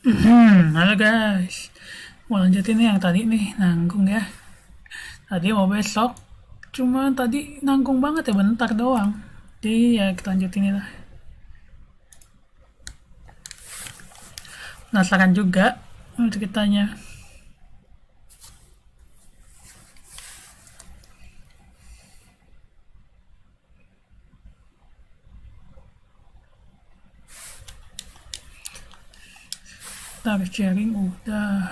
Halo guys, mau lanjutin nih yang tadi nih nanggung ya. Tadi mau besok, cuma tadi nanggung banget ya bentar doang. Jadi ya kita lanjutin ini lah. Penasaran juga ceritanya. Ntar sharing udah.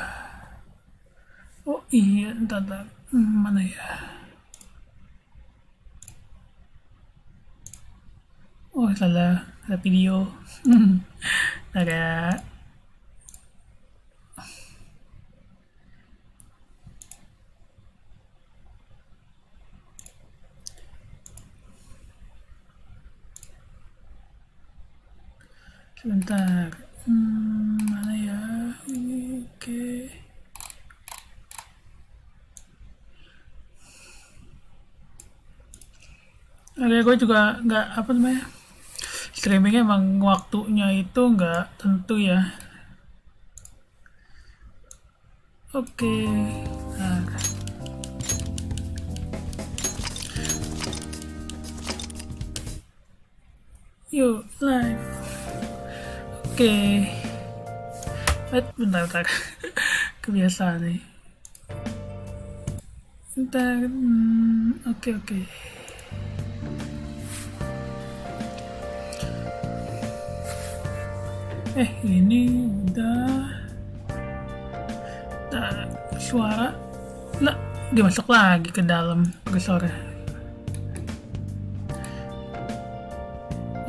Oh iya, ntar. Mana ya? Oh salah, ada video. Ada. Sebentar. Mana ya? Ini oke. Oke, gue juga nggak apa namanya. Streamingnya emang waktunya itu nggak tentu ya. Oke. Nah, yuk live. Oke. Bentar. Kebiasaan nih. Bentar. Oke. Ini udah. Suara. Lah, dia masuk lagi ke dalam sore.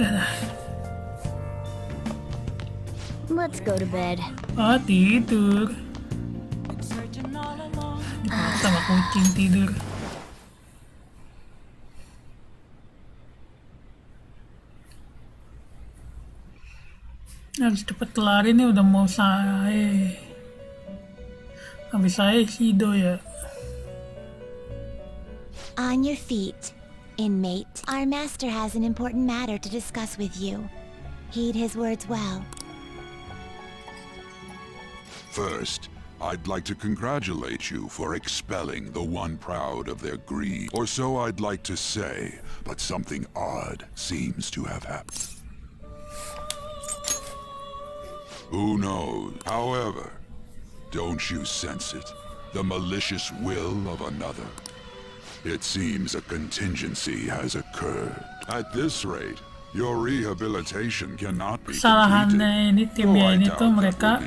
Dah. Let's go to bed. Oh, tidur. Sama kucing tidur. Harus cepet kelarin nih, udah mau saya. Habis saya Sido ya. On your feet, inmate. Our master has an important matter to discuss with you. Heed his words well. First, I'd like to congratulate you for expelling the one proud of their greed. Or so I'd like to say, but something odd seems to have happened. Who knows? However, don't you sense it? The malicious will of another? It seems a contingency has occurred. At this rate, your rehabilitation cannot be completed. Kesalahannya ini timnya ini tuh mereka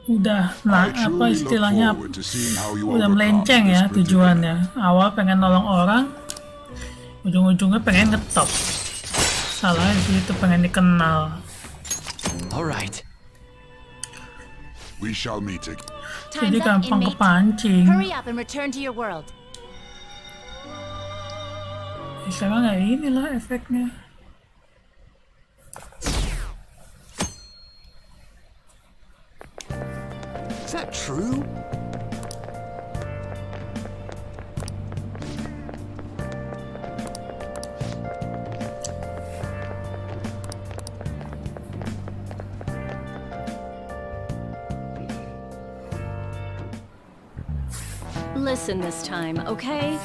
udah istilahnya udah melenceng ya tujuannya. Awal pengen nolong orang, ujung-ujungnya pengen ngetop. Salahnya di situ pengen dikenal. Alright. We shall meet again. Jadi gampang kepancing. Hurry up and return to your world. Sekarang ya inilah efeknya. Is that true? Listen this time, okay?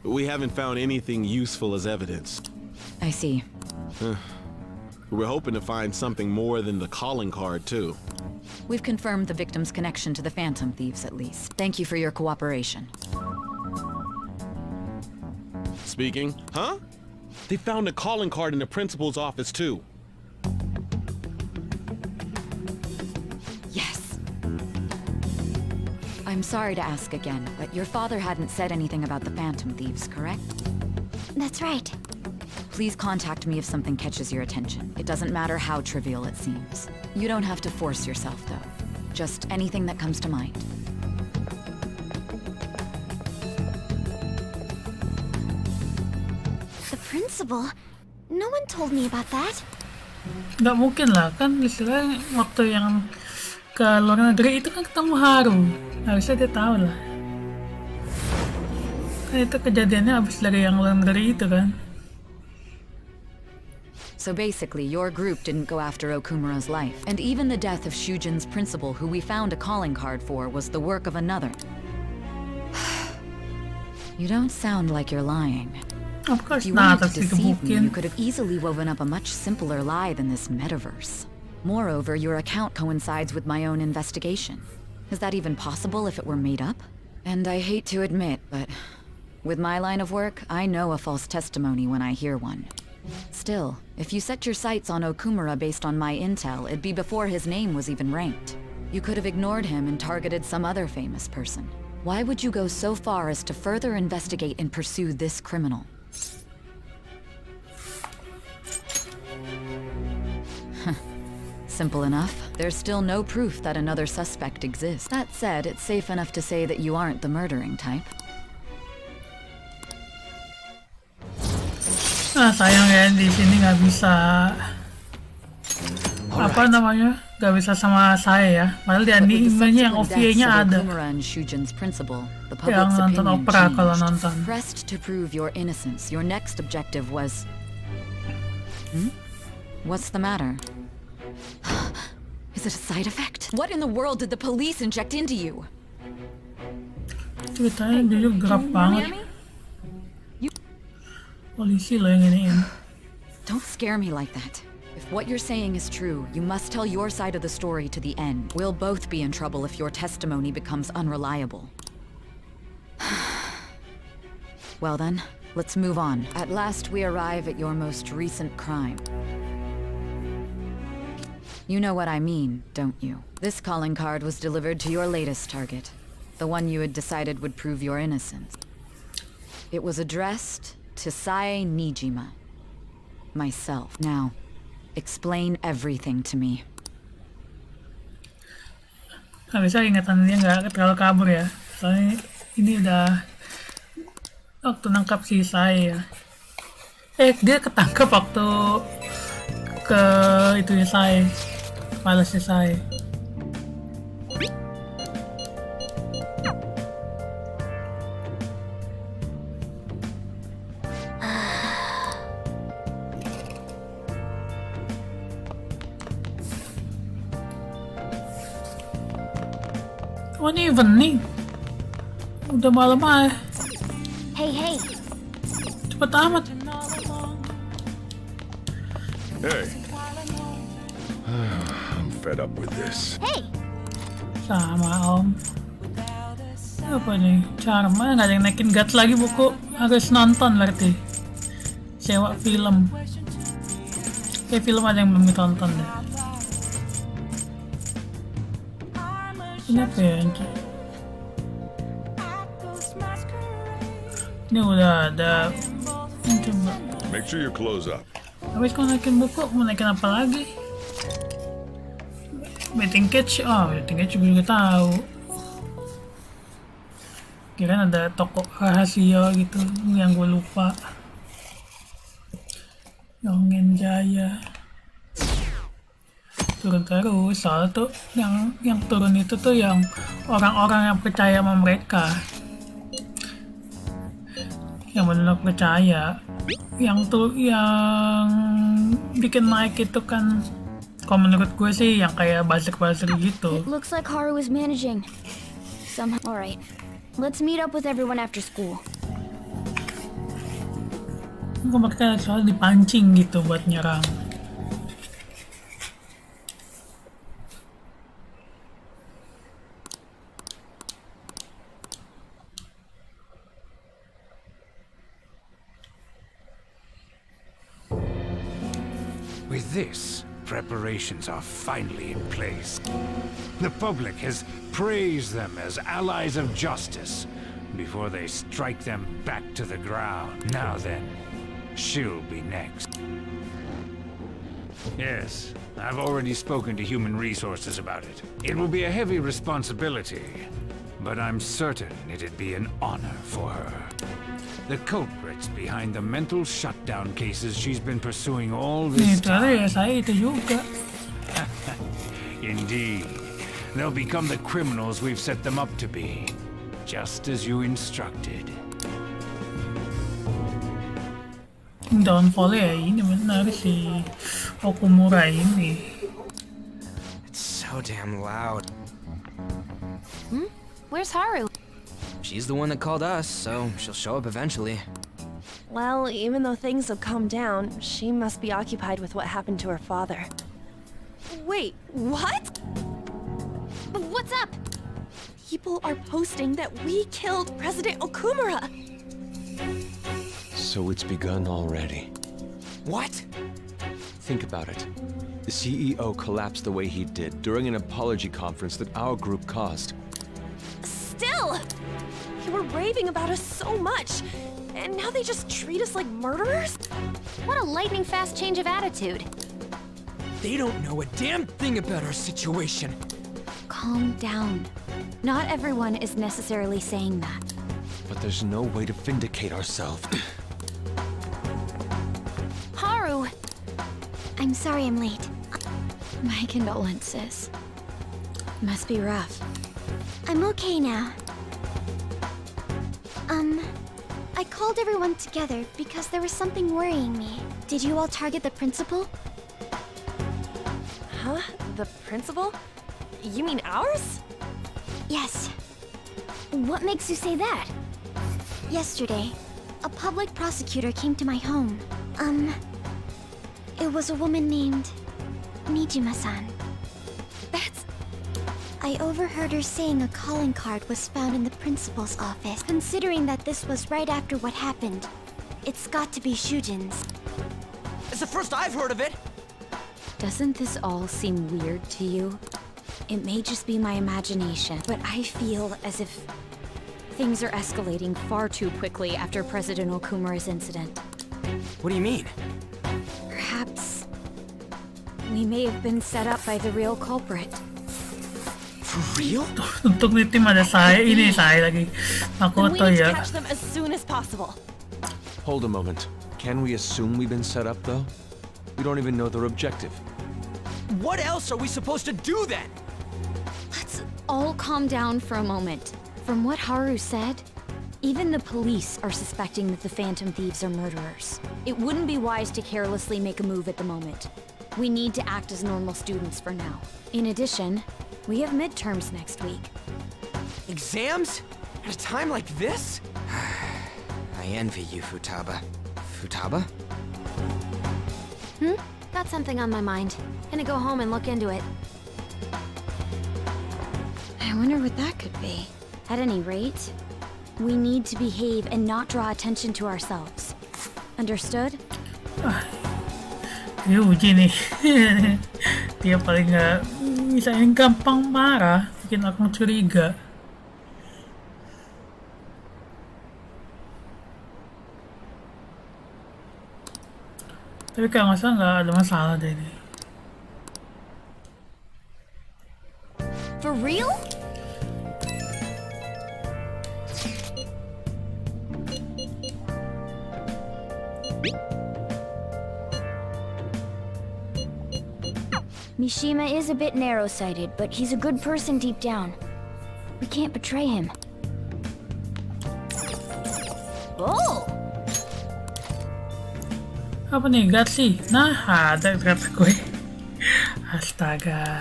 We haven't found anything useful as evidence. I see. We're hoping to find something more than the calling card, too. We've confirmed the victim's connection to the Phantom Thieves, at least. Thank you for your cooperation. Speaking? Huh? They found a calling card in the principal's office, too. Yes. I'm sorry to ask again, but your father hadn't said anything about the Phantom Thieves, correct? That's right. Please contact me if something catches your attention. It doesn't matter how trivial it seems. You don't have to force yourself, though. Just anything that comes to mind. The principal? No one told me about that. Nggak mungkin lah, kan istilahnya waktu yang ke luar negeri itu kan ketemu Haru. Harusnya dia tahu lah. Kan itu kejadiannya abis dari yang luar negeri itu kan. So basically, your group didn't go after Okumura's life, and even the death of Shujin's principal, who we found a calling card for, was the work of another. You don't sound like you're lying. Of course If you not, wanted harus to deceive me, dikebukin. you could have easily woven up a much simpler lie than this metaverse. Moreover, your account coincides with my own investigation. Is that even possible if it were made up? And I hate to admit, but with my line of work, I know a false testimony when I hear one. Still, if you set your sights on Okumura based on my intel, it'd be before his name was even ranked. You could have ignored him and targeted some other famous person. Why would you go so far as to further investigate and pursue this criminal? Simple enough. There's still no proof that another suspect exists. That said, it's safe enough to say that you aren't the murdering type. Nah, sayang ya di sini nggak bisa apa namanya, nggak bisa sama saya ya. Padahal di But with the animenya yang subsequent OVA-nya deaths of ada. Okumura and Shujin's principal, the Yang public's nonton opinion opera kalau changed. nonton. Pressed to prove your innocence, your next objective was... What's the matter? Is it a side effect? What in the world did the police inject into you? Ceritanya jujur gerap banget. Polisi loh yang iniin. Don't scare me like that. If what you're saying is true, you must tell your side of the story to the end. We'll both be in trouble if your testimony becomes unreliable. Well then, let's move on. At last we arrive at your most recent crime. You know what I mean, don't you? This calling card was delivered to your latest target, the one you had decided would prove your innocence. It was addressed to Sae Nijima. Myself. Now, explain everything to me. Harusnya ingatan dia nggak terlalu kabur ya. Soalnya ini udah waktu nangkap si saya. Dia ketangkap waktu ke itu ya saya. Malasnya saya. Oh ini evening. Udah malam aja. Hey. Cepet amat. Hey. I'm fed up with this. Hey! Sama om. Apa nih? Charma nggak ada yang naikin gat lagi buku. Harus nonton berarti. Sewa film. Kayak film ada yang belum ditonton deh. Ini apa ya? Ini udah ada. Coba. Make sure you close up. Habis kalau naikin buku, mau naikin apa lagi? Betting Cage, Betting Cage juga tahu. Kirain ada toko rahasia gitu yang gue lupa. Yongen Jaya. Turun terus, soalnya tuh yang turun itu tuh yang orang-orang yang percaya sama mereka. Yang benar percaya. Yang bikin naik itu kan, kalau menurut gue sih yang kayak buzzer-buzzer gitu. It looks like Haru is managing. Somehow. Alright. Let's meet up with everyone after school. Kok mereka soalnya dipancing gitu buat nyerang. With this, preparations are finally in place. The public has praised them as allies of justice before they strike them back to the ground. Now then, She'll be next. Yes, I've already spoken to Human Resources about it. It will be a heavy responsibility, but I'm certain it'd be an honor for her. The culprits behind the mental shutdown cases she's been pursuing all this Itu ada ya, time. saya itu juga. Indeed. They'll become the criminals we've set them up to be, just as you instructed. Downfall ya ini benar si Okumura ini. It's so damn loud. Where's Haru? She's the one that called us, so she'll show up eventually. Well, even though things have calmed down, she must be occupied with what happened to her father. Wait, what? What's up? People are posting that we killed President Okumura! So it's begun already. What? Think about it. The CEO collapsed the way he did during an apology conference that our group caused. Still! You were raving about us so much, and now they just treat us like murderers? What a lightning fast change of attitude. They don't know a damn thing about our situation. Calm down. Not everyone is necessarily saying that. But there's no way to vindicate ourselves. Haru! I'm sorry I'm late. My condolences. Must be rough. I'm okay now. I called everyone together because there was something worrying me. Did you all target the principal? Huh? The principal? You mean ours? Yes. What makes you say that? Yesterday, a public prosecutor came to my home. It was a woman named Nijima-san. That's... I overheard her saying a calling card was found in the principal's office. Considering that this was right after what happened, it's got to be Shujin's. It's the first I've heard of it. Doesn't this all seem weird to you? It may just be my imagination, but I feel as if things are escalating far too quickly after President Okumura's incident. What do you mean? Perhaps we may have been set up by the real culprit. For real? Untuk di tim ada saya, ini saya lagi Then we Makoto need to ya. catch them as soon as possible. Hold a moment. Can we assume we've been set up, though? We don't even know their objective. What else are we supposed to do then? Let's all calm down for a moment. From what Haru said, even the police are suspecting that the Phantom Thieves are murderers. It wouldn't be wise to carelessly make a move at the moment. We need to act as normal students for now. In addition, we have midterms next week. Exams? At a time like this? I envy you, Futaba. Futaba? Got something on my mind. Gonna go home and look into it. I wonder what that could be. At any rate, we need to behave and not draw attention to ourselves. Understood? Dia uji nih. Dia paling nggak bisa yang gampang marah, bikin aku curiga. Tapi kalau nggak salah nggak ada masalah deh ini. For real? Mishima is a bit narrow-sighted, but he's a good person deep down. We can't betray him. Oh! Apa nih, guard sih? Nah, ada kata gue. Astaga.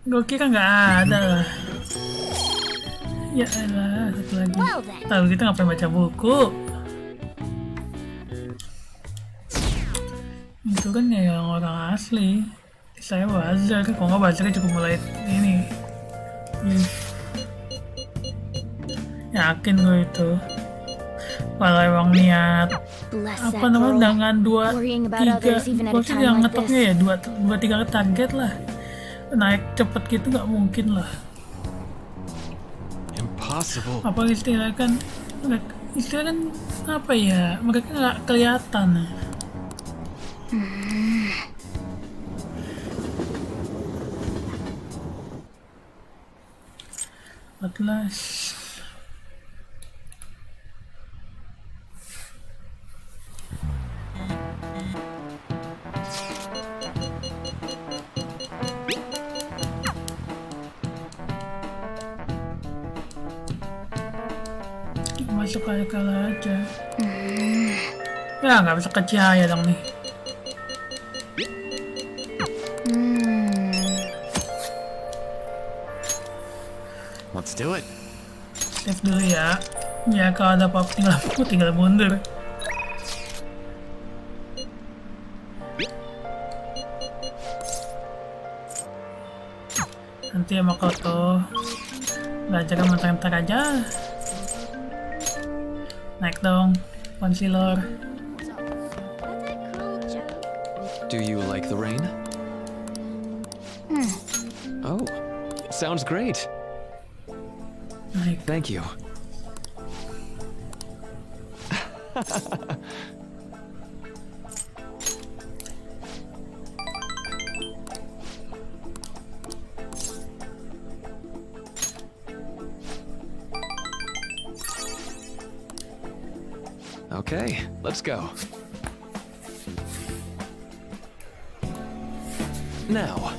Gue kira nggak ada lah. Ya elah, satu lagi. Well then. Tahu kita ngapain baca buku? Itu kan ya yang orang asli. Saya buzzer, kalau nggak buzzernya cukup mulai ini. Yakin gue itu. Kalau emang niat Bless apa that namanya girl. dengan Worrying about 2-3 others even at a pasti time yang like ngetoknya this. ya 2-3 target lah, naik cepet gitu nggak mungkin lah. Impossible. Apa istilahnya kan Istilah kan apa ya? Mereka nggak kelihatan. Atlas. Masuk kala aja. Ya nggak bisa ke cahaya dong nih. Let's do it. Save dulu ya. Ya kalau ada apa-apa tinggal mundur. Nanti ya Makoto belajar mentar-mentar aja. Naik dong, concealer. Do you like the rain? Oh, sounds great. Naik. Thank you. Okay, let's go. Now.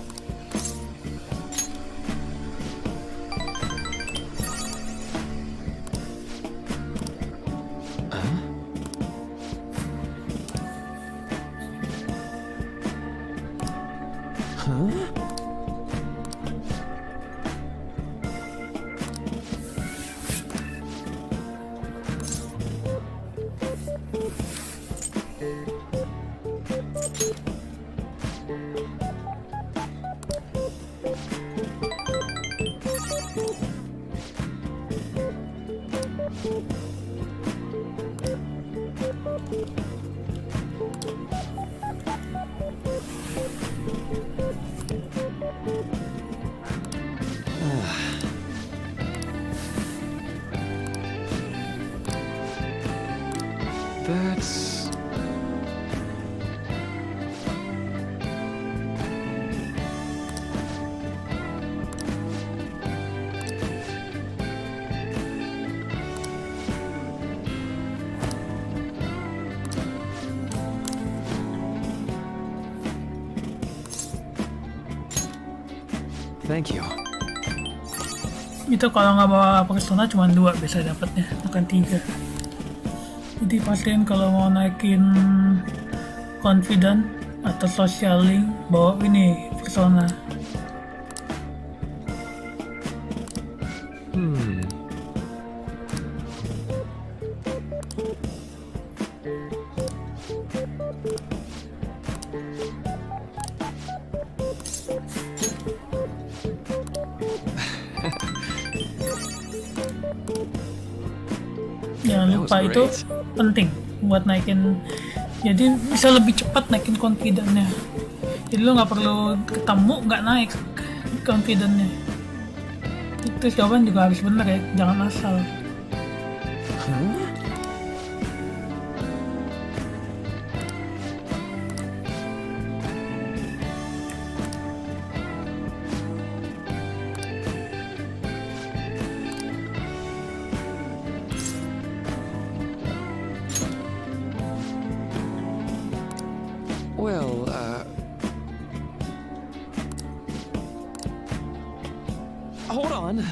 That's... Thank you. Itu kalau nggak bawa persona cuma 2 bisa dapatnya, bukan 3. Jadi pastiin kalau mau naikin confident atau social link bawa ini persona. Jangan lupa itu penting buat naikin, jadi bisa lebih cepat naikin confidence-nya. Jadi lo nggak perlu ketemu nggak naik confidence-nya. Itu jawaban juga harus bener ya, jangan asal. Well, hold on.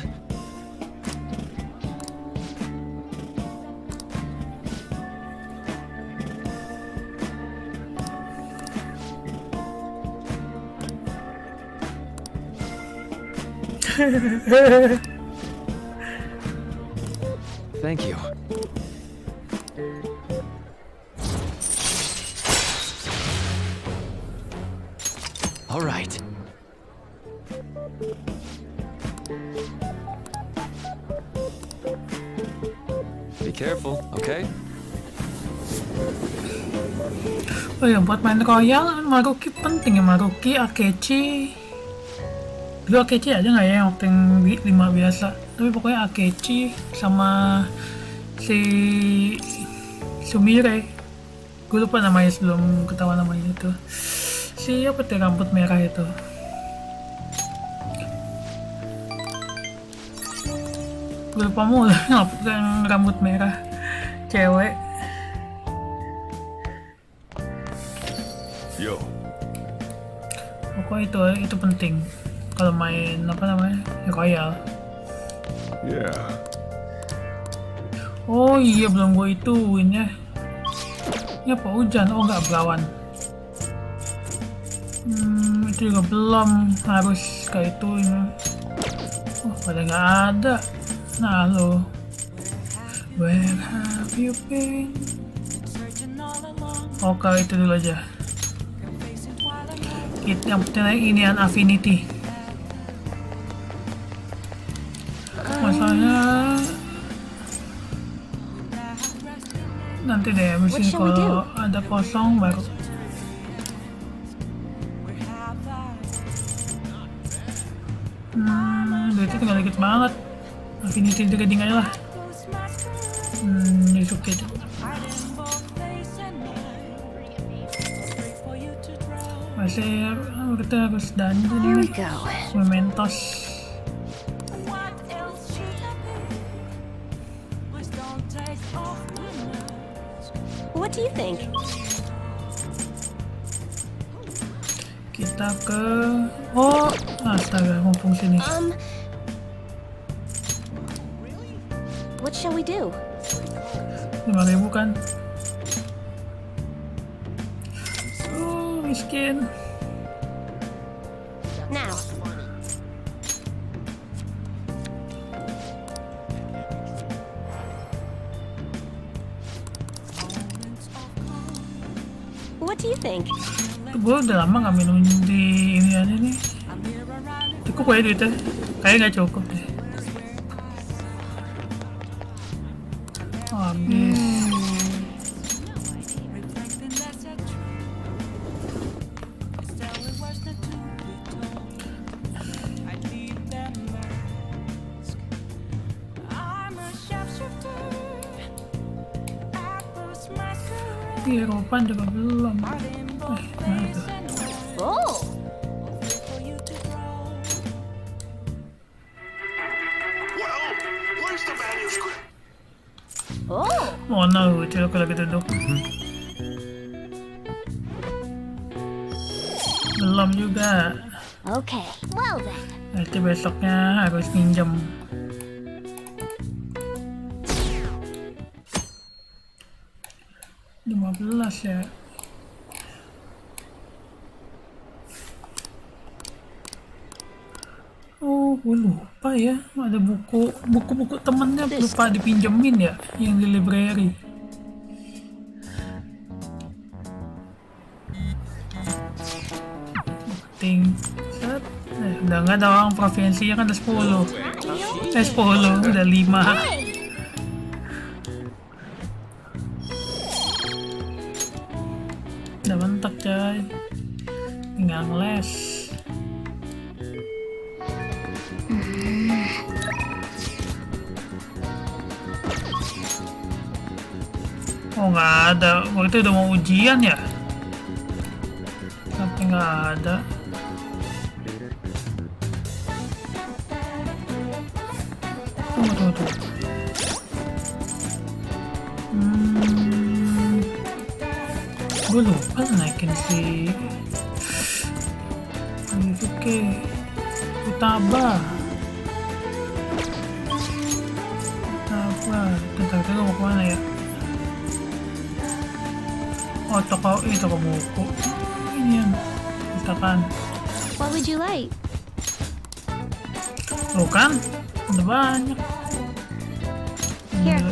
Thank you. All right. Be careful, okay? Oh ya, buat main royal Maruki penting ya, Maruki, Akechi. Dulu Akechi aja nggak ya yang waktu yang 5 biasa, tapi pokoknya Akechi sama si Sumire, gue lupa namanya sebelum ketahuan namanya itu. Siapa tuh rambut merah itu? Gue lupa mulu yang rambut merah, cewek. Yo. Pokoknya itu penting kalau main apa namanya Royal. Yeah. Oh iya, belum gue ituin ya. Ini apa hujan? Oh nggak, belawan. Itu juga belum, harus kayak itu ini. Oh pada nggak ada. Nah lo, where have you been? Oke, itu dulu aja. Yang penting inian affinity. Masalahnya nanti deh, mesti kalau ada kosong baru. Duitnya tinggal dikit banget. Affinity trading aja lah. Ini oke tuh. Masih kita harus dungeon nih. Mementos. What do you think? Kita ke astaga, mumpung sini. What shall we do? 5.000 kan? Miskin. Now. What do you think? Gue udah lama nggak minum di ini aja nih. Cukup ya duitnya? Kayaknya nggak cukup deh. Habis. Di Eropa juga belum. Nah itu. Oh. Oh. Oh no, itu aku lagi duduk. Belum juga. Okay. Well then. Nanti besoknya harus minjem. Ya. Oh, gue lupa ya, ada buku-buku temennya lupa dipinjemin ya, yang di library. Penting. Udah nggak dong, provinsinya kan ada 10. 10, udah 5. Udah mentok coy, tinggal ngeles. Oh nggak ada, waktu itu udah mau ujian ya, tapi nggak ada. Tunggu. Gue lupa naikin si oke Futaba. Bentar, kita mau kemana ya? Oh, toko buku. Ini yang misalkan. What would you like? Tuh kan, udah banyak. Here.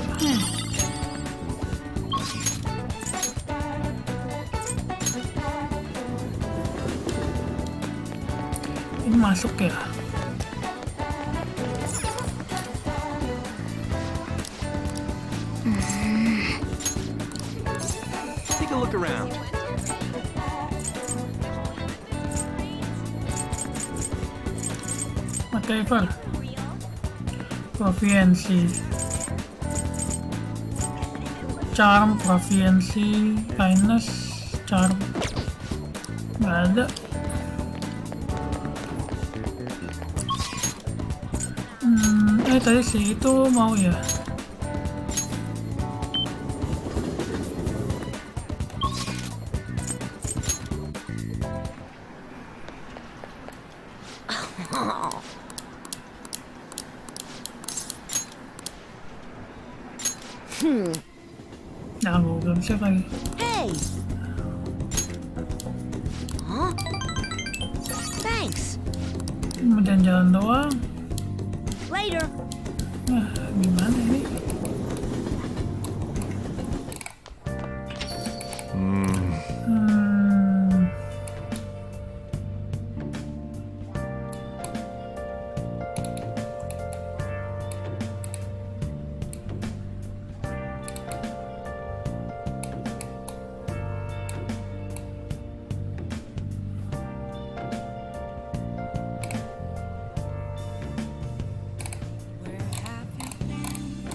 Ini masuk ya? Take a look around. Whatever. Provinsi. charm, proficiency, kindness, charm. Nggak ada. Tadi sih itu mau ya. Nah, gue belum siap lagi. Hey! Huh? Thanks. Kemudian jalan doang. Later. Nah, gimana ini?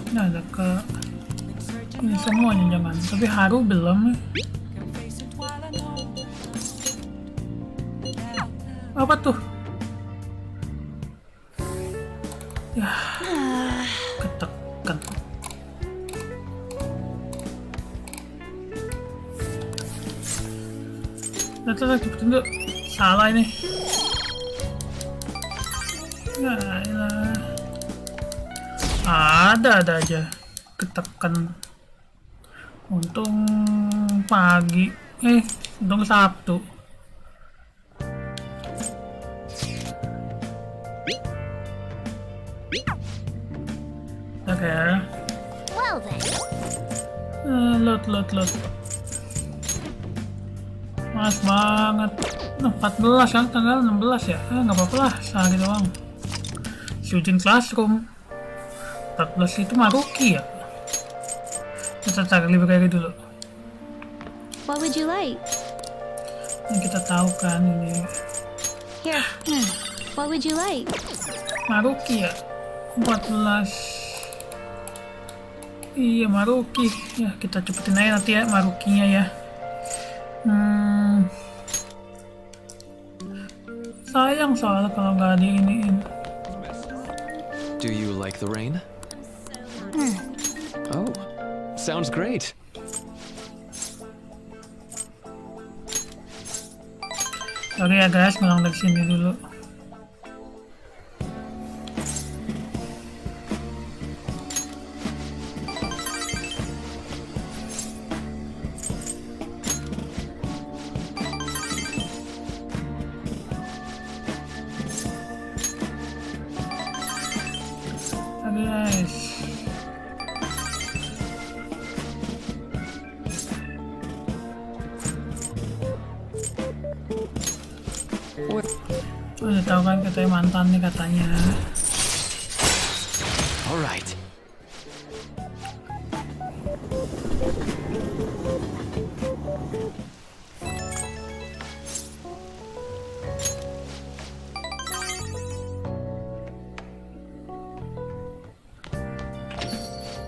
Nah, ada ke ini semuanya jangan, tapi Haru belum. Apa tuh? Ya, ketekan. Lihat tunggu, salah ini. Nah, ada aja ketekan. Untung pagi, untung Sabtu. Oke. Well then. Load. Mas banget. Nah, 14 kan, tanggal 16 ya. Nggak apa-apa lah, sehari doang. Shujin Classroom. 14 itu Maruki ya. Kita cari library dulu. What would you like? Yang kita tahu kan ini. Here. What would you like? Maruki ya. 14. Iya, Maruki. Ya, kita cepetin aja nanti ya Marukinya ya. Sayang soalnya kalau nggak diiniin. Do you like the rain? Oh, sounds great. Sorry ya guys, ngulang dari sini dulu. Guys, udah tahu kan katanya mantan nih katanya. Alright.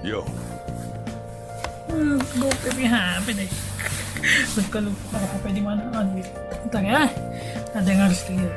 Yo. Gue pilih HP deh. Lupa HP di mana lagi. Bentar ya. Ada yang harus lihat.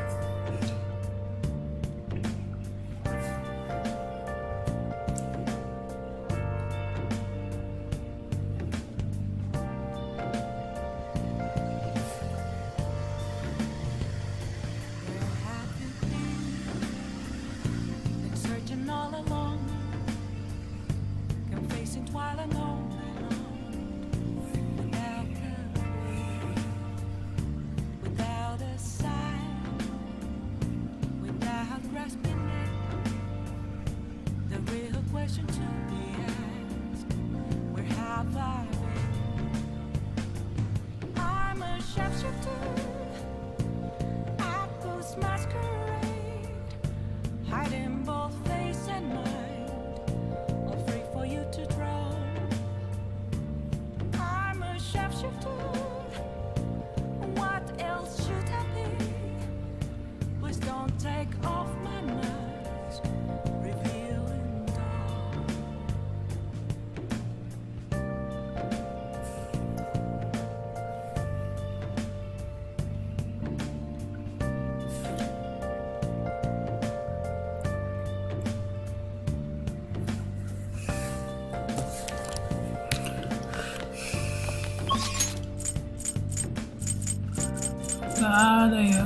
Gak ada ya.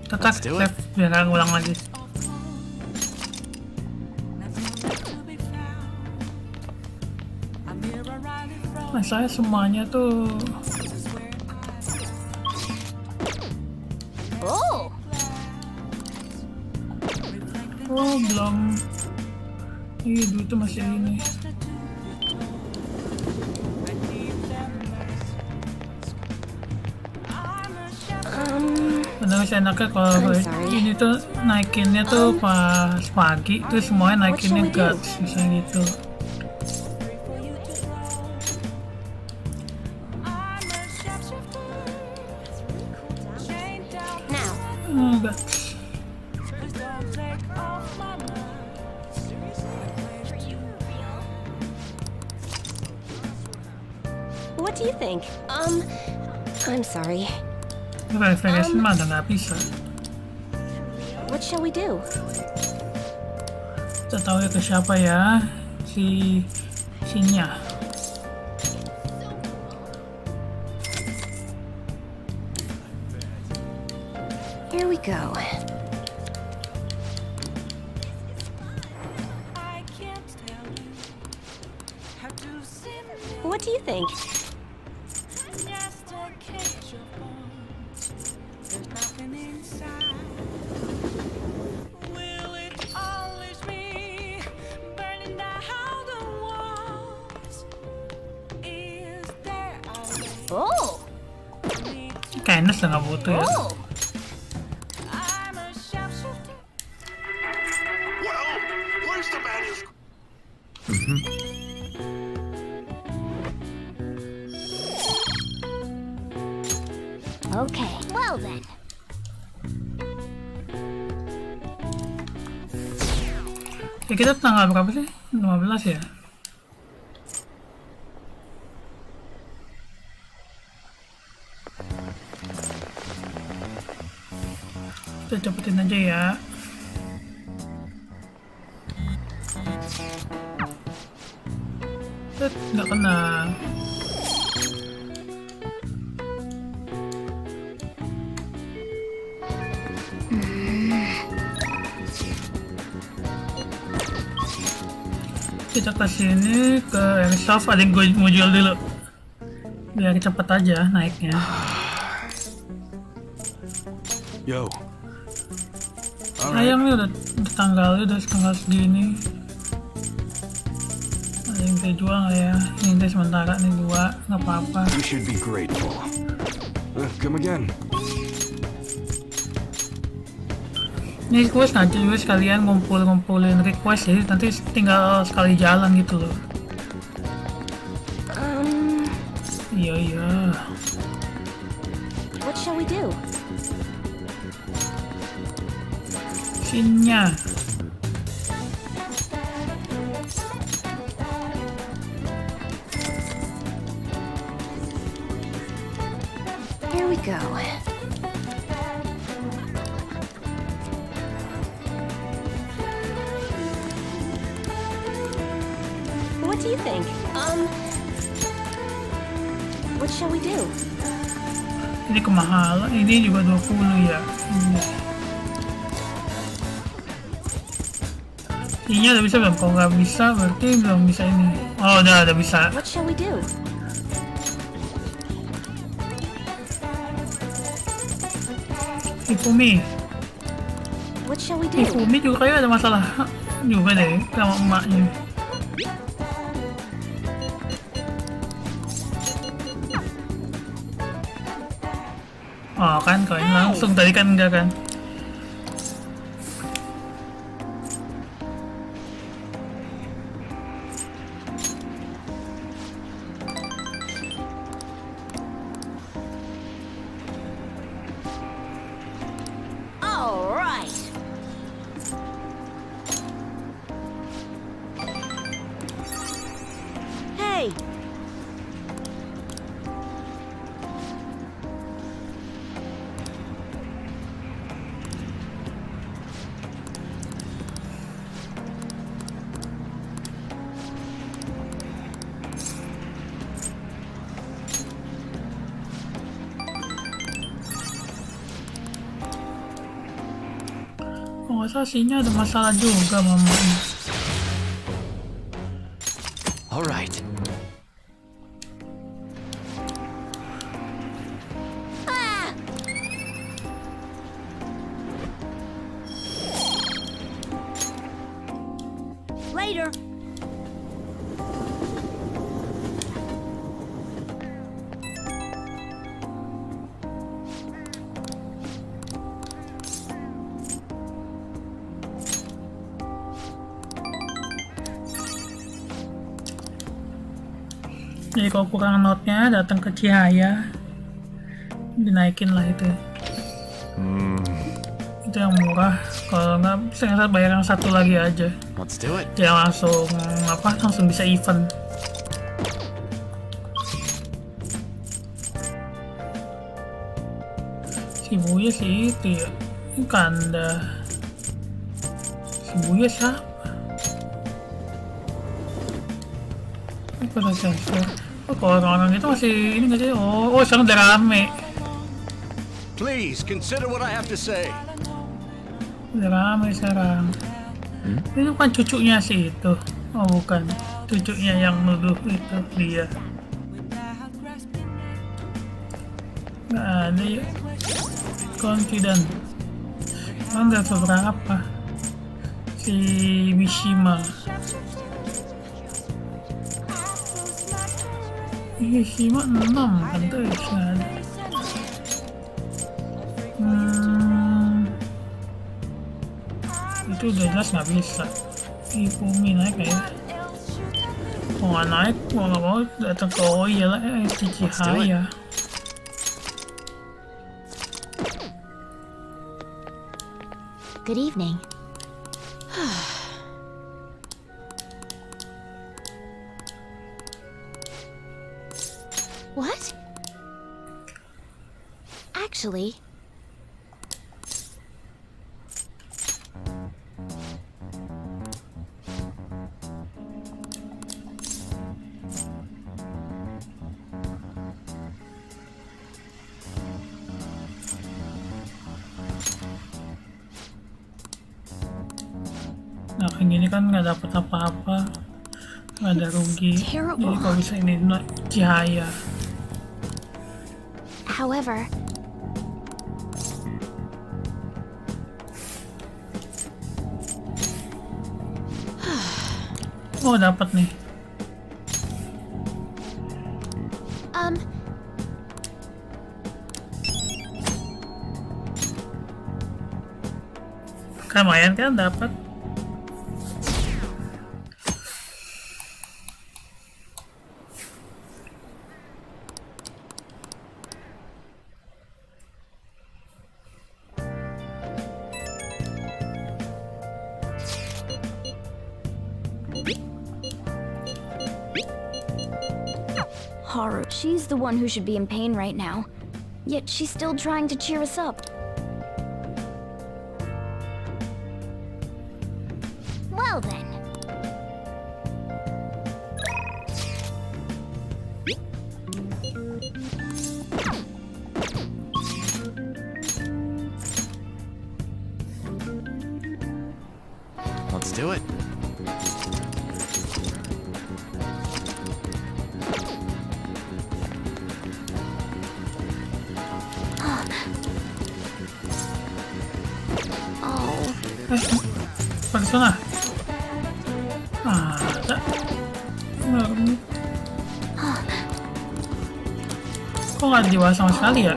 Tetap Let's do it. save biar gak ngulang lagi. Masalahnya semuanya tuh Oh, belum. Iya, duitnya masih ini. Bener sih enaknya kalau ini tuh naikinnya tuh pas pagi, terus semuanya naikinnya guts, misalnya gitu. Guts. What do you think? I'm sorry. Referensi mah udah nggak bisa. What shall we do? Kita tahu ya ke siapa ya, Sinya. Here we go. What do you think? oh, Kayaknya udah nggak butuh ya. oh. Where's the manuscript? Okay, well then. Ya kita tanggal berapa sih? 15 ya? Kita cepetin aja ya. Nggak kena. Kita kesini ke airsoft, ada yang gue mau jual dulu biar cepet aja naiknya. Yo. Sayang nih udah tanggal segini. Ada yang saya jual nggak ya? Ini teh sementara nih 2, nggak apa-apa. You should be grateful. Come again. Ini request nanti juga sekalian ngumpulin request, jadi nanti tinggal sekali jalan gitu loh. Iya. What shall we do? Sinya. Here we go. What do you think? What shall we do? Ini kemahalan, ini juga 20 ya. Sinya udah bisa belum? Kalau nggak bisa berarti belum bisa ini. Oh udah bisa. What shall we do? Ifumi. What shall we do? Ifumi juga kayak ada masalah juga deh sama emaknya. Oh kan koin langsung, tadi kan enggak kan. All right. Hey! nggak salah Sinya ada masalah juga mamanya. All right. Later. Jadi kalau kurang note-nya datang ke Cihaya, dinaikin lah itu. Itu yang murah. Kalau nggak bisa bayar yang satu lagi aja. Let's do it. Jangan langsung bisa event. Shibuya sih itu ya, ini Kanda. Shibuya siapa? Pada sensor. Oh, kalau orang-orang itu masih ini nggak sih? Oh, sekarang udah rame. Please consider what I have to say. Udah rame sekarang. Ini bukan cucunya sih itu. Oh bukan, cucunya yang nuduh itu dia. Nggak ada ya. Confident. Kan udah seberapa? Si Mishima. Mishima 6 kan tuh nggak ada. Itu udah jelas nggak bisa. Ifumi naik ya. Mau nggak naik, mau nggak mau datang ke Oya lah, si Cihaya. Good evening. What? Actually, Nah kayak gini kan nggak dapet apa-apa, nggak ada rugi. Jadi kalau bisa ini Cihaya. however, Oh dapat nih. Kan lumayan kan dapat. Haru, she's the one who should be in pain right now. Yet she's still trying to cheer us up. Well then. Let's do it. Pada sana. Ada. Kok nggak dibahas sama sekali ya?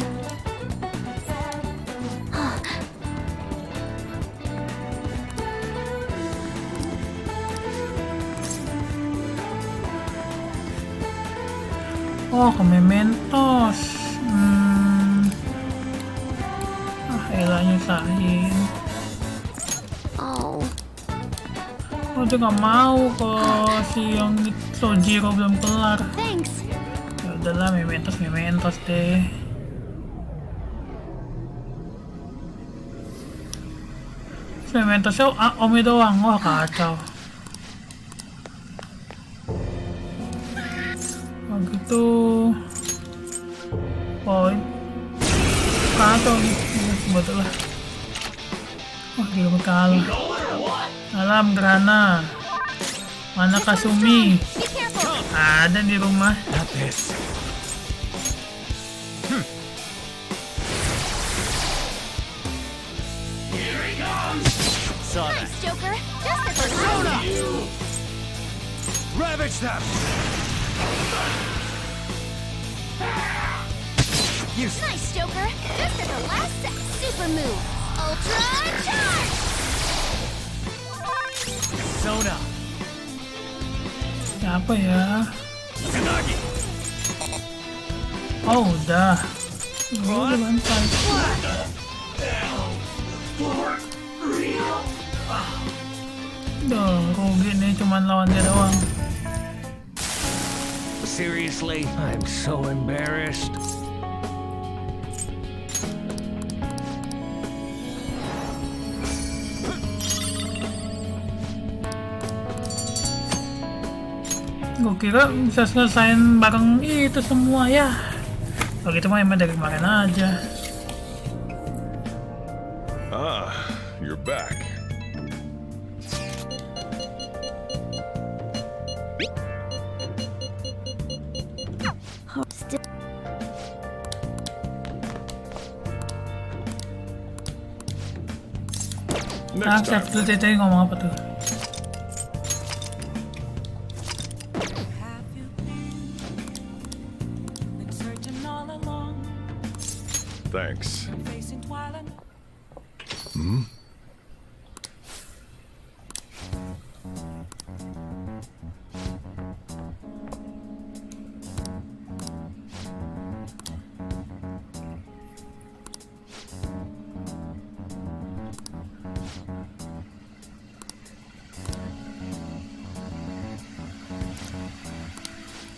Oh, ke Mementos. Elah nyusahin. Oh, dia nggak mau kok si yang Sojiro belum kelar. thanks. Ya udahlah, Mementos deh. Mementosnya Omi doang, wah kacau. Oh gitu. Oh, kacau nih, betul lah. Wah, gila kalah. Alam Grana. Mana Kasumi? Ada di rumah. Not this. Saw that. Nice, Joker. Just at the last Ravage them! Nice, Joker. Just at the last super move. Ultra charge! Sona. Siapa ya? Oh, udah. Udah bantai. Duh, rugi nih cuman lawan dia doang. Seriously? I'm so embarrassed. Gue kira bisa selesaiin bareng itu semua ya. Kalau gitu mah emang dari kemarin aja. Ah, you're back. Ah, Next time. Chef Tete ngomong apa tuh? Thanks.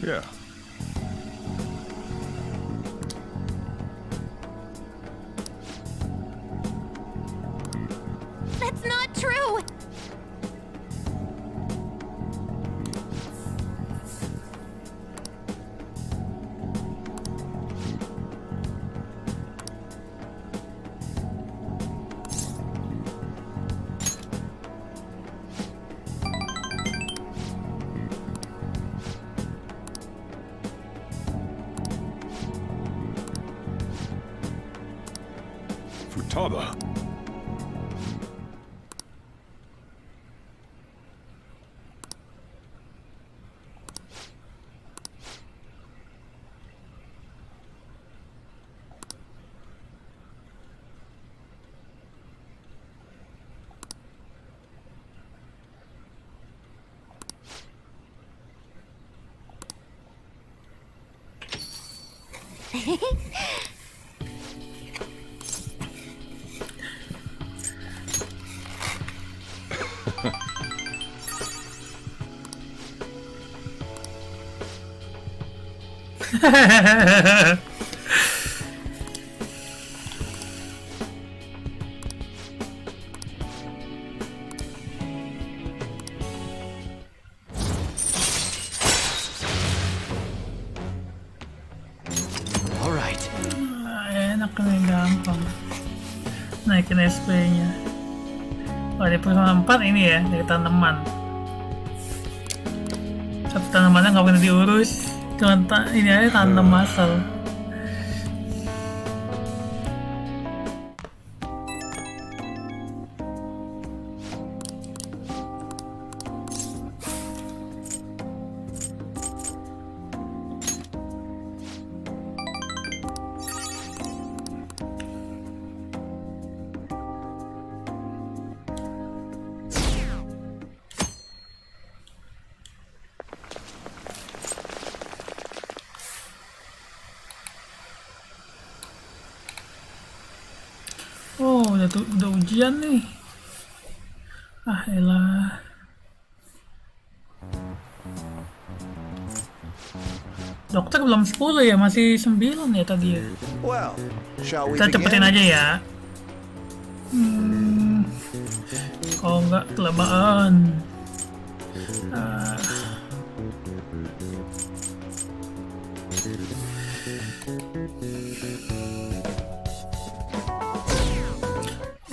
Yeah. That's not true! Futaba. All right. Enak nih, gampang. Naikin SP-nya. Oh, di personal 4 ini ya, dari tanaman. Satu tanamannya nggak pernah diurus. Cuma ini aja tanam masal. Oh, udah ujian nih. Ah, elah. Dokter belum 10 ya, masih 9 ya tadi ya. Well, shall we Kita cepetin begin? aja ya. Kalau nggak kelamaan. Ah.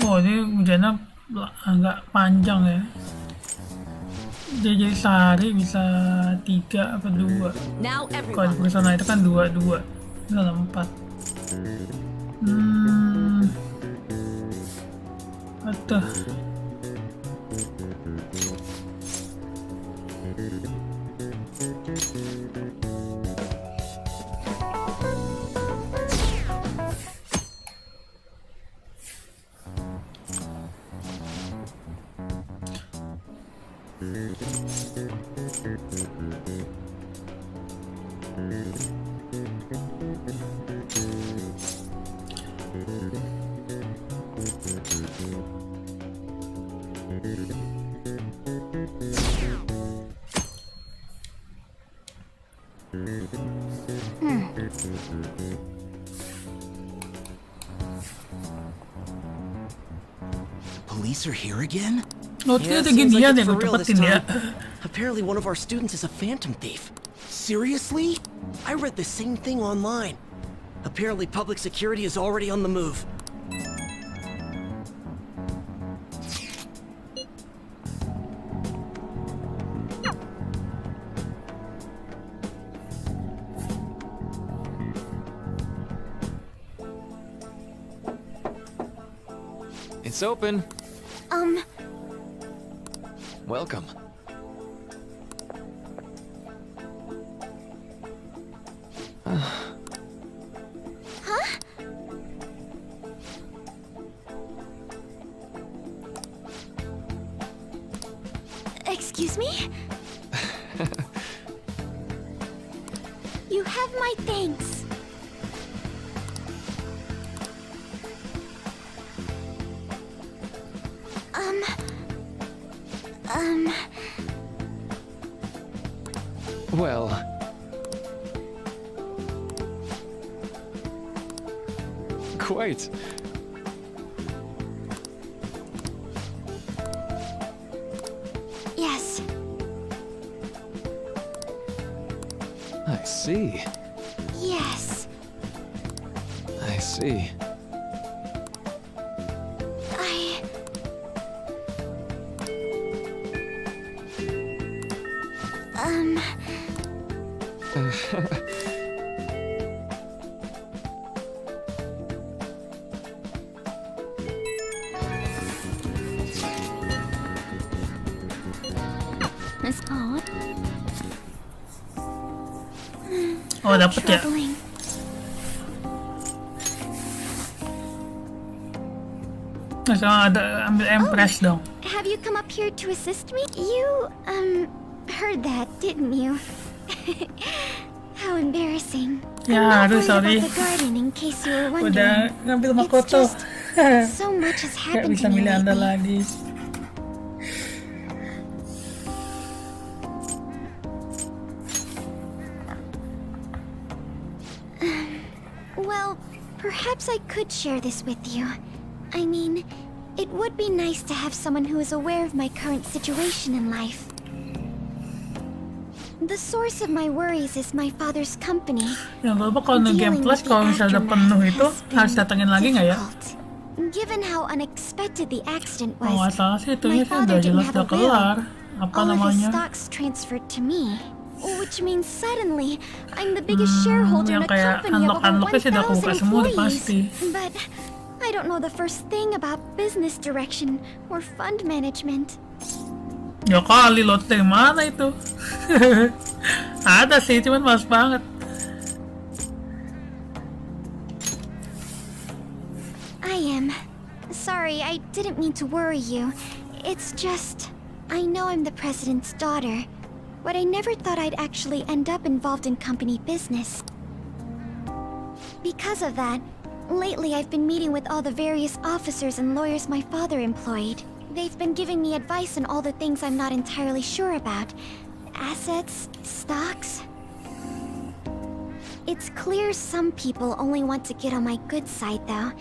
Oh, ini ujiannya agak panjang ya. Dia jadi sehari bisa 3 apa 2. Kalau di perusahaan itu kan 2 dalam 4. Aduh. Police are here again? Oh, ternyata ginian yang gue dapetin ya. Apparently one of our students is a phantom thief. Seriously? I read the same thing online. Apparently public security is already on the move. It's open. Welcome. Excuse me? You have my thanks. Well, quite. Yes. I see. Yes. I see. Oh, dapet ya. Nah, sekarang ada ambil Empress dong. Have you come up here to assist me? You, heard that, didn't you? How embarrassing. Ya, aduh sorry. Udah ngambil Makoto. So much has Gak happened bisa to me milih Anda lately. lagi. Well, perhaps I could share this with you. I mean, it would be nice to have someone who is aware of my current situation in life. The source of my worries is my father's company. Ya nggak apa kalau nge-game plus kalau misalnya udah penuh itu harus datengin lagi nggak ya? Given how unexpected the accident Oh nggak was, salah sih itu my ya father udah didn't jelas have udah a will. kelar. Apa All of his namanya? stocks transferred to me, which means suddenly I'm the biggest shareholder in yang a kayak company of over unlock-unlocknya sih udah 1,000 kebuka semua udah employees. pasti. But I don't know the first thing about business direction or fund management. Ya kali lot dari mana itu? Ada sih, cuman males banget. I am. Sorry, I didn't mean to worry you. It's just, I know I'm the president's daughter, but I never thought I'd actually end up involved in company business. Because of that, lately I've been meeting with all the various officers and lawyers my father employed. They've been giving me advice on all the things I'm not entirely sure about. Assets, stocks. It's clear some people only want to get on my good side, though.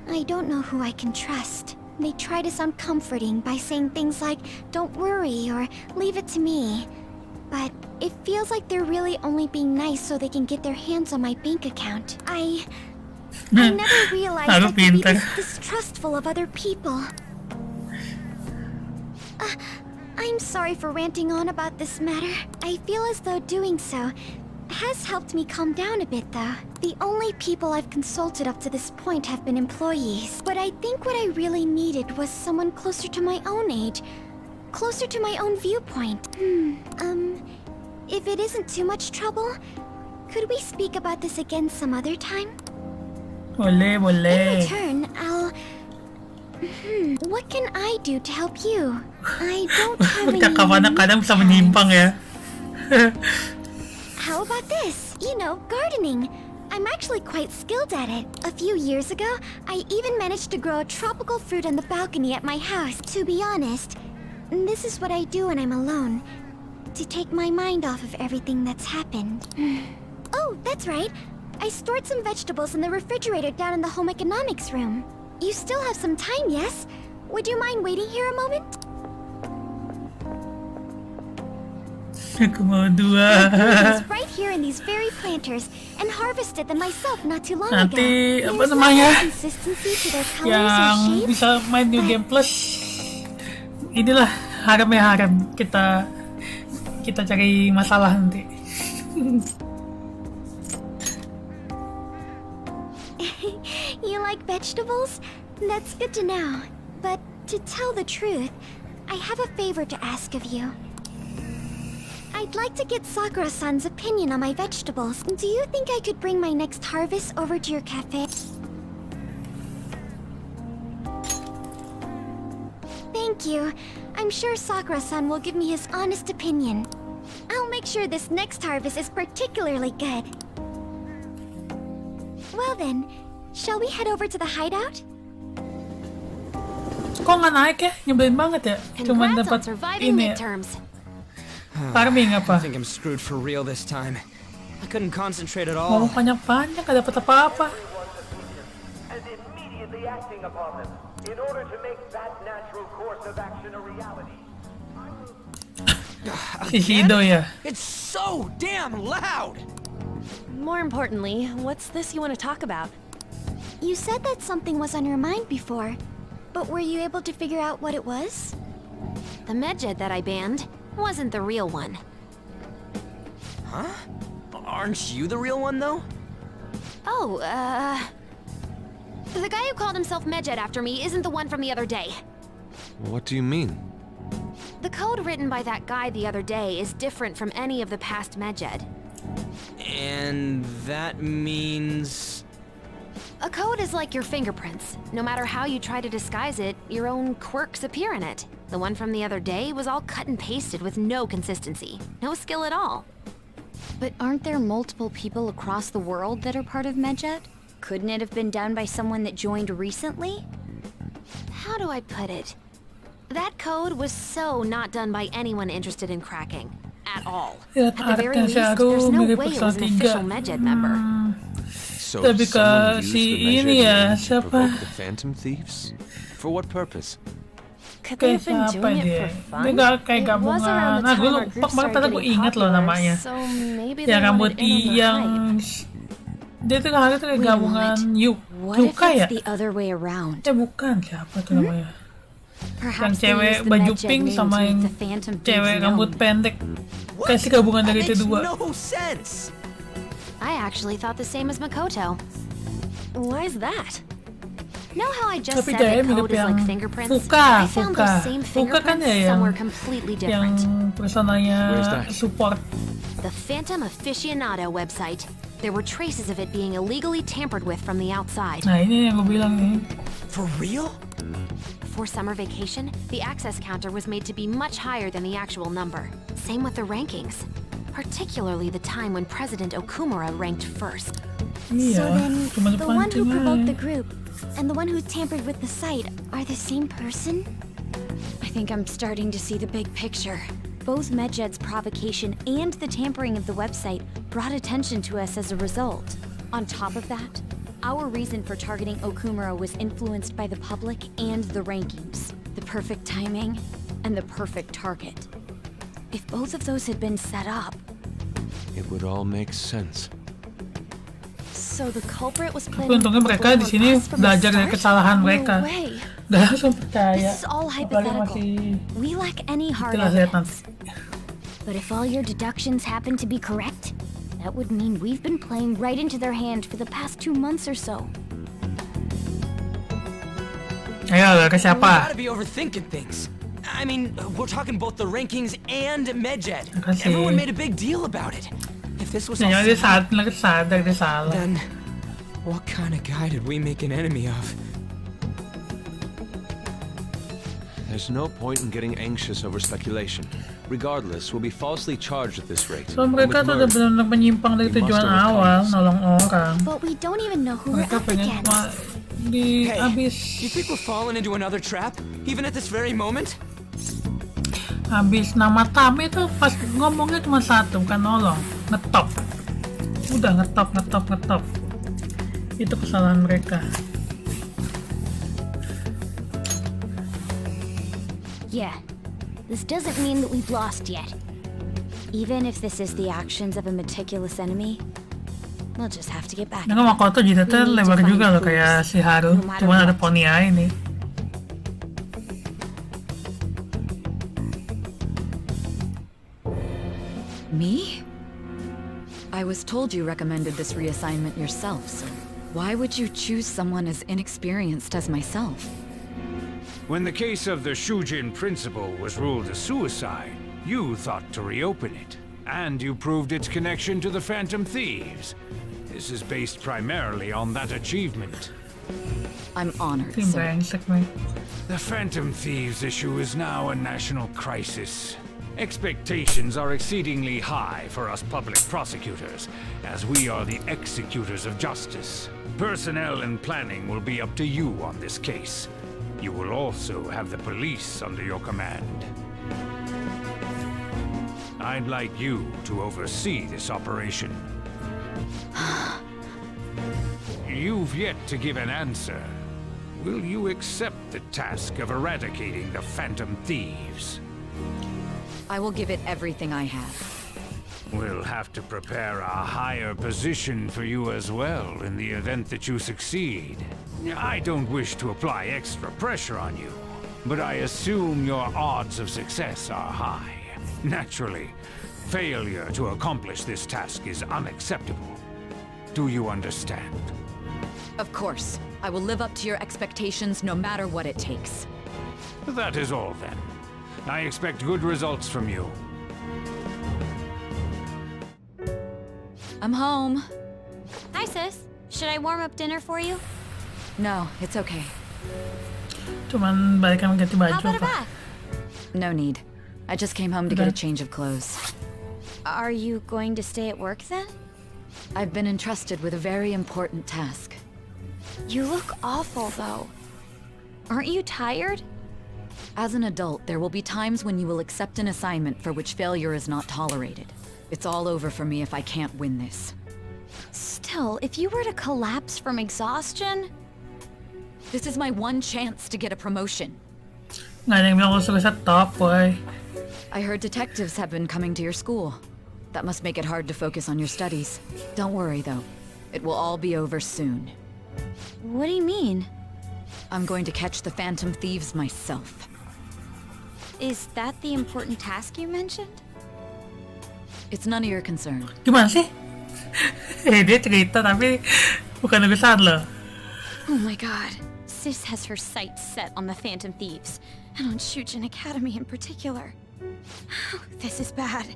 I don't know who I can trust. They try to sound comforting by saying things like, "Don't worry," or "Leave it to me." But it feels like they're really only being nice so they can get their hands on my bank account. I never realized I could be this distrustful of other people. I'm sorry for ranting on about this matter. I feel as though doing so has helped me calm down a bit, though. The only people I've consulted up to this point have been employees. But I think what I really needed was someone closer to my own age. Closer to my own viewpoint. If it isn't too much trouble, could we speak about this again some other time? Boleh, In boleh. return, I'll... what can I do to help you? I don't have any... Kadang bisa menyimpang ya. How about this? You know, gardening. I'm actually quite skilled at it. A few years ago, I even managed to grow a tropical fruit on the balcony at my house. To be honest, this is what I do when I'm alone. To take my mind off of everything that's happened. Oh, that's right. I stored some vegetables in the refrigerator down in the home economics room. You still have some time, yes? Would you mind waiting here a moment? Aku mau dua. I grew these right here in these very planters and harvested them myself not too long ago. Nanti apa There's namanya? no consistency to their colors or Yang shapes. bisa main New Game Plus. Inilah harem. Kita cari masalah nanti. You like vegetables? That's good to know. But to tell the truth, I have a favor to ask of you. I'd like to get Sakura-san's opinion on my vegetables. Do you think I could bring my next harvest over to your cafe? Thank you. I'm sure Sakura-san will give me his honest opinion. I'll make sure this next harvest is particularly good. Well then, shall we head over to the hideout? Kok nggak naik ya? Nyebelin banget ya. Cuman Congrats on dapat surviving ini ya. midterms. Farming I apa? think I'm screwed for real this time. I couldn't concentrate at Ngomong all. panjang-panjang gak dapat apa-apa. And immediately acting upon them in order to make that natural course of action a reality. Si Shido ya. It's so damn loud! More importantly, what's this you want to talk about? You said that something was on your mind before, but were you able to figure out what it was? The medjed that I banned wasn't the real one. Huh? Aren't you the real one, though? Oh, the guy who called himself Medjed after me isn't the one from the other day. What do you mean? The code written by that guy the other day is different from any of the past Medjed. And that means... A code is like your fingerprints. No matter how you try to disguise it, your own quirks appear in it. The one from the other day was all cut and pasted with no consistency. No skill at all. But aren't there multiple people across the world that are part of Medjed? Couldn't it have been done by someone that joined recently? How do I put it? That code was so not done by anyone interested in cracking. At all. Lihat At the very artnya least, si Aru there's no mirip way it pasal was an 3. official Medjed member. So Tapi ke someone used si the measure ini ya, name to siapa? provoke the Phantom Thieves? For what purpose? Could they Kayak have been siapa doing dia? it for fun? Dia gak kayak It was gabungan. around the Nah, time gue our lupa group banget, started tapi gue getting ingat loh popular, namanya. so maybe Yang they rambut wanted in on the yang... hype. Dia tuh harusnya kayak gabungan What if Yuka ya? it's the other way around? Bukan, siapa tuh namanya? Yang Perhaps they cewek used the baju Medjed pink name sama to yang make the Phantom cewek Thieves rambut known. pendek. Kasih gabungan That dari itu makes dua. no sense! I actually thought the same as Makoto. Why's that? Know how I just Tapi said dia the code mirip is yang like fingerprints? Fuka, I found Fuka. those same Fuka kan fingerprints ya yang somewhere completely different. personanya Where's that? support. The Phantom Aficionado website. There were traces of it being illegally tampered with from the outside. Nah ini yang gue bilang nih. For real? For summer vacation, the access counter was made to be much higher than the actual number. Same with the rankings. Particularly the time when President Okumura ranked first. Iya, So then, cuma the one who dipancing provoked aja. the group and the one who tampered with the site are the same person? I think I'm starting to see the big picture. Both Medjed's provocation and the tampering of the website brought attention to us as a result. On top of that, our reason for targeting Okumura was influenced by the public and the rankings. The perfect timing and the perfect target. If both of those had been set up... It would all make sense. So the culprit was Tapi planning untungnya to mereka di blame sini on us from the belajar dari start? kesalahan mereka. No way. Gak langsung percaya. This is all Apalagi hypothetical. masih We lack any hard kita lihat evidence. nanti. But if all your deductions happen to be correct, that would mean we've been playing right into their hand for the past 2 months or so. Ayo, ke We siapa? gotta be overthinking things. I mean, we're talking both the rankings and Medjed. Makasih. Everyone made a big deal about it. If this was all Jangan dia set up, sadar dia salah. then what kind of guy did we make an enemy of? There's no point in getting anxious over speculation. Regardless, we'll be falsely charged at this rate. So mereka tuh udah With murder. benar-benar menyimpang dari We must tujuan overcome awal, this. nolong orang. But we don't even know who we're Mereka up pengen against. di Hey, habis you think we're falling into another trap, even at this very moment? nama Tami tuh pas ngomongnya cuma satu, bukan nolong, ngetop. Udah ngetop. Itu kesalahan mereka. Yeah, this doesn't mean that we've lost yet. Even if this is the actions of a meticulous enemy, we'll just have to get back. Nah, Makoto jidatnya lebar juga loh kayak si Haru, cuman ada Ponya ini. Me? I was told you recommended this reassignment yourself, so why would you choose someone as inexperienced as myself? When the case of the Shujin principal was ruled a suicide, you thought to reopen it, and you proved its connection to the Phantom Thieves. This is based primarily on that achievement. I'm honored, Tim sir. brengsek nih. The Phantom Thieves issue is now a national crisis. Expectations are exceedingly high for us public prosecutors, as we are the executors of justice. Personnel and planning will be up to you on this case. You will also have the police under your command. I'd like you to oversee this operation. You've yet to give an answer. Will you accept the task of eradicating the Phantom Thieves? I will give it everything I have. We'll have to prepare a higher position for you as well in the event that you succeed. I don't wish to apply extra pressure on you, but I assume your odds of success are high. Naturally, failure to accomplish this task is unacceptable. Do you understand? Of course. I will live up to your expectations no matter what it takes. That is all then. I expect good results from you. I'm home. Hi, sis. Should I warm up dinner for you? No, it's okay. Cuman balikan ganti How baju about a apa? bath? No need. I just came home to get a change of clothes. Are you going to stay at work then? I've been entrusted with a very important task. You look awful, though. Aren't you tired? As an adult, there will be times when you will accept an assignment for which failure is not tolerated. It's all over for me if I can't win this. Still, if you were to collapse from exhaustion... This is my one chance to get a promotion. Nggak ada yang bilang kalau suka top, boy. I heard detectives have been coming to your school. That must make it hard to focus on your studies. Don't worry, though. It will all be over soon. What do you mean? I'm going to catch the Phantom Thieves myself. Is that the important task you mentioned? It's none of your concern. Gimana sih? Dia cerita tapi bukan urusan lo. Oh my god. Sis has her sights set on the Phantom Thieves, and on Shujin Academy in particular. This is bad.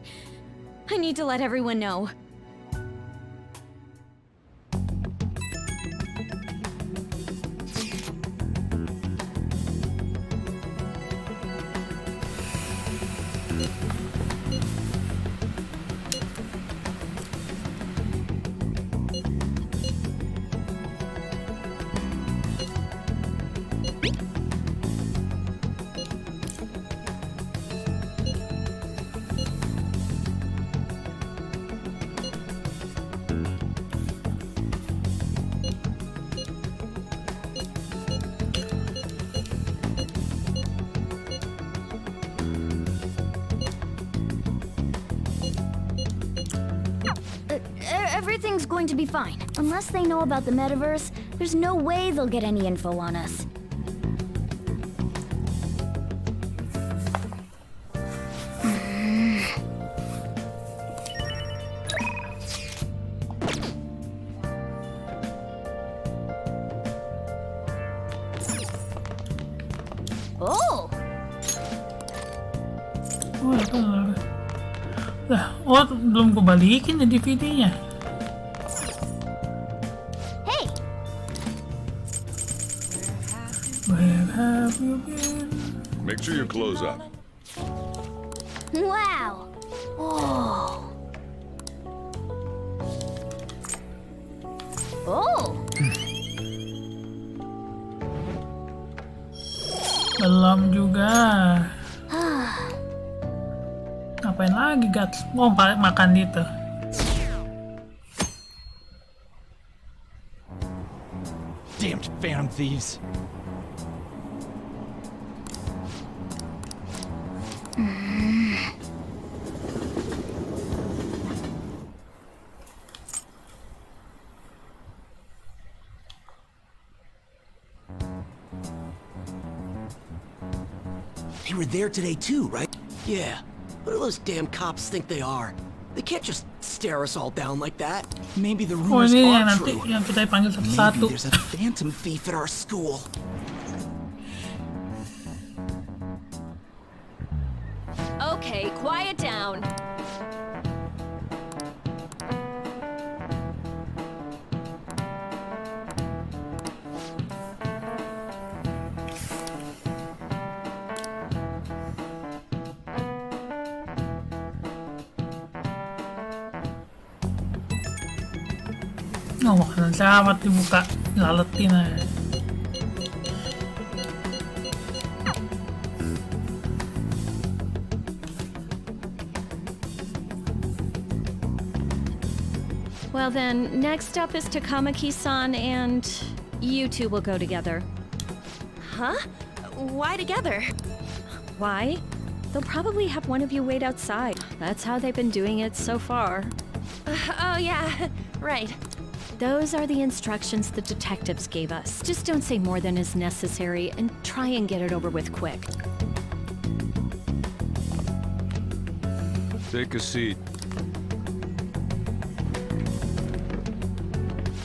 I need to let everyone know. Everything's going to be fine. Unless they know about the metaverse, there's no way they'll get any info on us. Oh ya bener. Lah, oh belum gue balikin ya DVD-nya. Hey! Where have you been? Make sure you close up. Wow! Oh! Oh! Belum juga. Ngapain lagi Guts? Mau makan itu. Damned phantom thieves. They were there today too, right? Yeah. What do those damn cops think they are? They can't just stare us all down like that. Maybe the Oh rumors ini are yang nanti true. yang kita panggil Maybe satu-satu. there's a phantom thief at our school. Okay, quiet down. Oh, makanan selamat dibuka, laletin aja. Well then, next up is Takamaki-san and you two will go together. Huh? Why together? Why? They'll probably have one of you wait outside. That's how they've been doing it so far. Oh yeah, right. Those are the instructions the detectives gave us. Just don't say more than is necessary and try and get it over with quick. Take a seat.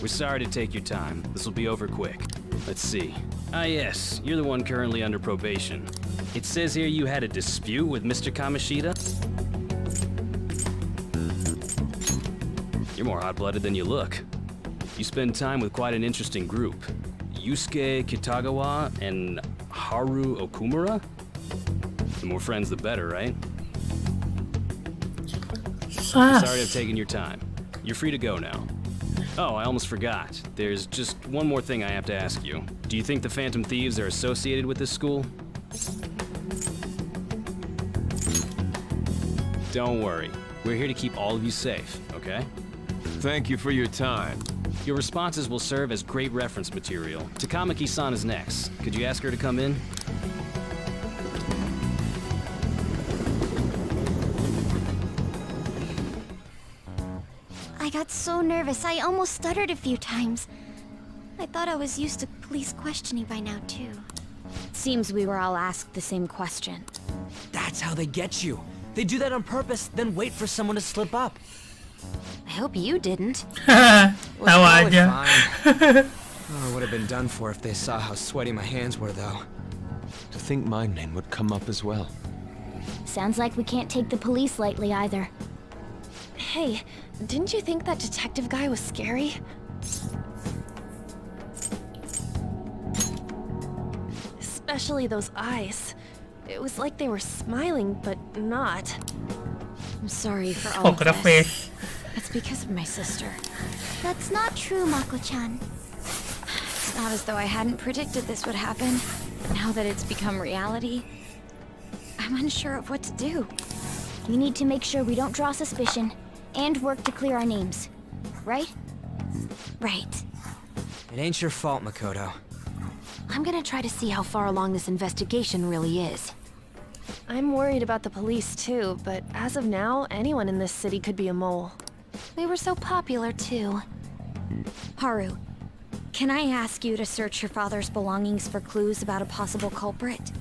We're sorry to take your time. This will be over quick. Let's see. Ah yes, you're the one currently under probation. It says here you had a dispute with Mr. Kamishita? You're more hot-blooded than you look. You spend time with quite an interesting group. Yusuke Kitagawa and Haru Okumura? The more friends, the better, right? Sorry to have taken your time. You're free to go now. Oh, I almost forgot. There's just one more thing I have to ask you. Do you think the Phantom Thieves are associated with this school? Don't worry. We're here to keep all of you safe, okay? Thank you for your time. Your responses will serve as great reference material. Takamaki-san is next. Could you ask her to come in? I got so nervous, I almost stuttered a few times. I thought I was used to police questioning by now, too. Seems we were all asked the same question. That's how they get you. They do that on purpose, then wait for someone to slip up. I hope you didn't. Tahu aja. Oh, would have been done for if they saw how sweaty my hands were, though. To think my name would come up as well. Sounds like we can't take the police lightly either. Hey, didn't you think that detective guy was scary? Especially those eyes. It was like they were smiling, but not. I'm sorry for all of Poker this. face. It's because of my sister. That's not true, Mako-chan. It's not as though I hadn't predicted this would happen. Now that it's become reality, I'm unsure of what to do. We need to make sure we don't draw suspicion, and work to clear our names. Right? Right. It ain't your fault, Makoto. I'm gonna try to see how far along this investigation really is. I'm worried about the police too, but as of now, anyone in this city could be a mole. We were so popular too. Haru, can I ask you to search your father's belongings for clues about a possible culprit?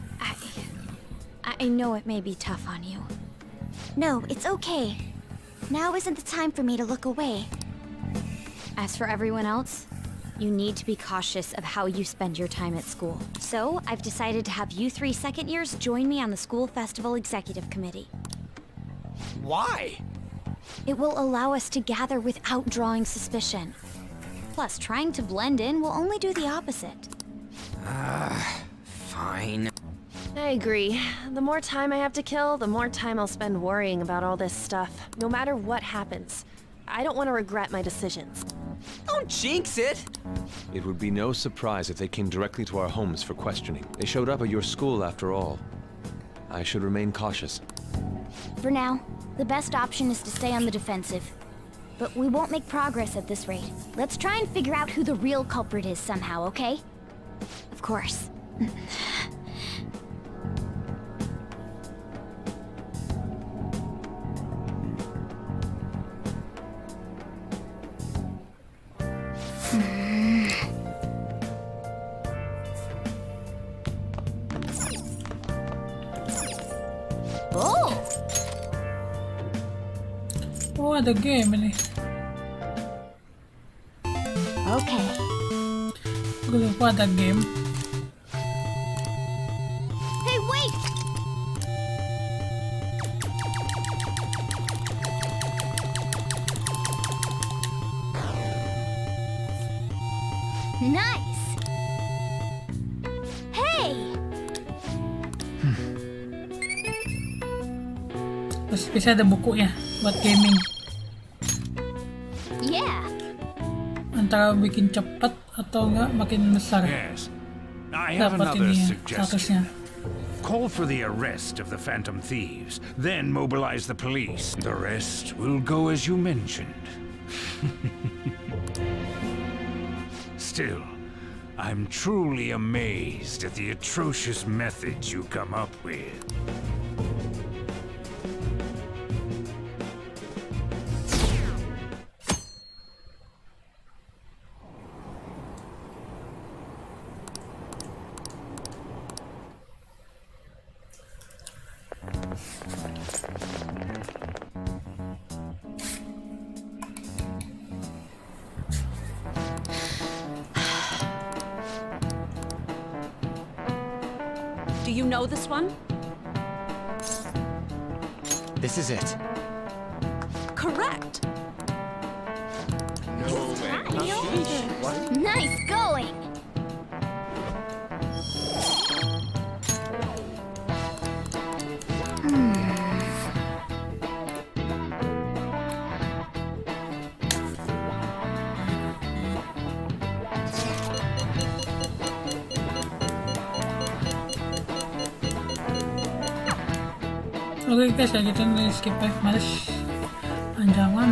I know it may be tough on you. No, it's okay. Now isn't the time for me to look away. As for everyone else, You need to be cautious of how you spend your time at school. So, I've decided to have you 3 second years join me on the school festival executive committee. Why? It will allow us to gather without drawing suspicion. Plus, trying to blend in will only do the opposite. Fine. I agree. The more time I have to kill, the more time I'll spend worrying about all this stuff, no matter what happens. I don't want to regret my decisions. Don't jinx it! It would be no surprise if they came directly to our homes for questioning. They showed up at your school after all. I should remain cautious. For now, the best option is to stay on the defensive. But we won't make progress at this rate. Let's try and figure out who the real culprit is somehow, okay? Of course. Oh, ada game ini. Okay. Gue lupa ada game. Hey, wait! Nice! Hey! Terus bisa ada bukunya buat gaming. Yeah. Antara bikin cepet atau enggak makin besar. Yes. I have Dapat another ini ya, suggestion. statusnya. Call for the arrest of the Phantom Thieves, then mobilize the police. The rest will go as you mentioned. Still, I'm truly amazed at the atrocious methods you come up with. Do you know this one? This is it. Correct. Nice going! Oke guys, ya gitu nih, skip ya, males panjangan.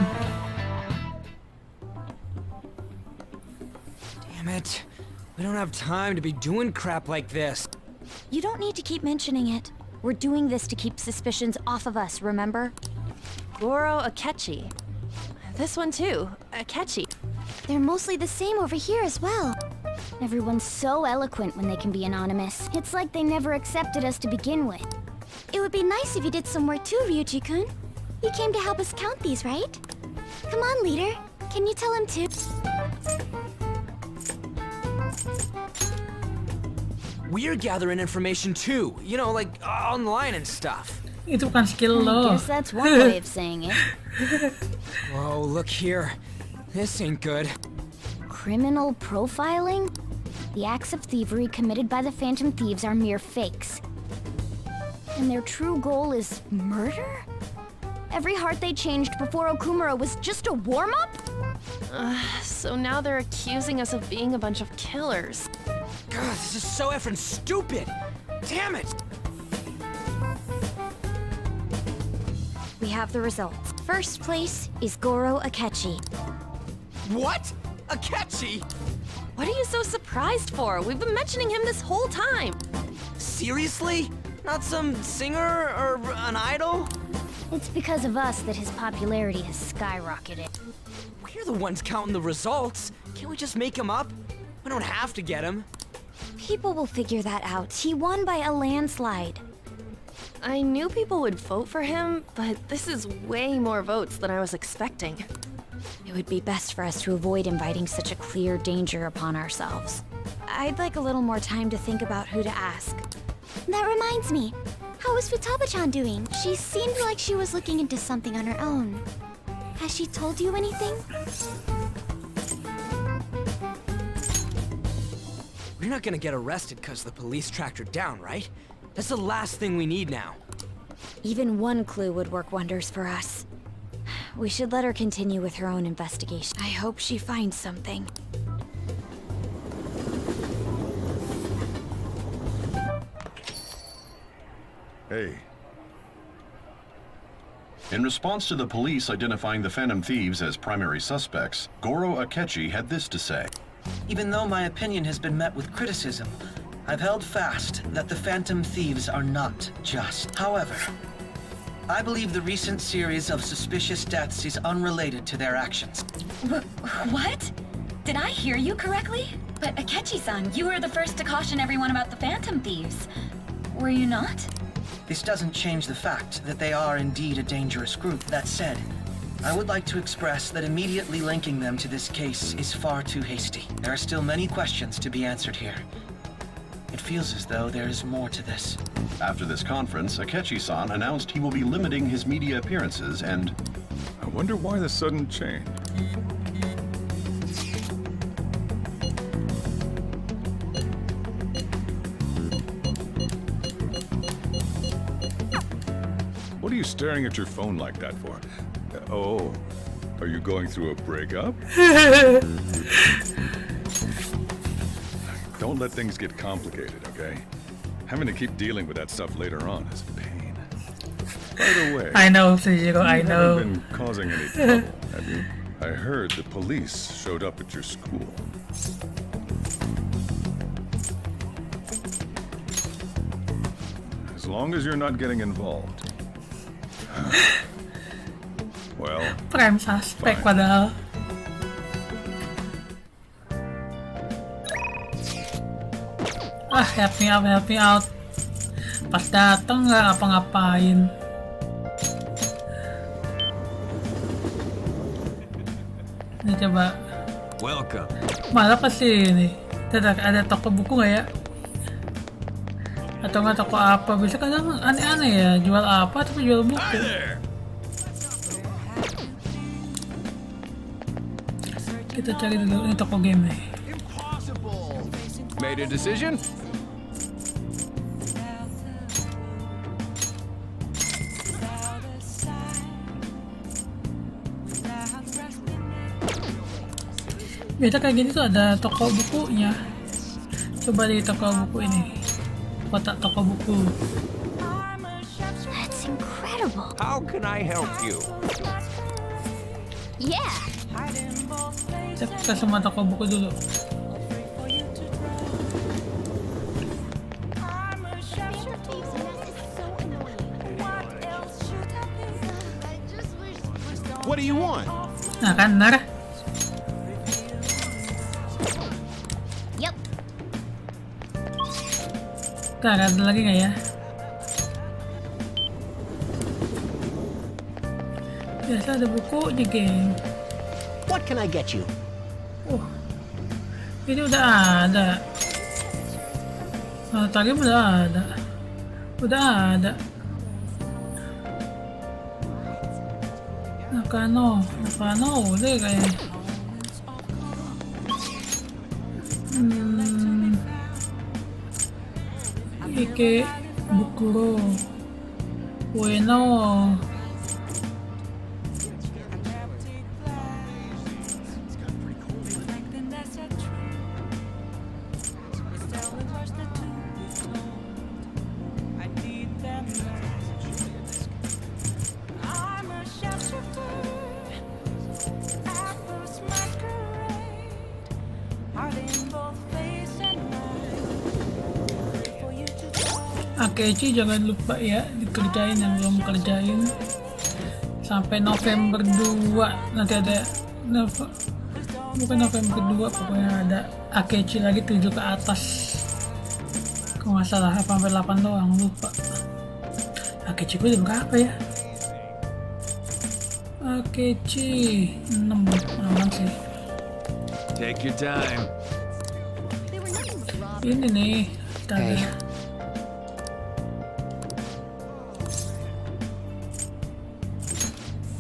Damn it. We don't have time to be doing crap like this. You don't need to keep mentioning it. We're doing this to keep suspicions off of us, remember? Goro Akechi. This one too, Akechi. They're mostly the same over here as well. Everyone's so eloquent when they can be anonymous. It's like they never accepted us to begin with. It would be nice if you did some work too, Ryuji-kun. You came to help us count these, right? Come on, leader. Can you tell him too? We're gathering information too, you know, like online and stuff. Itu bukan skill lo. I guess that's one way of saying it. Whoa, look here. This ain't good. Criminal profiling? The acts of thievery committed by the Phantom Thieves are mere fakes. And their true goal is murder? Every heart they changed before Okumura was just a warm-up? So now they're accusing us of being a bunch of killers. God, this is so effing stupid! Damn it! We have the results. First place is Goro Akechi. What? Akechi? What are you so surprised for? We've been mentioning him this whole time. Seriously? Not some singer or an idol? It's because of us that his popularity has skyrocketed. We're the ones counting the results. Can't we just make him up? We don't have to get him. People will figure that out. He won by a landslide. I knew people would vote for him, but this is way more votes than I was expecting. It would be best for us to avoid inviting such a clear danger upon ourselves. I'd like a little more time to think about who to ask. That reminds me. How is Futaba-chan doing? She seemed like she was looking into something on her own. Has she told you anything? We're not gonna get arrested because the police tracked her down, right? That's the last thing we need now. Even one clue would work wonders for us. We should let her continue with her own investigation. I hope she finds something. Hey. In response to the police identifying the Phantom Thieves as primary suspects, Goro Akechi had this to say. Even though my opinion has been met with criticism, I've held fast that the Phantom Thieves are not just. However, I believe the recent series of suspicious deaths is unrelated to their actions. What? Did I hear you correctly? But Akechi-san, you were the first to caution everyone about the Phantom Thieves. Were you not? This doesn't change the fact that they are indeed a dangerous group. That said, I would like to express that immediately linking them to this case is far too hasty. There are still many questions to be answered here. It feels as though there is more to this. After this conference, Akechi-san announced he will be limiting his media appearances and... I wonder why the sudden change. What are you staring at your phone like that for? Oh, are you going through a breakup? Don't let things get complicated, okay? Having to keep dealing with that stuff later on is a pain. By the way, I know, Sujiro, I know. You haven't been causing any trouble, have you? I heard the police showed up at your school. As long as you're not getting involved. Well, prime suspect padahal. Help me out. Pas datang nggak ngapa-ngapain. Ini coba. Welcome. Malah pasti ini. Ada toko buku nggak ya? Atau nggak toko apa? Bisa kadang aneh-aneh ya. Jual apa tapi jual buku. Kita cari dulu ini toko game nih. Made a decision? Biasa kayak gini tuh ada toko bukunya. Coba di toko buku ini. Kotak toko buku. That's incredible. How can I help you? Yeah. Cek ke semua toko buku dulu. What do you want? Nah kan, benar. Yep. Ntar ada lagi nggak ya? Biasa ada bukunya, geng. What can I get you? Ini udah ada. Nah, tadi udah ada. Udah ada. Nakano udah kayaknya. Ike Bukuro Bueno. Akechi jangan lupa ya dikerjain yang belum kerjain sampai November 2 nanti ada bukan November 2 pokoknya ada Akechi lagi 7 ke atas kalau nggak salah sampai 8 doang lupa. Akechi gue udah berapa ya? Akechi 6 aman sih. Take your time. Ini nih tadi.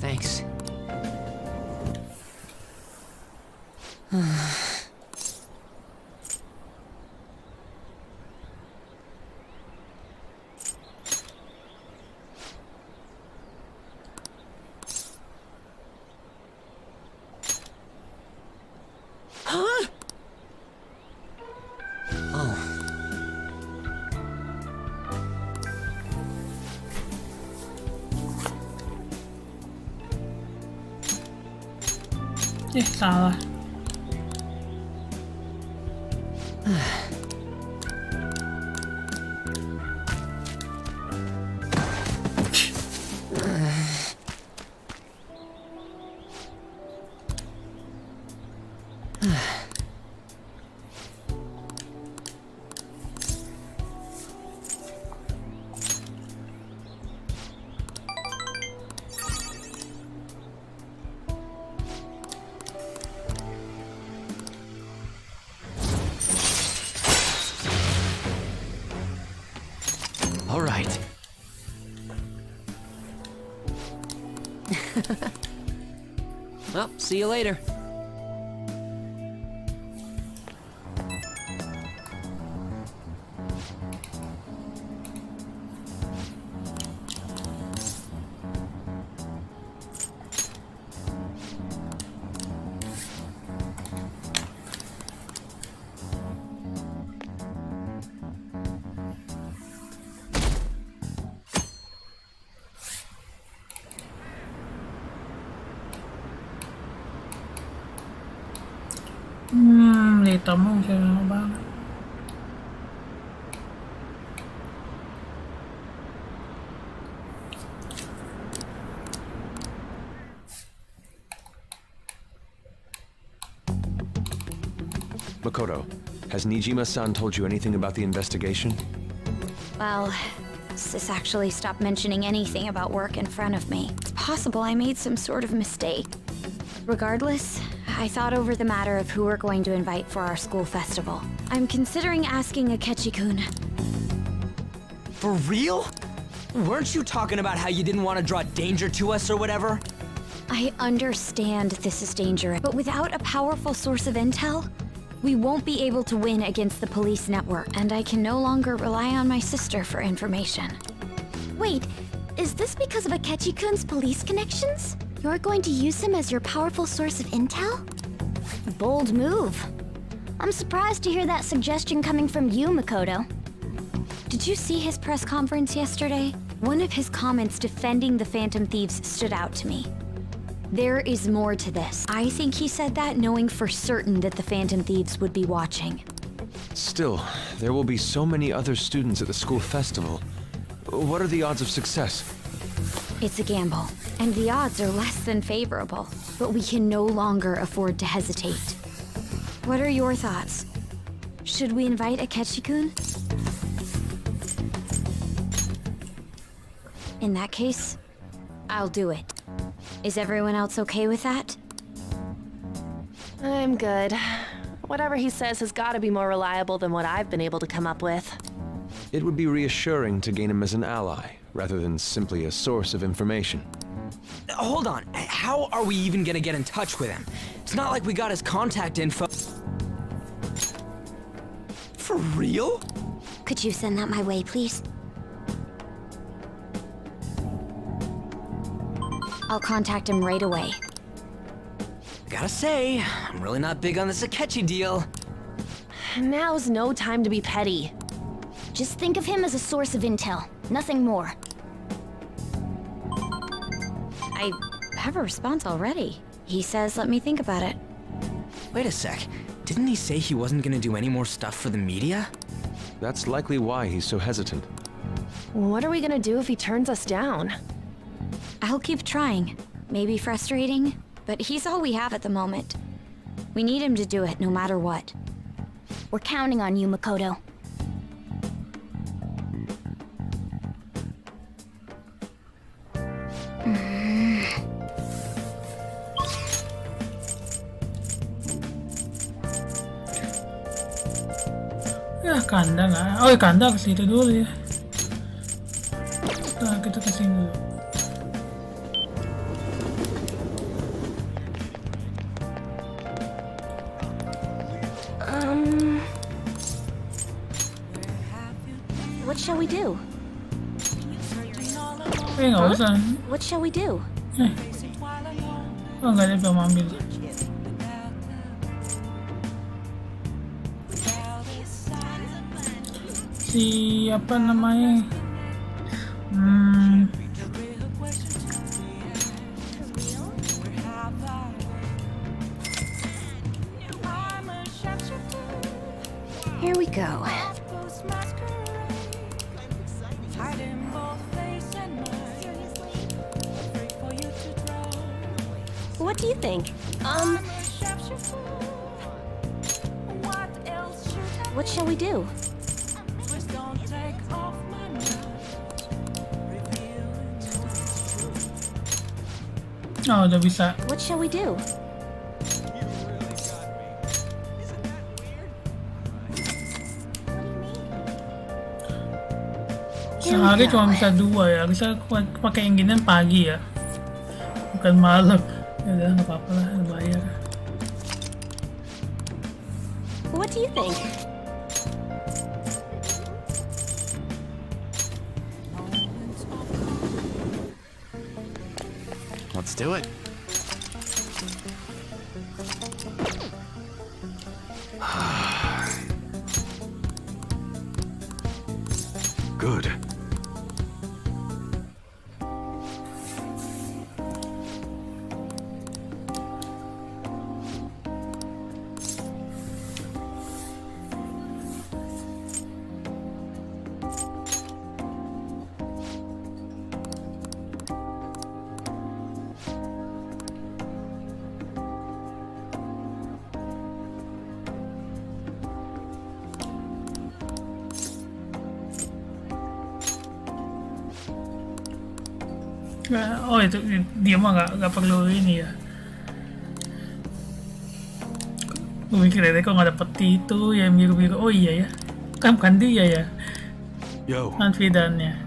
Thanks. Huh? Oh. Salah. All right. Well, see you later. Hitam siapa banget. Makoto, has Nijima-san told you anything about the investigation? Well, Sis actually stopped mentioning anything about work in front of me. It's possible I made some sort of mistake. Regardless, I thought over the matter of who we're going to invite for our school festival. I'm considering asking Akechi-kun. For real? Weren't you talking about how you didn't want to draw danger to us or whatever? I understand this is dangerous, but without a powerful source of intel, we won't be able to win against the police network, and I can no longer rely on my sister for information. Wait, is this because of Akechi-kun's police connections? You're going to use him as your powerful source of intel? Bold move. I'm surprised to hear that suggestion coming from you, Makoto. Did you see his press conference yesterday? One of his comments defending the Phantom Thieves stood out to me. There is more to this. I think he said that knowing for certain that the Phantom Thieves would be watching. Still, there will be so many other students at the school festival. What are the odds of success? It's a gamble, and the odds are less than favorable, but we can no longer afford to hesitate. What are your thoughts? Should we invite Akechi-kun? In that case, I'll do it. Is everyone else okay with that? I'm good. Whatever he says has got to be more reliable than what I've been able to come up with. It would be reassuring to gain him as an ally, rather than simply a source of information. Hold on, how are we even gonna get in touch with him? It's not like we got his contact info. For real? Could you send that my way, please? I'll contact him right away. Gotta say, I'm really not big on this Akechi deal. Now's no time to be petty. Just think of him as a source of intel, nothing more. I have a response already. He says let me think about it. Wait a sec, didn't he say he wasn't gonna do any more stuff for the media? That's likely why he's so hesitant. What are we gonna do if he turns us down? I'll keep trying. Maybe frustrating, but he's all we have at the moment. We need him to do it no matter what. We're counting on you, Makoto. kandang oh kandang ke situ dulu ya. Nah, kita ke sini dulu. What shall we do? Nggak usah. What shall we do? Oh, nggak ada yang mau ambil. Apa namanya? Here we go. What do you think? What shall we do? Oh, udah bisa. What shall we do? Sehari cuma bisa 2 ya, bisa pakai yang ginian pagi ya, bukan malam. Ya udah nggak apa-apa lah, bayar. What do you think? Let's do it. Good. Oh itu dia mah nggak perlu ini ya. Gue mikir deh kok nggak dapet itu yang biru-biru. Oh iya ya, kan dia ya. Yo. Konfidannya.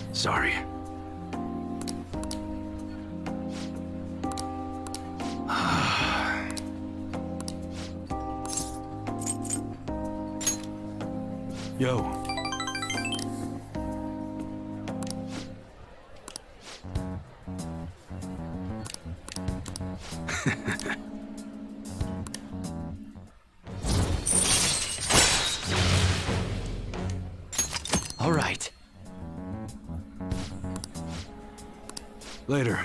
Sorry. Yo. All right. Later.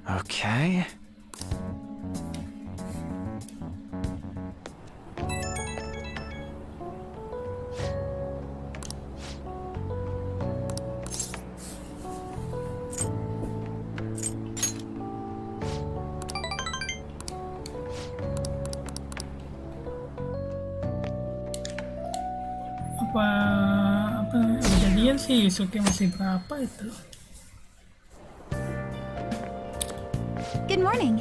Okay. apa kejadian sih Yusuke masih berapa itu? Good morning.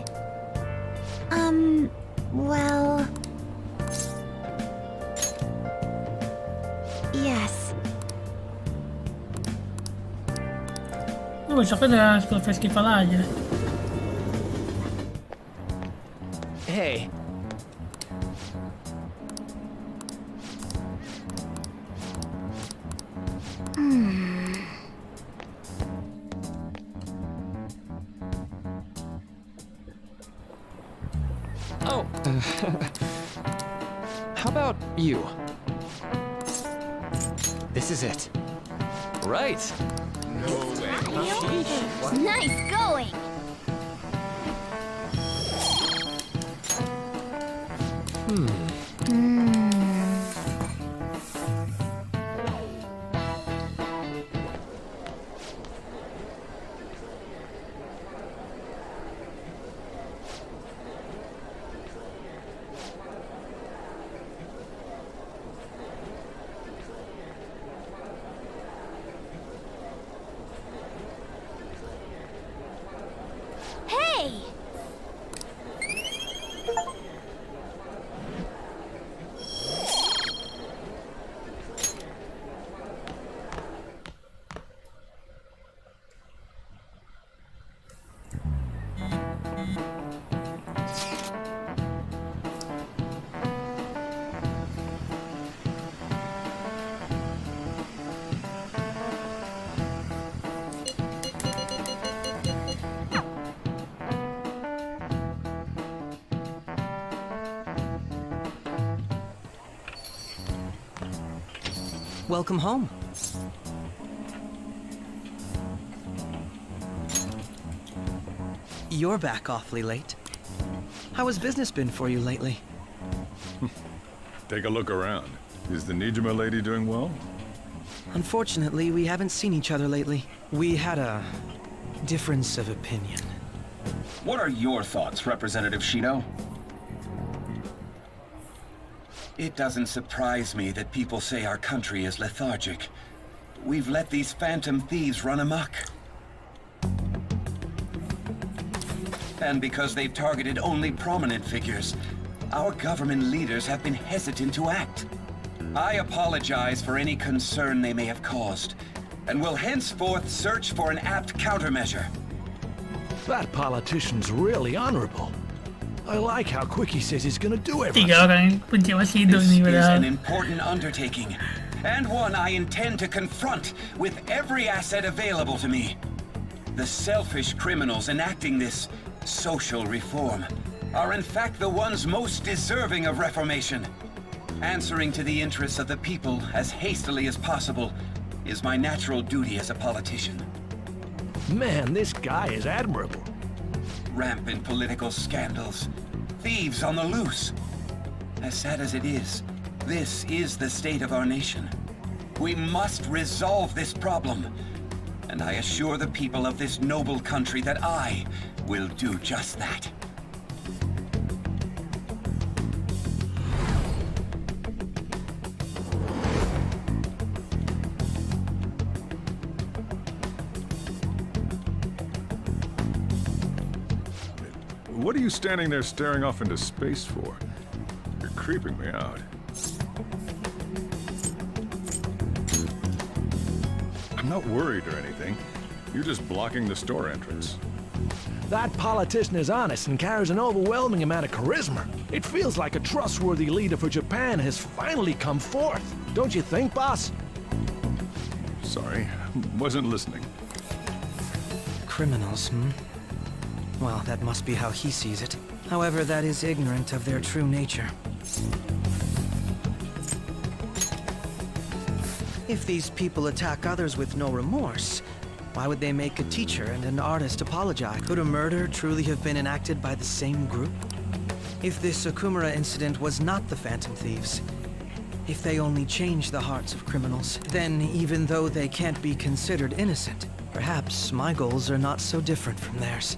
Well... Yes. Besoknya udah festival aja. Hey. Oh. How about you? This is it. Right. No way. Nice going. Welcome home. You're back awfully late. How has business been for you lately? Take a look around. Is the Nijima lady doing well? Unfortunately, we haven't seen each other lately. We had a difference of opinion. What are your thoughts, Representative Shino? It doesn't surprise me that people say our country is lethargic. We've let these phantom thieves run amok. And because they've targeted only prominent figures, our government leaders have been hesitant to act. I apologize for any concern they may have caused, and will henceforth search for an apt countermeasure. That politician's really honorable. I like how quick he says he's gonna do everything. Tiga orang kunci masih hidup This nih is padahal. an important undertaking, and one I intend to confront with every asset available to me. The selfish criminals enacting this social reform are in fact the ones most deserving of reformation. Answering to the interests of the people as hastily as possible is my natural duty as a politician. Man, this guy is admirable. Rampant political scandals, thieves on the loose. As sad as it is, this is the state of our nation. We must resolve this problem, and I assure the people of this noble country that I will do just that. What are you standing there staring off into space for? You're creeping me out. I'm not worried or anything. You're just blocking the store entrance. That politician is honest and carries an overwhelming amount of charisma. It feels like a trustworthy leader for Japan has finally come forth. Don't you think, boss? Sorry, wasn't listening. Criminals, hmm? Well, that must be how he sees it. However, that is ignorant of their true nature. If these people attack others with no remorse, why would they make a teacher and an artist apologize? Could a murder truly have been enacted by the same group? If this Okumura incident was not the Phantom Thieves, if they only changed the hearts of criminals, then even though they can't be considered innocent, perhaps my goals are not so different from theirs.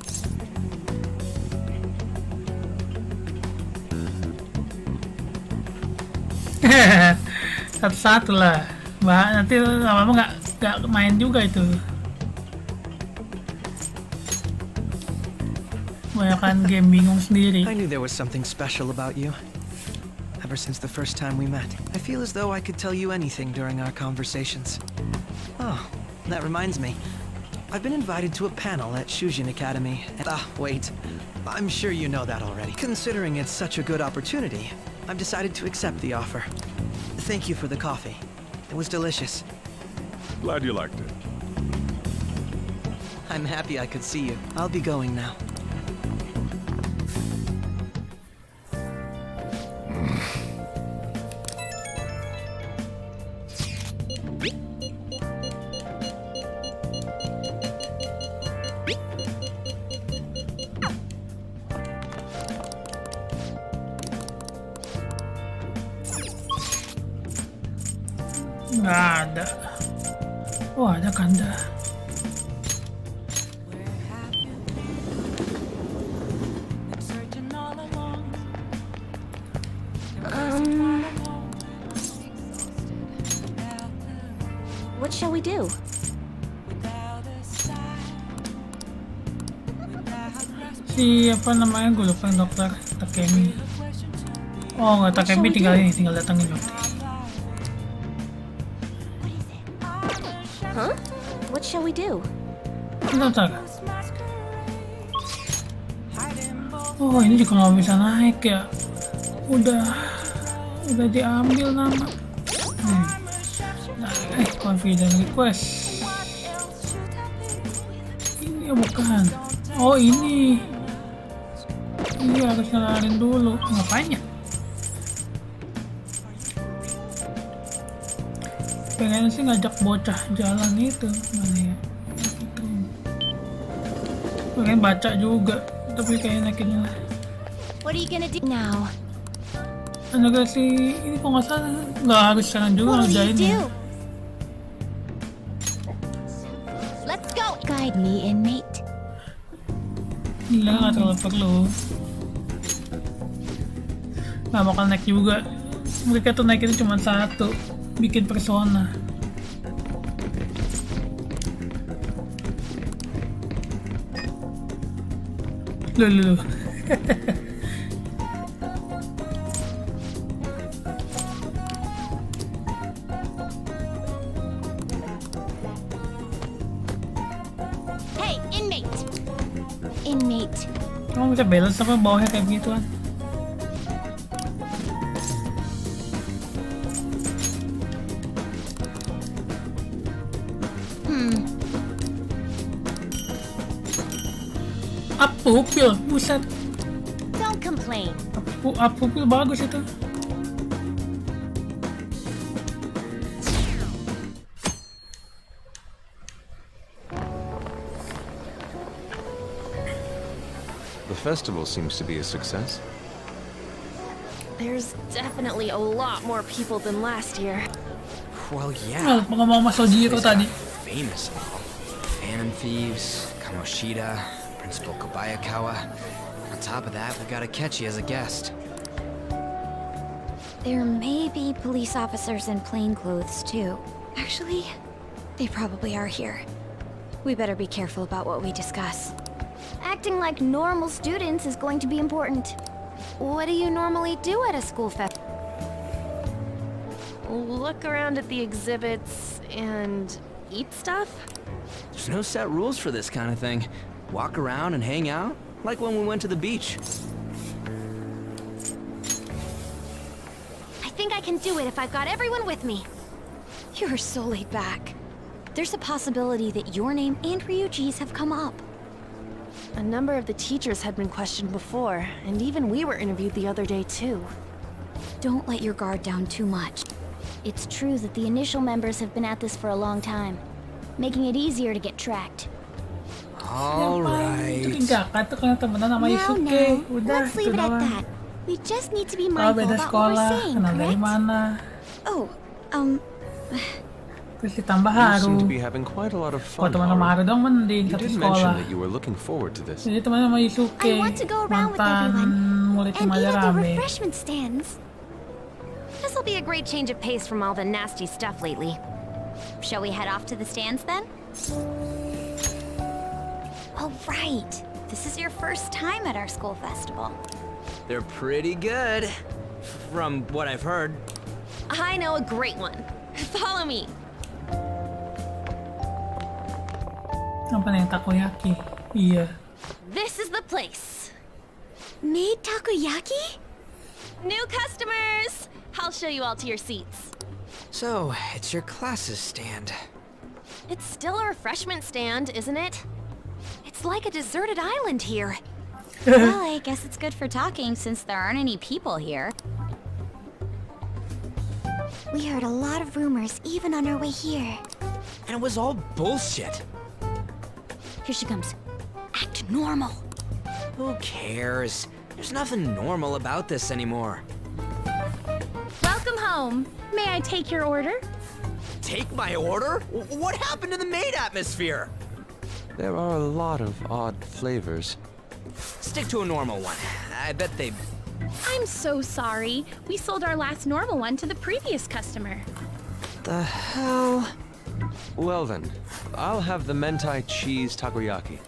Satu-satu lah. Nanti lama-lama nggak main juga itu. Banyakan game bingung sendiri. I knew there was something special about you. Ever since the first time we met, I feel as though I could tell you anything during our conversations. Oh, that reminds me. I've been invited to a panel at Shujin Academy. Wait. I'm sure you know that already. Considering it's such a good opportunity, I've decided to accept the offer. Thank you for the coffee. It was delicious. Glad you liked it. I'm happy I could see you. I'll be going now. Nggak ada. Oh, ada Kanda. What shall we do? Si apa namanya, gue lupa yang dokter Takemi. Oh nggak, Takemi tinggal datangin dokter. Huh? What shall we do? Dokter. Oh, ini juga nggak bisa naik ya. Udah diambil nama. Confident request. Ini ya bukan. Oh ini. Ini harus nyalain dulu. Ngapain ya? Pengen sih ngajak bocah jalan itu, mana ya? Itu. Pengen baca juga, tapi kayaknya kayaknya. What are you gonna do now? Enggak sih, ini kok nggak salah nggak harus sekarang juga ngerjain ya. Let's go. Guide me, inmate. Gila nggak terlalu perlu. Nggak bakal naik juga. Mereka tuh naikin cuma satu, bikin persona. Loh. Hey, inmate. Inmate. Kamu bisa balance apa bawahnya kayak begituan? Pupil, buset. Don't complain. Pupil bagus itu. The festival seems to be a success. There's definitely a lot more people than last year. Well, yeah. Ngomong sama Sojiro tadi. Famous and all. Phantom Thieves, Kamoshida, Principal Kobayakawa. On top of that, we got Akechi as a guest. There may be police officers in plainclothes, too. Actually, they probably are here. We better be careful about what we discuss. Acting like normal students is going to be important. What do you normally do at a school fest? Look around at the exhibits and eat stuff? There's no set rules for this kind of thing. Walk around and hang out, like when we went to the beach. I think I can do it if I've got everyone with me. You're so laid back. There's a possibility that your name and Ryuji's have come up. A number of the teachers had been questioned before, and even we were interviewed the other day too. Don't let your guard down too much. It's true that the initial members have been at this for a long time, making it easier to get tracked. Alright. Now, let's leave it at that. We just need to be mindful about what we're saying, correct? Oh, Terus ditambah You seem to Haru. be having quite a lot of Kalau fun, teman sama Haru. Haru dong mending You satu did mention sekolah. that you were looking forward to this. Jadi teman sama Yusuke, I want to go around with mantan everyone, murid and eat Maya at the rame. refreshment stands. This'll be a great change of pace from all the nasty stuff lately. Shall we head off to the stands then? oh right. This is your first time at our school festival. They're pretty good, from what I've heard. I know a great one. Follow me. Apa nih takoyaki? Iya. This is the place. Made takoyaki? New customers! I'll show you all to your seats. So, it's your classes stand. It's still a refreshment stand, isn't it? It's like a deserted island here. Well, I guess it's good for talking since there aren't any people here. We heard a lot of rumors even on our way here. And it was all bullshit. Here she comes. Act normal. Who cares? There's nothing normal about this anymore. Welcome home. May I take your order? Take my order? What happened to the maid atmosphere? There are a lot of odd flavors. Stick to a normal one. I bet they... I'm so sorry. We sold our last normal one to the previous customer. The hell? Well then, I'll have the mentai cheese takoyaki.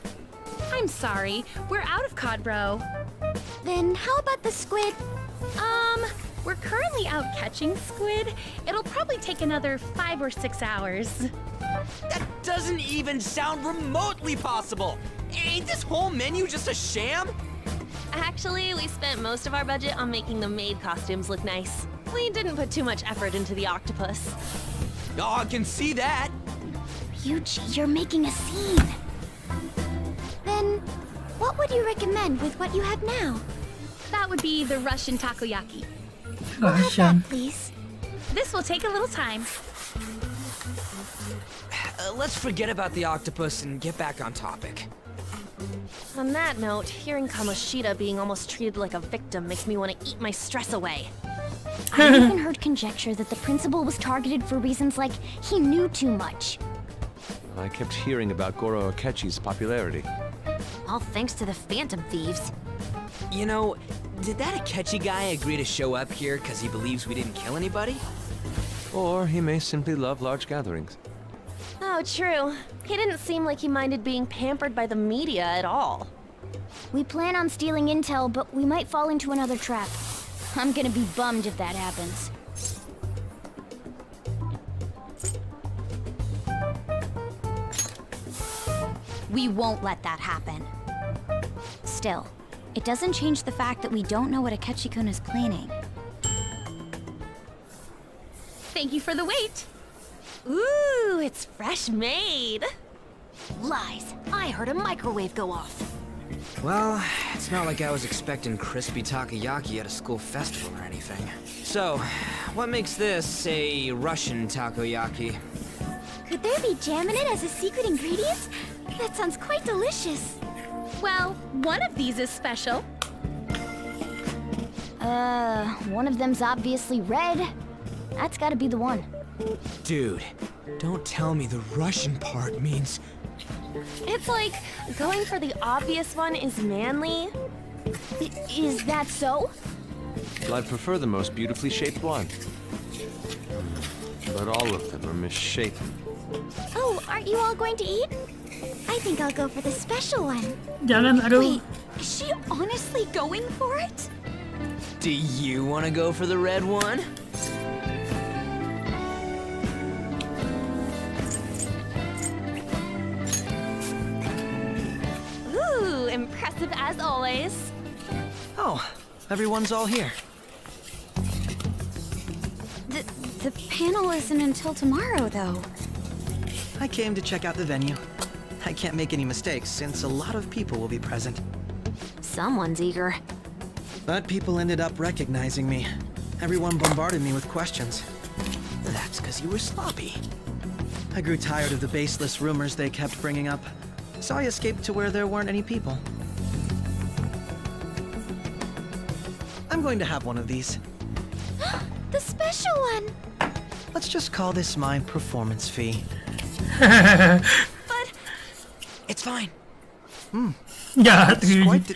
I'm sorry. We're out of cod bro. Then how about the squid? We're currently out catching squid. It'll probably take another 5 or 6 hours. That doesn't even sound remotely possible! Ain't this whole menu just a sham? Actually, we spent most of our budget on making the maid costumes look nice. We didn't put too much effort into the octopus. Oh, I can see that! Ryuji, you're making a scene. Then, what would you recommend with what you have now? That would be the Russian takoyaki. We'll have that, please. This will take a little time. let's forget about the octopus and get back on topic. On that note, hearing Kamoshida being almost treated like a victim makes me want to eat my stress away. I even heard conjecture that the principal was targeted for reasons like he knew too much. I kept hearing about Goro Akechi's popularity. All thanks to the Phantom Thieves. You know, did that Akechi guy agree to show up here because he believes we didn't kill anybody? Or he may simply love large gatherings. Oh, true. He didn't seem like he minded being pampered by the media at all. We plan on stealing intel, but we might fall into another trap. I'm gonna be bummed if that happens. We won't let that happen. Still, it doesn't change the fact that we don't know what Akechi-kun is planning. Thank you for the wait. Ooh, it's fresh made. Lies. I heard a microwave go off. Well, it's not like I was expecting crispy takoyaki at a school festival or anything. So, what makes this a Russian takoyaki? Could there be jam in it as a secret ingredient? That sounds quite delicious. Well, one of these is special. One of them's obviously red. That's gotta be the one. Dude, don't tell me the Russian part means... It's like going for the obvious one is manly. Is that so? Well, I'd prefer the most beautifully shaped one. But all of them are misshapen. Oh, aren't you all going to eat? I think I'll go for the special one. Wait, is she honestly going for it? Do you want to go for the red one? Ooh, impressive as always. Oh, everyone's all here. The panel isn't until tomorrow, though. I came to check out the venue. I can't make any mistakes since a lot of people will be present. Someone's eager. But people ended up recognizing me. Everyone bombarded me with questions. That's because you were sloppy. I grew tired of the baseless rumors they kept bringing up, so I escaped to where there weren't any people. I'm going to have one of these. The special one! Let's just call this my performance fee. But... It's fine. Yeah, That's quite the...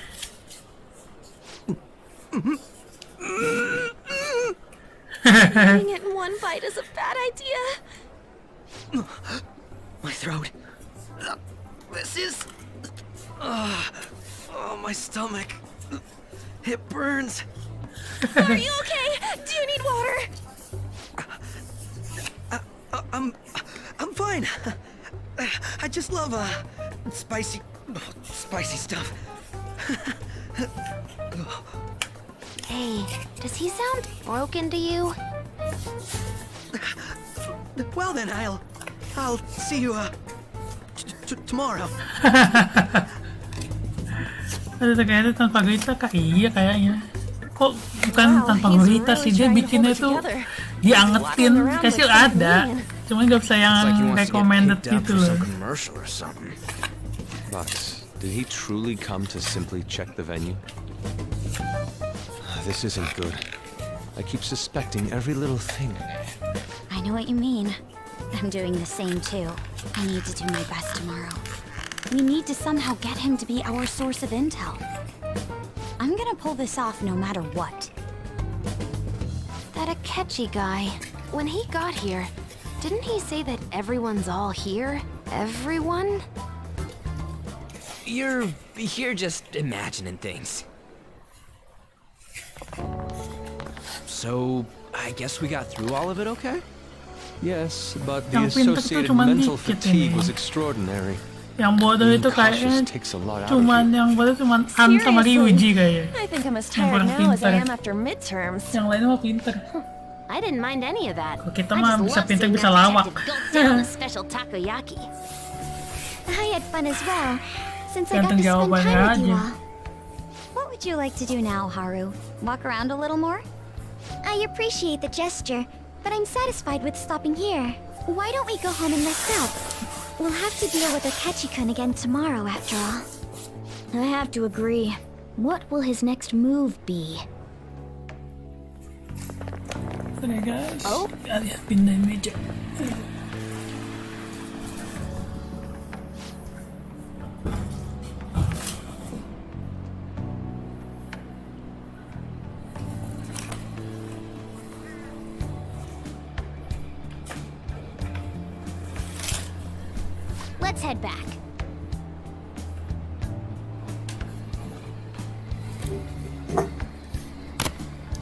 Eating it in one bite is a bad idea. My throat. This is... oh, my stomach. It burns. Are you okay? Do you need water? I'm fine. I just love spicy stuff. Hey, does he sound broken to you? Well then, I'll see you tomorrow. Ada kayaknya tanpa gurita kak, iya kayaknya. Kok bukan tanpa gurita sih, dia bikinnya tuh diangetin, kasih ada. Cuman gak bisa yang recommended gitu loh. But did he truly come to simply check the venue? This isn't good. I keep suspecting every little thing. I know what you mean. I'm doing the same too. I need to do my best tomorrow. We need to somehow get him to be our source of intel. I'm gonna pull this off no matter what. That Akechi guy, when he got here, didn't he say that everyone's all here? Everyone? You're just imagining things. So, I guess we got through all of it okay? Yes, but the Yang pintar tuh associated cuman mental dikit fatigue ini. was extraordinary. Yang bodoh itu kayaknya Takes a lot out of cuman yang bodoh cuman An sama Ryuji kayaknya. I think I'm as Yang tired kurang now as I pintar. am after midterms. Yang lainnya mah pintar. I didn't mind any of that. Kok kita I mah just bisa love pintar seeing bisa that lawak. detective gulp down a special takoyaki. I had fun as well, since I got Gantung to spend jawabannya time with you aja. all. What would you like to do now, Haru? Walk around a little more? I appreciate the gesture, but I'm satisfied with stopping here. Why don't we go home and rest up? We'll have to deal with Akechi-kun again tomorrow, after all. I have to agree. What will his next move be? Oke guys, kalian pindahin meja. Let's head back.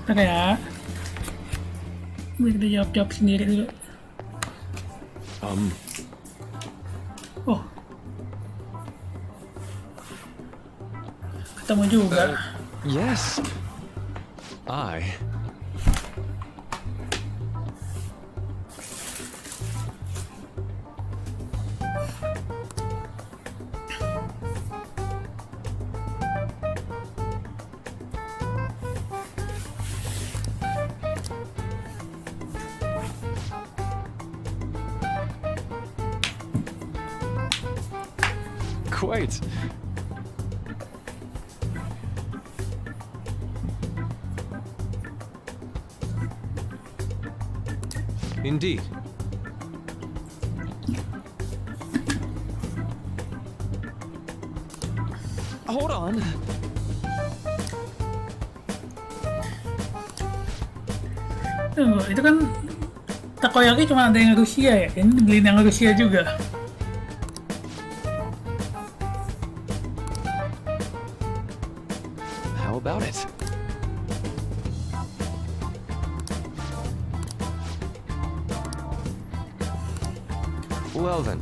Oke ya. Kita jawab sendiri dulu. Oh. Ketemu juga. Yes. Quite. Indeed. Hold on. Tunggu, itu kan takoyaki cuma ada yang Rusia ya? Ini dibeliin yang Rusia juga. How about it? Well then.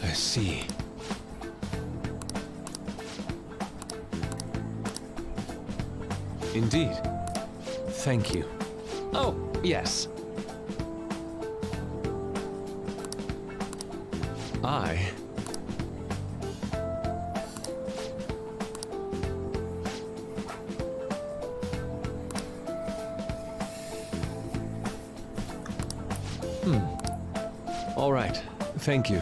I see. Indeed. Thank you. Oh, yes. All right. Thank you.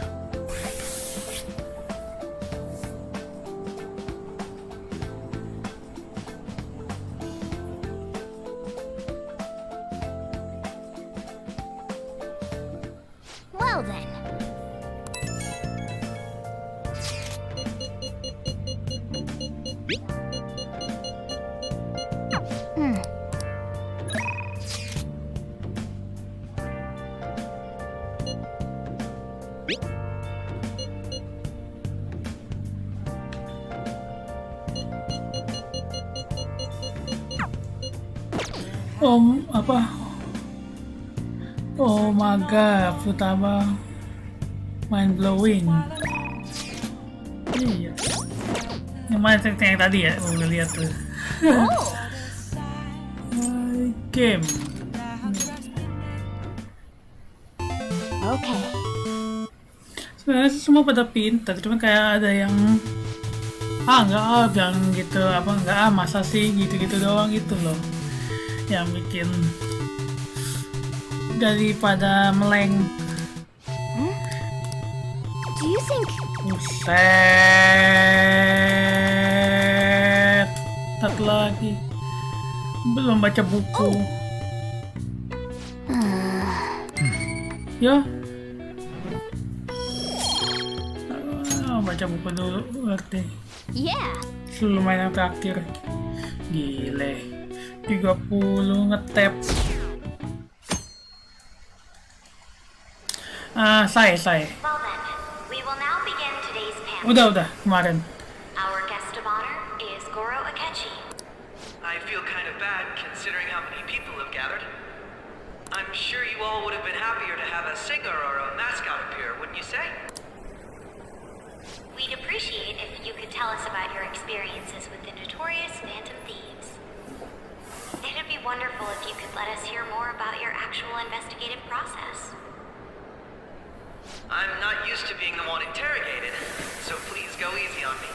Well then. Oh my god, Futaba mind blowing. Iya. Yang mana yang tadi ya, ngeliat tuh. Game. Okay. Sebenarnya semua pada pintar, cuma kayak ada yang enggak bilang gitu enggak masa sih gitu-gitu doang gitu loh. Yang bikin daripada meleng. Do you think? Buset. Satu lagi. Belum baca buku. Ya. Baca buku dulu berarti. Yeah. Lumayan yang terakhir. Gile. 30 ngetap. Saya. Well then, we Udah kemarin. Our guest of honor is Goro Akechi. I feel kind of bad considering how many people have gathered. I'm sure you all would have been happier to have a singer or a mascot appear, wouldn't you say? We'd appreciate if you could tell us about your experiences with the notorious Phantom Thieves. It'd be wonderful if you could let us hear more about your actual investigative process. I'm not used to being the one interrogated, so please go easy on me.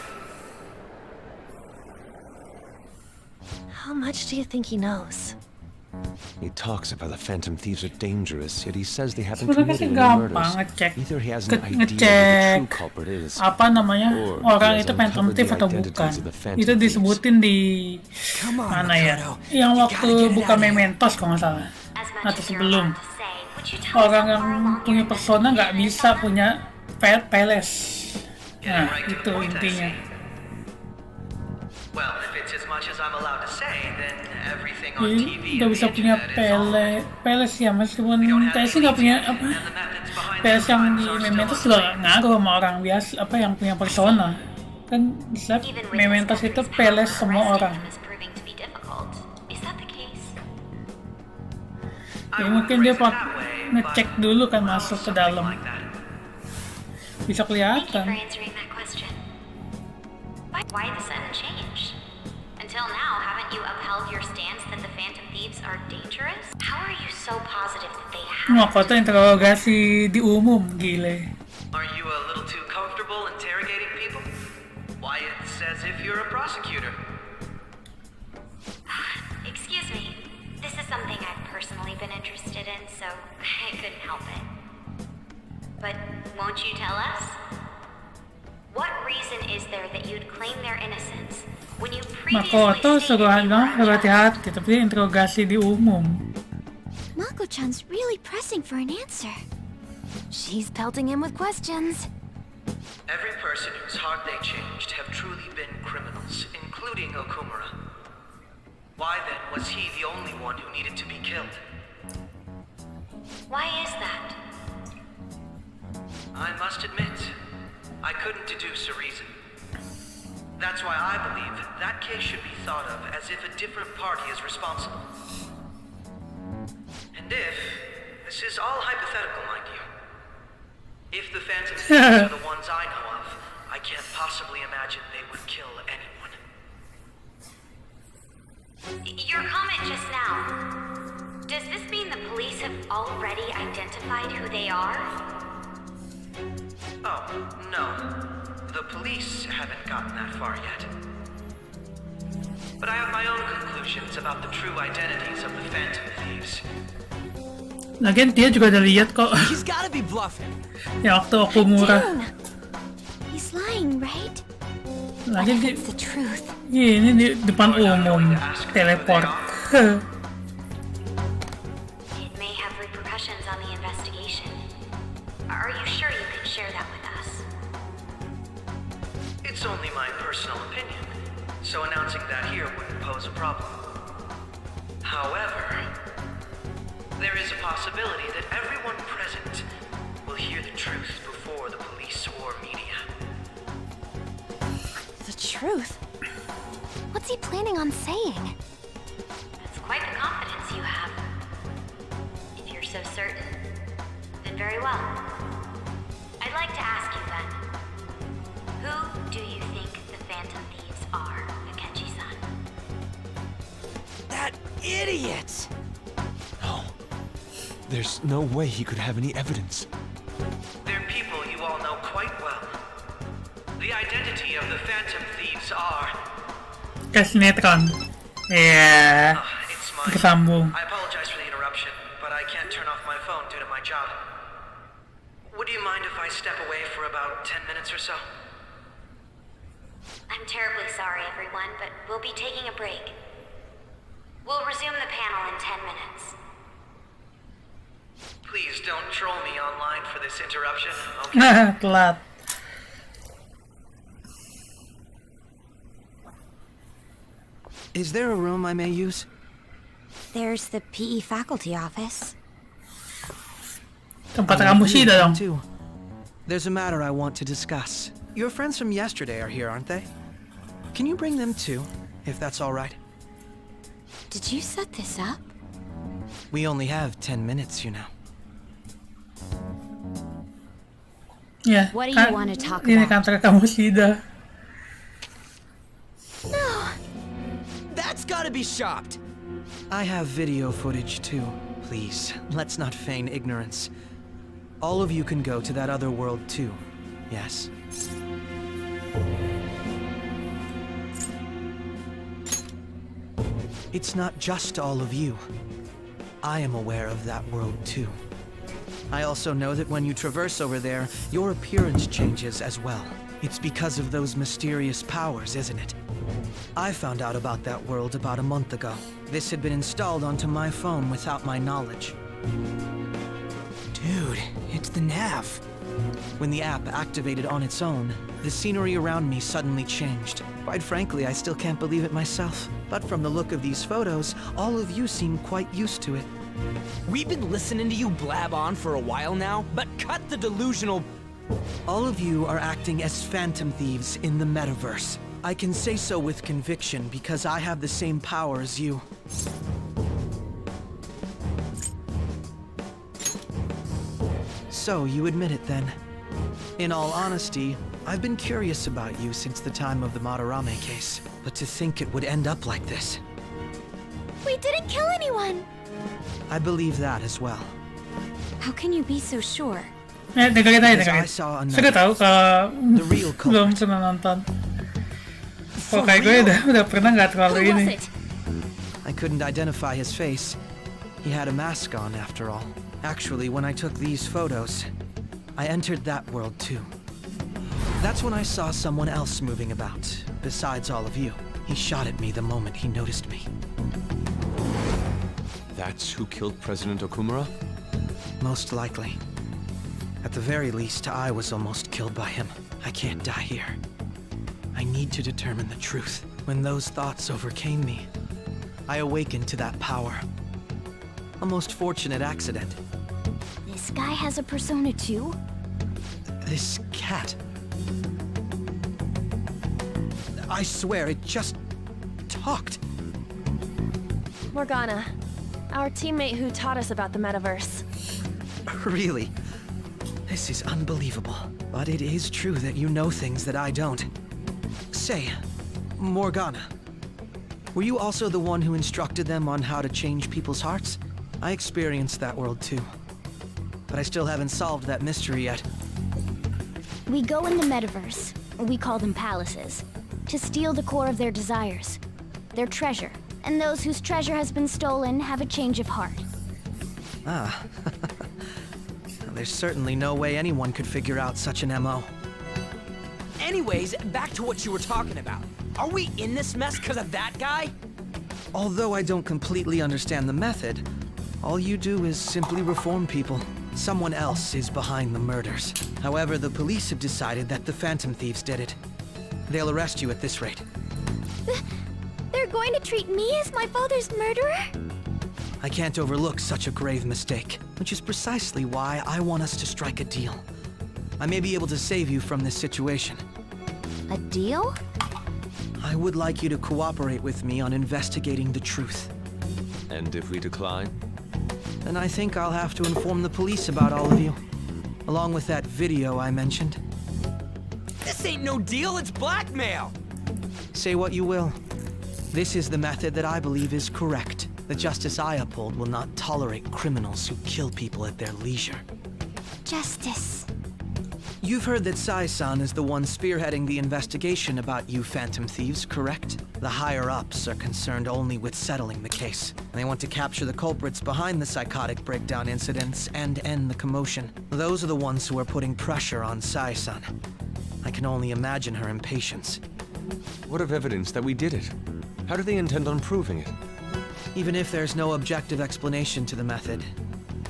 How much do you think he knows? He talks about the Phantom Thieves are dangerous, yet he says they haven't Sebenarnya committed sih any gampang murders. ngecek, Either he has an idea who the ngecek true culprit is, apa namanya or orang he has itu Phantom uncovered Thief the atau identities bukan. of the Phantom Itu Thieves. disebutin di mana ya? Yang waktu buka Mementos kalau nggak salah. Atau sebelum. Orang yang punya persona nggak bisa punya palace. Nah, itu intinya. Well, if it's as much as I'm allowed to say, then everything on Jadi TV nggak and bisa the punya internet is all palace ya, meskipun kayak sih nggak punya apa palace yang di Mementos juga nggak ngaruh sama orang biasa apa yang punya persona kan. Bisa Mementos itu palace semua orang. Ya mungkin dia ngecek dulu kan masuk ke dalam, bisa kelihatan. Why the sudden change? Until now, haven't you upheld your stance that the Phantom Thieves are dangerous? How are you so positive that they have? Mau kota interogasi di umum, gile. Aren't you a little too comfortable interrogating people? Why, it's as if you're a prosecutor. Excuse me. This is something I've personally been interested in, so I couldn't help it. But won't you tell us? What reason is there that you'd claim their innocence when you Makoto previously suruh hati-hati, tapi interogasi di umum. Mako-chan's really pressing for an answer. She's pelting him with questions. Every person whose heart they changed have truly been criminals, including Okumura. Why then was he the only one who needed to be killed? Why is that? I must admit, I couldn't deduce a reason. That's why I believe that case should be thought of as if a different party is responsible. And if, this is all hypothetical, mind you, if the Phantom Thieves are the ones I know of, I can't possibly imagine they would kill anyone. Your comment just now, does this mean the police have already identified who they are? Oh, no. The police haven't gotten that far yet. But I have my own conclusions about the true identities of the Phantom Thieves. Lagian dia juga udah lihat kok. He's gotta be bluffing. Ya waktu Okumura. He's lying, right? Lagian dia, the truth. Ini di depan umum, teleport. It may have repercussions on the investigation. Are you sure you can share that with us? It's only my personal opinion, so announcing that here wouldn't pose a problem. However, there is a possibility that everyone present will hear the truth before the police or media. The truth? What's he planning on saying? That's quite the confidence you have. If you're so certain, then very well. I'd like to ask you then, who do you think the Phantom Thieves are, Akechi-san? That idiot! No. There's no way he could have any evidence. They're people you all know quite well. The identity of the Phantom Thieves are... Kayak sinetron. Yeah. Kesambung. I apologize for the interruption, but I can't turn off my phone due to my job. Would you mind if I step away for about 10 minutes or so? I'm terribly sorry, everyone, but we'll be taking a break. We'll resume the panel in 10 minutes. Please don't troll me online for this interruption, okay? Telat. Is there a room I may use? There's the PE faculty office. Tempat kamu sih dong. There's a matter I want to discuss. Your friends from yesterday are here, aren't they? Can you bring them too, if that's all right? Did you set this up? We only have 10 minutes, you know. Ya, What do you want to talk ini about? kantor kamu Shida. No! That's gotta be shopped! I have video footage too. Please, let's not feign ignorance. All of you can go to that other world too. Yes. It's not just all of you. I am aware of that world too. I also know that when you traverse over there, your appearance changes as well. It's because of those mysterious powers, isn't it? I found out about that world about a month ago. This had been installed onto my phone without my knowledge. Dude, it's the nav. When the app activated on its own, the scenery around me suddenly changed. Quite frankly, I still can't believe it myself. But from the look of these photos, all of you seem quite used to it. We've been listening to you blab on for a while now, but cut the delusional... All of you are acting as phantom thieves in the metaverse. I can say so with conviction because I have the same power as you. So, you admit it then. In all honesty, I've been curious about you since the time of the Madarame case. But to think it would end up like this. We didn't kill anyone! I believe that as well. How can you be so sure? Dengerin aja, dengerin. I saw Sudah tahu kalau belum pernah nonton. Kalau kayak gue udah pernah nggak terlalu ini. I couldn't identify his face. He had a mask on after all. Actually, when I took these photos, I entered that world too. That's when I saw someone else moving about, besides all of you. He shot at me the moment he noticed me. That's who killed President Okumura? Most likely. At the very least, I was almost killed by him. I can't die here. I need to determine the truth. When those thoughts overcame me, I awakened to that power. A most fortunate accident. This guy has a persona too? This cat. I swear, it just talked. Morgana, our teammate who taught us about the metaverse. Really? This is unbelievable. But it is true that you know things that I don't. Say, Morgana, were you also the one who instructed them on how to change people's hearts? I experienced that world too. But I still haven't solved that mystery yet. We go in the metaverse, we call them palaces, to steal the core of their desires, their treasure. And those whose treasure has been stolen have a change of heart. Ah. There's certainly no way anyone could figure out such an MO. Anyways, back to what you were talking about. Are we in this mess because of that guy? Although I don't completely understand the method, all you do is simply reform people. Someone else is behind the murders. However, the police have decided that the Phantom Thieves did it. They'll arrest you at this rate. They're going to treat me as my father's murderer? I can't overlook such a grave mistake, which is precisely why I want us to strike a deal. I may be able to save you from this situation. A deal? I would like you to cooperate with me on investigating the truth. And if we decline? Then I think I'll have to inform the police about all of you, along with that video I mentioned. This ain't no deal, it's blackmail! Say what you will. This is the method that I believe is correct. The justice I uphold will not tolerate criminals who kill people at their leisure. Justice. You've heard that Sai-san is the one spearheading the investigation about you Phantom Thieves, correct? The higher-ups are concerned only with settling the case. They want to capture the culprits behind the psychotic breakdown incidents and end the commotion. Those are the ones who are putting pressure on Sai-san. I can only imagine her impatience. What of evidence that we did it? How do they intend on proving it? Even if there's no objective explanation to the method,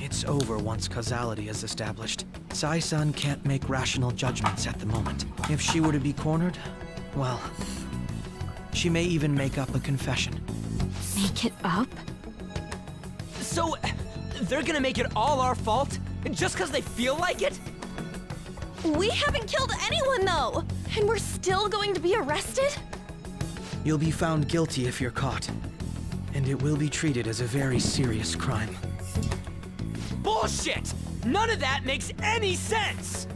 it's over once causality is established. Sai-san can't make rational judgments at the moment. If she were to be cornered, well, she may even make up a confession. Make it up? So, they're gonna make it all our fault? Just because they feel like it? We haven't killed anyone, though! And we're still going to be arrested? You'll be found guilty if you're caught. And it will be treated as a very serious crime. Bullshit! None of that makes any sense!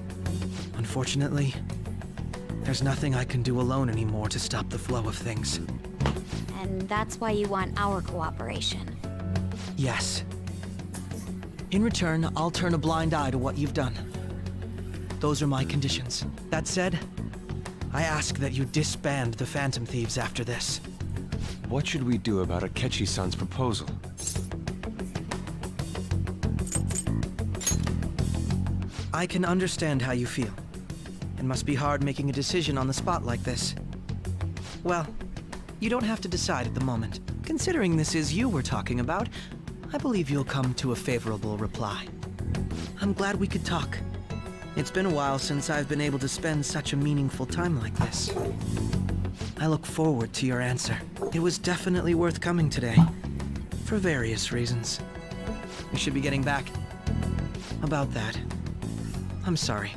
Unfortunately, there's nothing I can do alone anymore to stop the flow of things. And that's why you want our cooperation. Yes. In return, I'll turn a blind eye to what you've done. Those are my conditions. That said, I ask that you disband the Phantom Thieves after this. What should we do about Akechi-san's proposal? I can understand how you feel. It must be hard making a decision on the spot like this. Well, you don't have to decide at the moment. Considering this is you we're talking about, I believe you'll come to a favorable reply. I'm glad we could talk. It's been a while since I've been able to spend such a meaningful time like this. I look forward to your answer. It was definitely worth coming today, for various reasons. We should be getting back. About that, I'm sorry.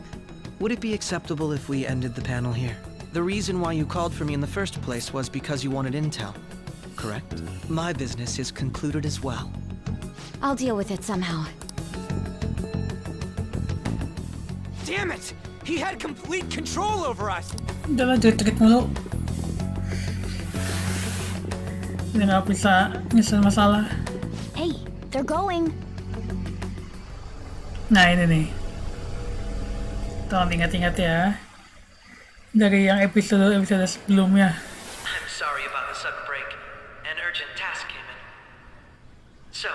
Would it be acceptable if we ended the panel here? The reason why you called for me in the first place was because you wanted intel, correct? My business is concluded as well. I'll deal with it somehow. Damn it! He had complete control over us! Udah lah, jerit-jerit mulu. Dia nggak bisa nyelesain masalah. Hey, they're going. Nah ini nih. Tolong ingat-ingat ya. Dari yang episode sebelumnya. I'm sorry about the sudden break. An urgent task came in. So,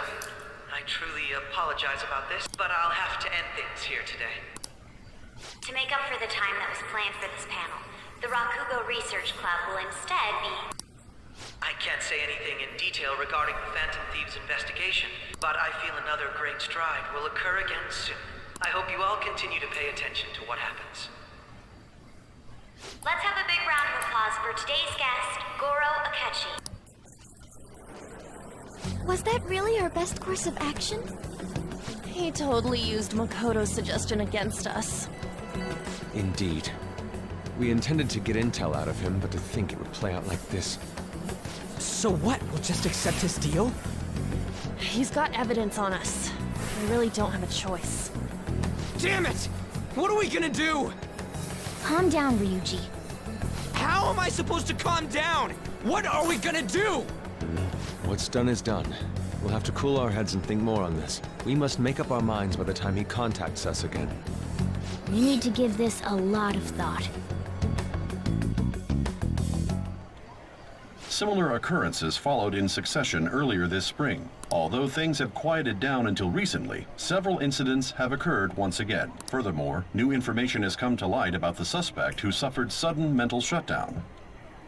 I truly apologize about this, but I'll have to end things here today. To make up for the time that was planned for this panel, the Rakugo Research Club will instead be... I can't say anything in detail regarding the Phantom Thieves investigation, but I feel another great stride will occur again soon. I hope you all continue to pay attention to what happens. Let's have a big round of applause for today's guest, Goro Akechi. Was that really our best course of action? He totally used Makoto's suggestion against us. Indeed. We intended to get intel out of him, but to think it would play out like this. So what? We'll just accept his deal? He's got evidence on us. We really don't have a choice. Damn it! What are we gonna do? Calm down, Ryuji. How am I supposed to calm down? What are we gonna do? What's done is done. We'll have to cool our heads and think more on this. We must make up our minds by the time he contacts us again. We need to give this a lot of thought. Similar occurrences followed in succession earlier this spring. Although things have quieted down until recently, several incidents have occurred once again. Furthermore, new information has come to light about the suspect who suffered sudden mental shutdown.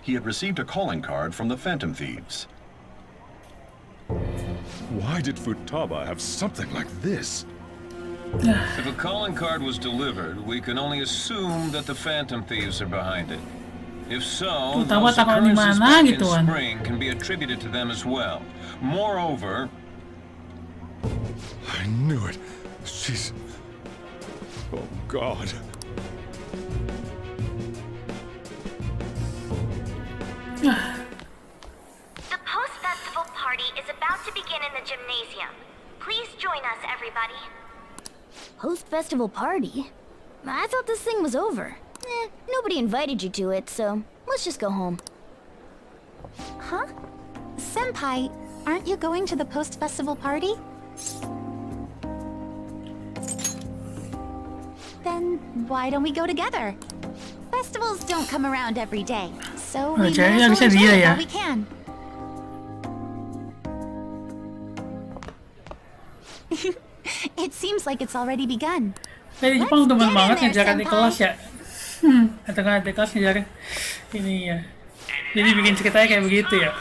He had received a calling card from the Phantom Thieves. Why did Futaba have something like this? If a calling card was delivered, we can only assume that the Phantom Thieves are behind it. If so, those occurrences back in spring can be attributed to them as well. Moreover... I knew it. She's... Oh, God. The post-festival party is about to begin in the gymnasium. Please join us, everybody. Post-festival party? I thought this thing was over. Nobody invited you to it, so let's just go home. Huh? Senpai, aren't you going to the post-festival party? Then why don't we go together? Festivals don't come around every day, so we might as well enjoy it while we can. It seems like it's already begun. Di Jepang demen banget ngejaran di kelas ya. Atau kan di kelas ngejarin ini ya. Jadi bikin ceritanya kayak begitu ya.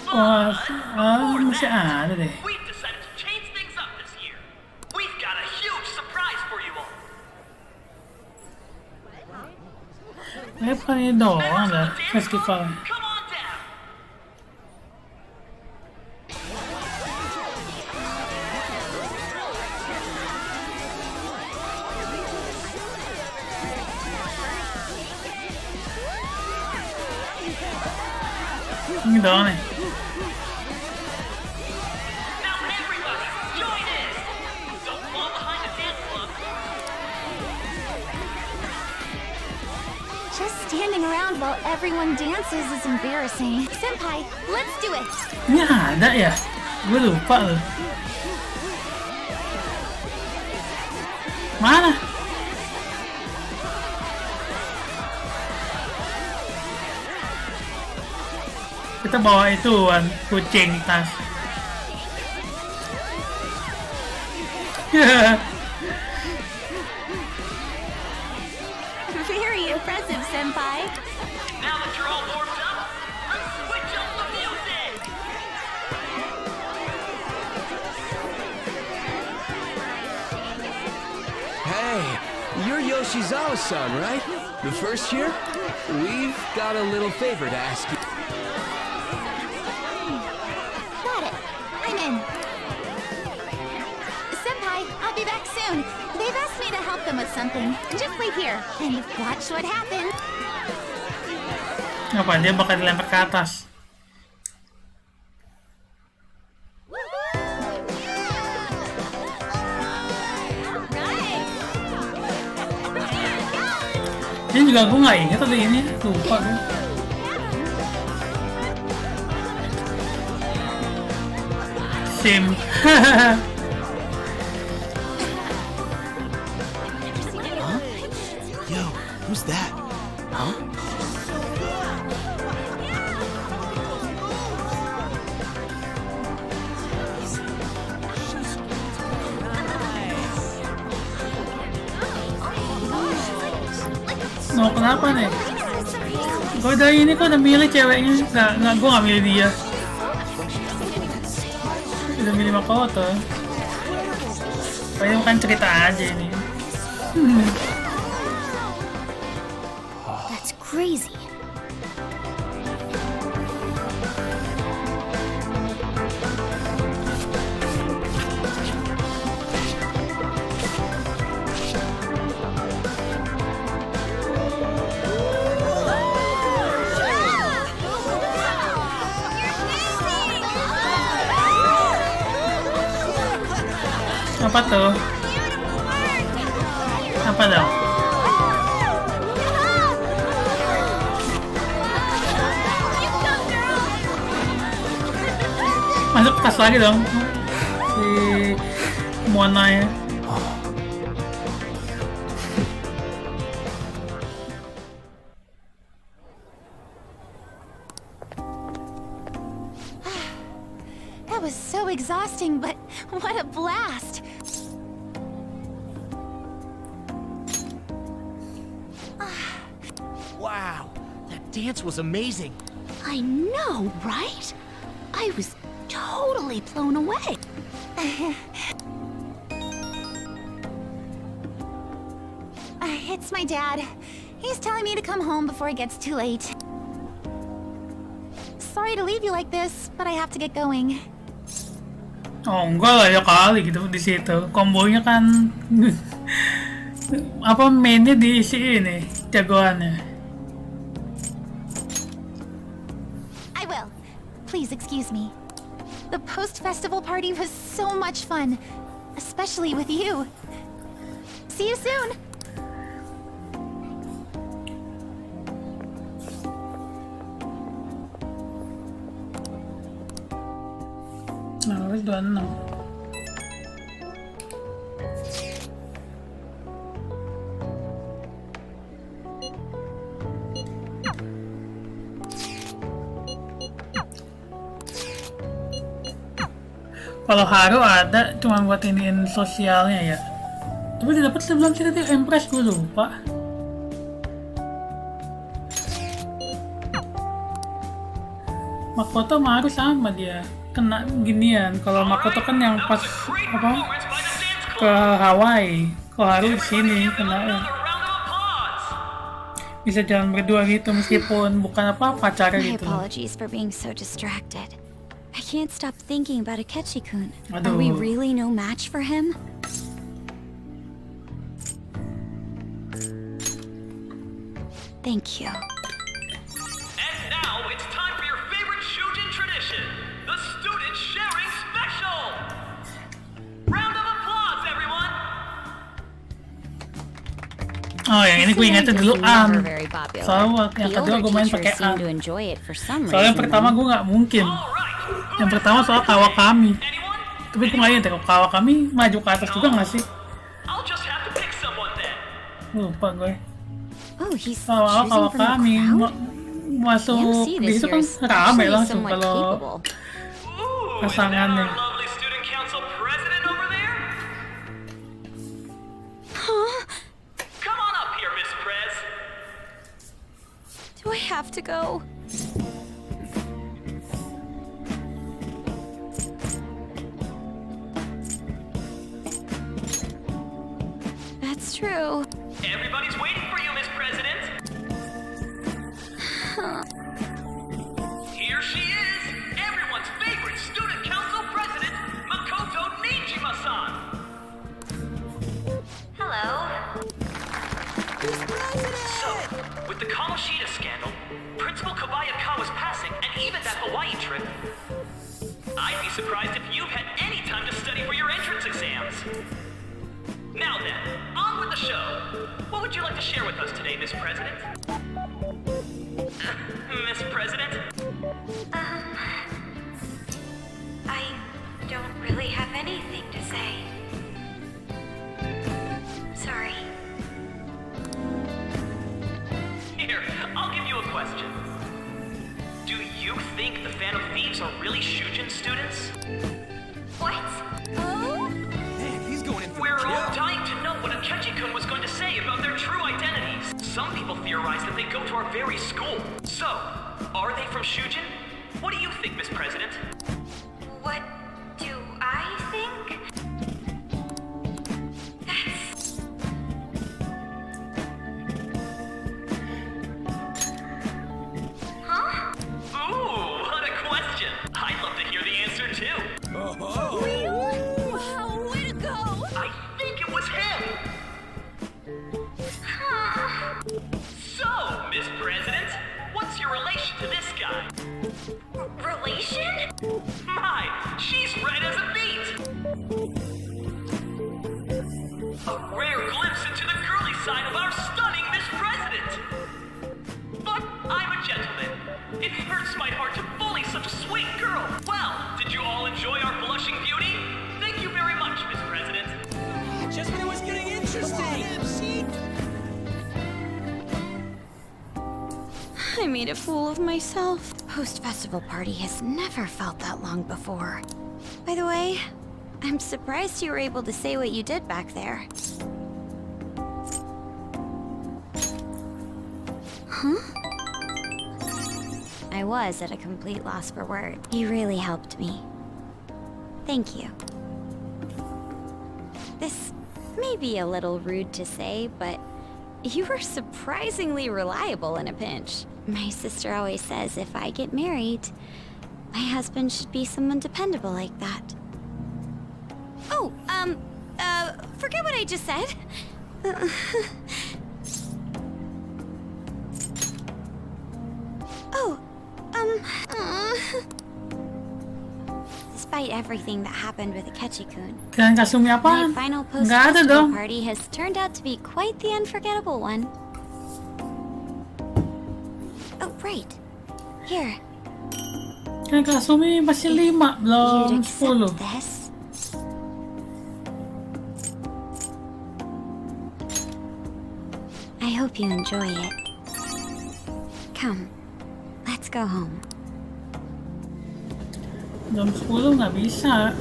Wah, masih ada deh. Bukan ini doang dah festival. Ini doang nih. Just standing around while everyone dances is embarrassing. Senpai, let's do it. Ini ada ya? Gue lupa loh. Mana? Kita bawa ituan kucing tas. Very impressive, Senpai. Now that you're all warmed up, let's switch up the music! Hey, you're Yoshizawa-san, right? The first year? We've got a little favor to ask you. Got it. I'm in. Senpai, I'll be back soon. They've asked me to help them with something. Just wait here and watch what happens. Apa dia bakal dilempar ke atas? Ini juga gue nggak inget tadi ini, lupa gue. Sim. Yo, who's that? Huh? No, kenapa nih? Gue dari ini kok udah milih ceweknya, nggak gue nggak milih dia. Udah milih Makoto. Kayaknya bukan cerita aja ini. That's crazy. Apa tuh? Apa dong? Masuk tas lagi dong si Mona ya. That was so exhausting, but what a blast. Wow, that dance was amazing. I know, right? I was totally blown away. It's my dad. He's telling me to come home before it gets too late. Sorry to leave you like this, but I have to get going. Oh enggak lah ya kali gitu di situ. Kombonya kan apa mainnya diisi ini jagoannya. I will. Please excuse me. The post-festival party was so much fun, especially with you. See you soon. Nah, wis 26. Kalau Haru ada cuma buat iniin sosialnya ya. Tapi dia dapat sebelum sih tadi Empress gue lupa. Makoto sama Haru sama dia kena ginian. Kalau Makoto kan yang pas apa ke Hawaii, kalau Haru di sini kena bisa jalan berdua gitu meskipun bukan apa pacarnya My gitu. apologies for being so distracted. I can't stop thinking about Akechi-kun. Are Aduh. we really no match for him? Thank you. And now it's time for your favorite show Oh, yang ini gue ingetnya dulu An. Soalnya yang kedua gue main pakai An. Soalnya yang pertama gue nggak mungkin. Yang pertama soal Kawakami. Tapi gue nggak inget ya, Kawakami maju ke atas juga nggak sih? Lupa gue. Soal Kawakami masuk di situ kan rame langsung kalau pasangannya. Do I have to go? That's true. Everybody's waiting for you, Miss President. Here she is, everyone's favorite student council president, Makoto Nijima-san. Hello. So, with the Kamoshida scandal, Principal Kobayakawa's passing, and even that Hawaii trip, I'd be surprised if you've had any time to study for your entrance exams. Now then, on with the show. What would you like to share with us today, Miss President? Miss President? I don't really have anything to say. Sorry. Here, I'll give you a question. Do you think the Phantom Thieves are really Shujin students? What? Oh? Man, he's going in for We're all dying to know what Akechi-kun was going to say about their true identities. Some people theorize that they go to our very school. So, are they from Shujin? What do you think, Miss President? What do I think? Huh? Ooh, what a question. I'd love to hear the answer too. Wow, way to go! I think it was him. So, Miss President, what's your relation to this guy? Relation? My, she's red as a beet. A rare glimpse into the girly side of our stunning Miss President. But I'm a gentleman. It hurts my heart to bully such a sweet girl. Well, did you all enjoy our blushing beauty? Thank you very much, Miss President. Just when it was getting interesting! I made a fool of myself. Post-festival party has never felt that long before. By the way, I'm surprised you were able to say what you did back there. Huh? I was at a complete loss for words. You really helped me. Thank you. This may be a little rude to say, but you were surprisingly reliable in a pinch. My sister always says if I get married, my husband should be someone dependable like that. Oh, forget what I just said. Despite everything that happened with Akechi-kun, my final post-festival party has turned out to be quite the unforgettable one. Oh, right. Here. Kan Kasumi masih 5, belum 10. This? I hope you enjoy it. Come, let's go home. Jam 10 nggak bisa.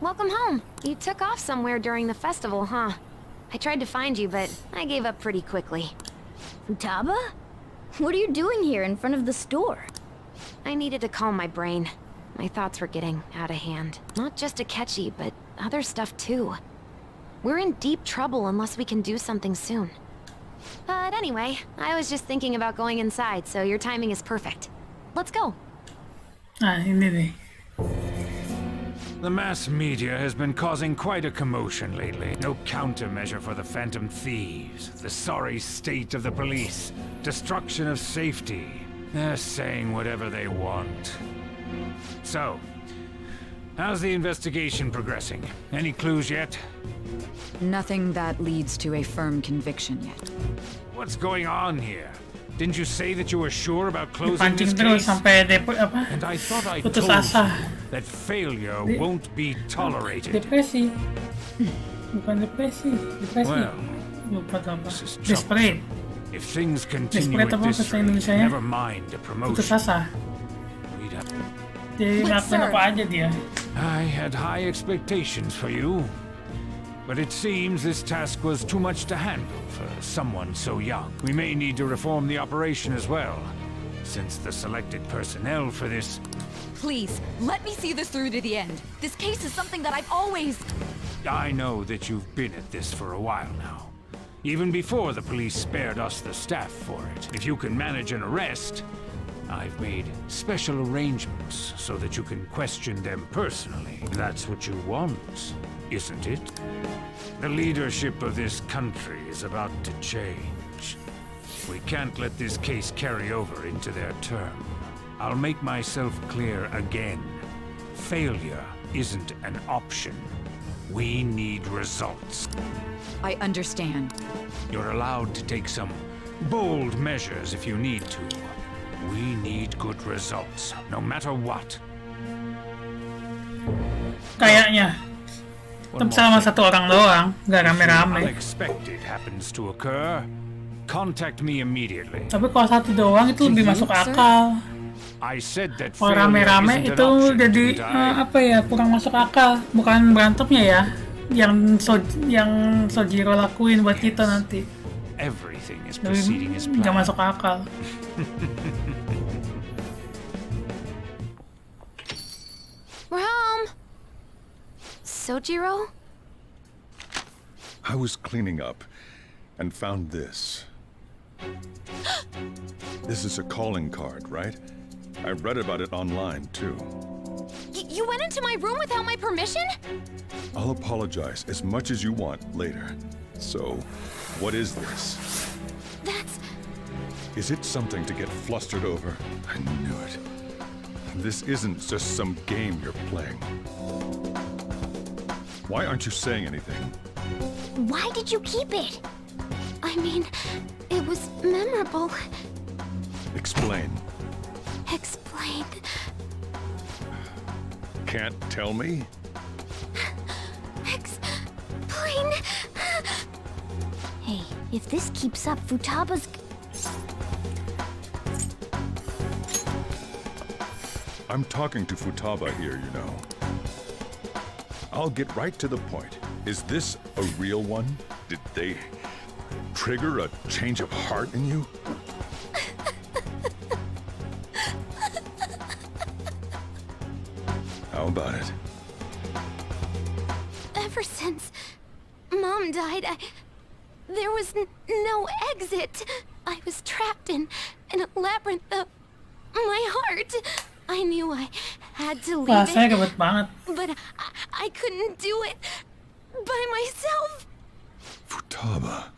Welcome home. You took off somewhere during the festival, huh? I tried to find you, but I gave up pretty quickly. Futaba? What are you doing here in front of the store? I needed to calm my brain. My thoughts were getting out of hand. Not just Akechi, but other stuff too. We're in deep trouble unless we can do something soon. But anyway, I was just thinking about going inside, so your timing is perfect. Let's go. Ah, ini nih. The mass media has been causing quite a commotion lately. No countermeasure for the Phantom Thieves, the sorry state of the police, destruction of safety. They're saying whatever they want. So, how's the investigation progressing? Any clues yet? Nothing that leads to a firm conviction yet. What's going on here? Didn't you say that you were sure about closing Dipancing this terus case? sampai And I thought I putus told asa. you that failure won't be tolerated. Depresi. Bukan depresi. Well, Lupa apa. this is trouble. Desperate. If things continue Desperate at apa this bahasa rate, Indonesianya? never mind a Putus promotion. asa. Dia ngelakuin apa aja dia. I had high expectations for you, but it seems this task was too much to handle for someone so young. We may need to reform the operation as well, since the selected personnel for this... Please, let me see this through to the end. This case is something that I've always... I know that you've been at this for a while now, even before the police spared us the staff for it. If you can manage an arrest, I've made special arrangements so that you can question them personally. That's what you want, isn't it? The leadership of this country is about to change. We can't let this case carry over into their term. I'll make myself clear again. Failure isn't an option. We need results. I understand. You're allowed to take some bold measures if you need to. We need good results, no matter what. Kayaknya. Tetap sama satu orang doang, nggak rame-rame. Unexpected happens to occur, contact me immediately. Tapi kalau satu doang itu lebih masuk akal. I said that Kalau rame-rame itu jadi apa ya, kurang masuk akal. Bukan berantemnya ya, yang Sojiro lakuin buat kita nanti. Everything is proceeding as planned. Nggak masuk akal. Rom! Sojiro? I was cleaning up and found this. This is a calling card, right? I read about it online, too. You went into my room without my permission? I'll apologize as much as you want later. So, what is this? That's... Is it something to get flustered over? I knew it. This isn't just some game you're playing. Why aren't you saying anything? Why did you keep it? I mean, it was memorable. Explain. Explain. Can't tell me? Explain. Hey, if this keeps up, Futaba's... I'm talking to Futaba here, you know. I'll get right to the point. Is this a real one? Did they trigger a change of heart in you? How about it? Ever since Mom died, there was no exit. I was trapped in a labyrinth of my heart. I knew I had to leave Bahasanya it, ribet banget. but I couldn't do it by myself. Futaba.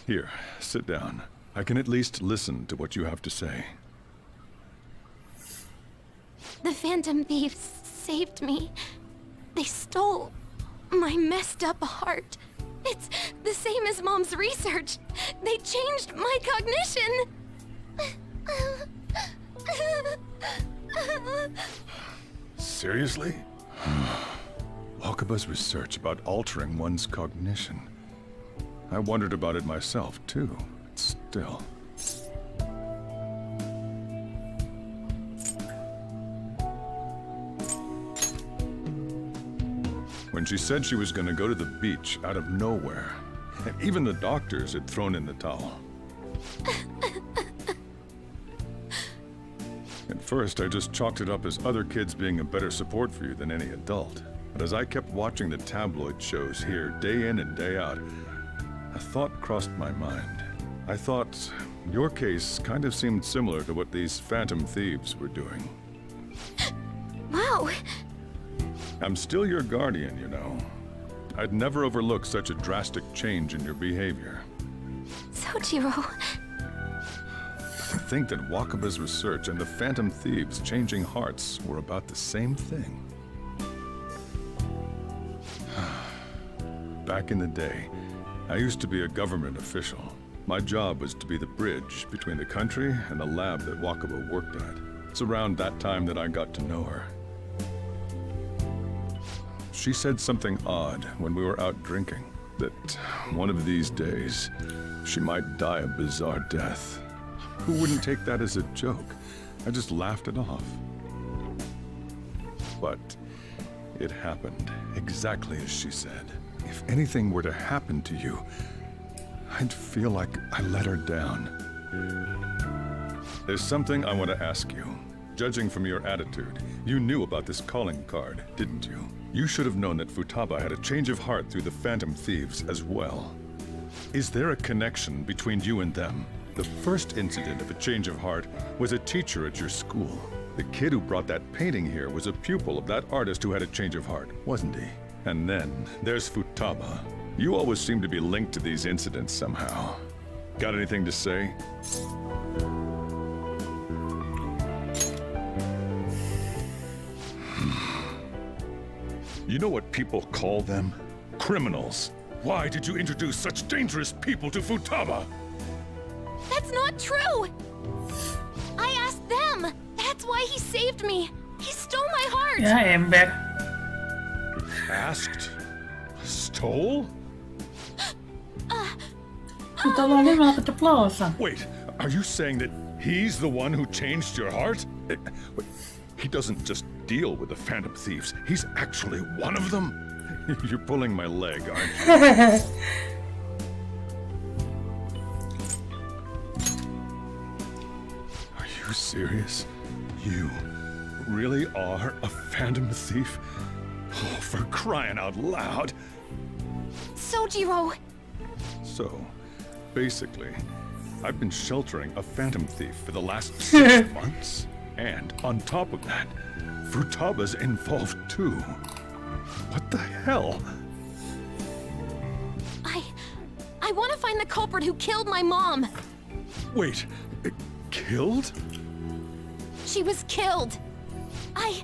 Here, sit down. I can at least listen to what you have to say. The Phantom Thieves saved me. They stole my messed up heart. It's the same as Mom's research. They changed my cognition. Seriously? Wakaba's research about altering one's cognition. I wondered about it myself, too. Still. When she said she was going to go to the beach out of nowhere, and even the doctors had thrown in the towel. At first, I just chalked it up as other kids being a better support for you than any adult. But as I kept watching the tabloid shows here, day in and day out, a thought crossed my mind. I thought your case kind of seemed similar to what these Phantom Thieves were doing. Wow. I'm still your guardian, you know. I'd never overlook such a drastic change in your behavior. So Sojiro. I think that Wakaba's research and the Phantom Thieves' changing hearts were about the same thing. Back in the day, I used to be a government official. My job was to be the bridge between the country and the lab that Wakaba worked at. It's around that time that I got to know her. She said something odd when we were out drinking, that one of these days, she might die a bizarre death. Who wouldn't take that as a joke? I just laughed it off. But it happened exactly as she said. If anything were to happen to you, I'd feel like I let her down. There's something I want to ask you. Judging from your attitude, you knew about this calling card, didn't you? You should have known that Futaba had a change of heart through the Phantom Thieves as well. Is there a connection between you and them? The first incident of a change of heart was a teacher at your school. The kid who brought that painting here was a pupil of that artist who had a change of heart, wasn't he? And then there's Futaba. You always seem to be linked to these incidents somehow. Got anything to say? You know what people call them? Criminals. Why did you introduce such dangerous people to Futaba? That's not true! I asked them! That's why he saved me! He stole my heart! Ya ember. Asked? Stole? Ditolongin malah keceplosan. Wait, are you saying that he's the one who changed your heart? He doesn't just deal with the Phantom Thieves. He's actually one of them? You're pulling my leg, aren't you? Are you serious? You really are a Phantom Thief? Oh, for crying out loud! Sojiro! So, basically, I've been sheltering a Phantom Thief for the last 6 months. And on top of that, Futaba's involved too. What the hell? I want to find the culprit who killed my mom! Wait, killed? She was killed! I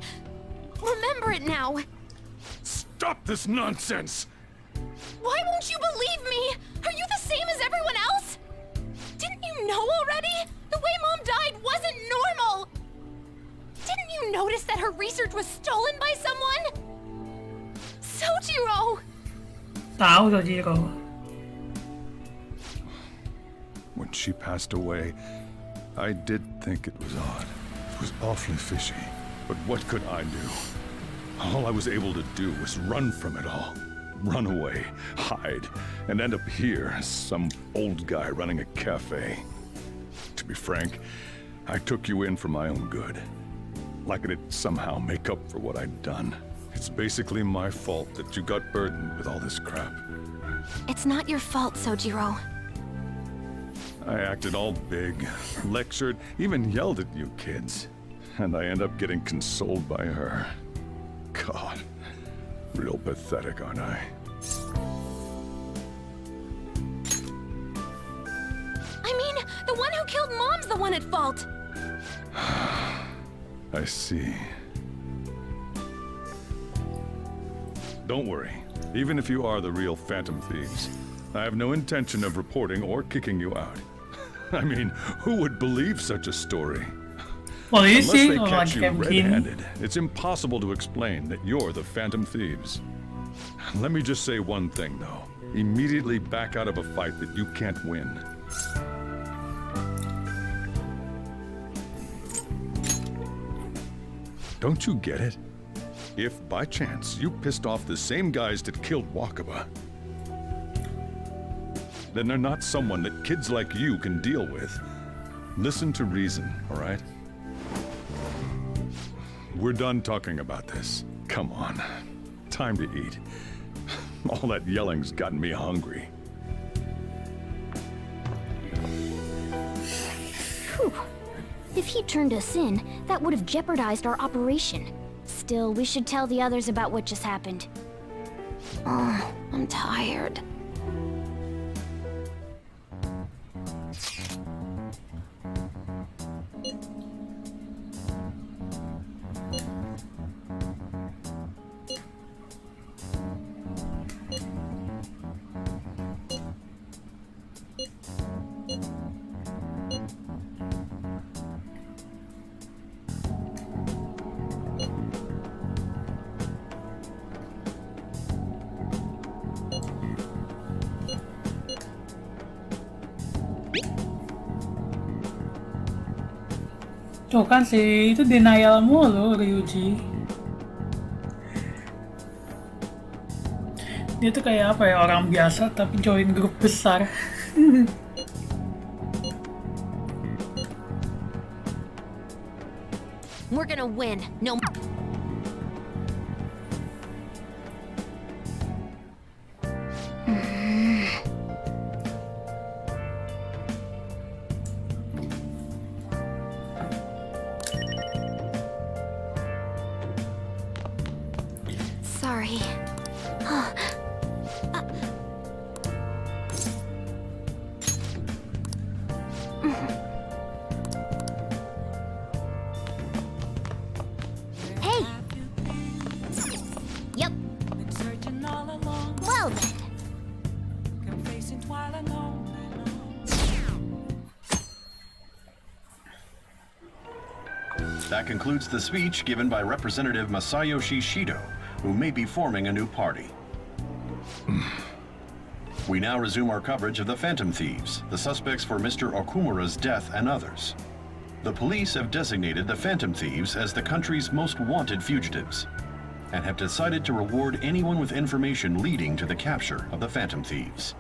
remember it now! Stop this nonsense! Why won't you believe me? Are you the same as everyone else? Didn't you know already? The way Mom died wasn't normal! Didn't you notice that her research was stolen by someone? Sojiro! Tahu Sojiro. When she passed away, I did think it was odd. It was awfully fishy. But what could I do? All I was able to do was run from it all. Run away, hide, and end up here as some old guy running a cafe. To be frank, I took you in for my own good. Like it'd somehow make up for what I'd done. It's basically my fault that you got burdened with all this crap. It's not your fault, Sojiro. I acted all big, lectured, even yelled at you kids. And I end up getting consoled by her. God, real pathetic, aren't I? I mean, the one who killed Mom's the one at fault! I see. Don't worry. Even if you are the real Phantom Thieves, I have no intention of reporting or kicking you out. I mean, who would believe such a story? Unless they catch you red-handed, it's impossible to explain that you're the Phantom Thieves. Let me just say one thing, though. Immediately back out of a fight that you can't win. Don't you get it? If, by chance, you pissed off the same guys that killed Wakaba, then they're not someone that kids like you can deal with. Listen to reason, all right? We're done talking about this. Come on. Time to eat. All that yelling's gotten me hungry. Whew. If he turned us in, that would have jeopardized our operation. Still, we should tell the others about what just happened. Oh, I'm tired. Tuh kan sih, itu denial mulu Ryuji. Dia tuh kayak apa ya, orang biasa tapi join grup besar. We're gonna win. No. Sorry. Hey. Yep. Well then. That concludes the speech given by Representative Masayoshi Shido, who may be forming a new party. We now resume our coverage of the Phantom Thieves, the suspects for Mr. Okumura's death and others. The police have designated the Phantom Thieves as the country's most wanted fugitives, and have decided to reward anyone with information leading to the capture of the Phantom Thieves.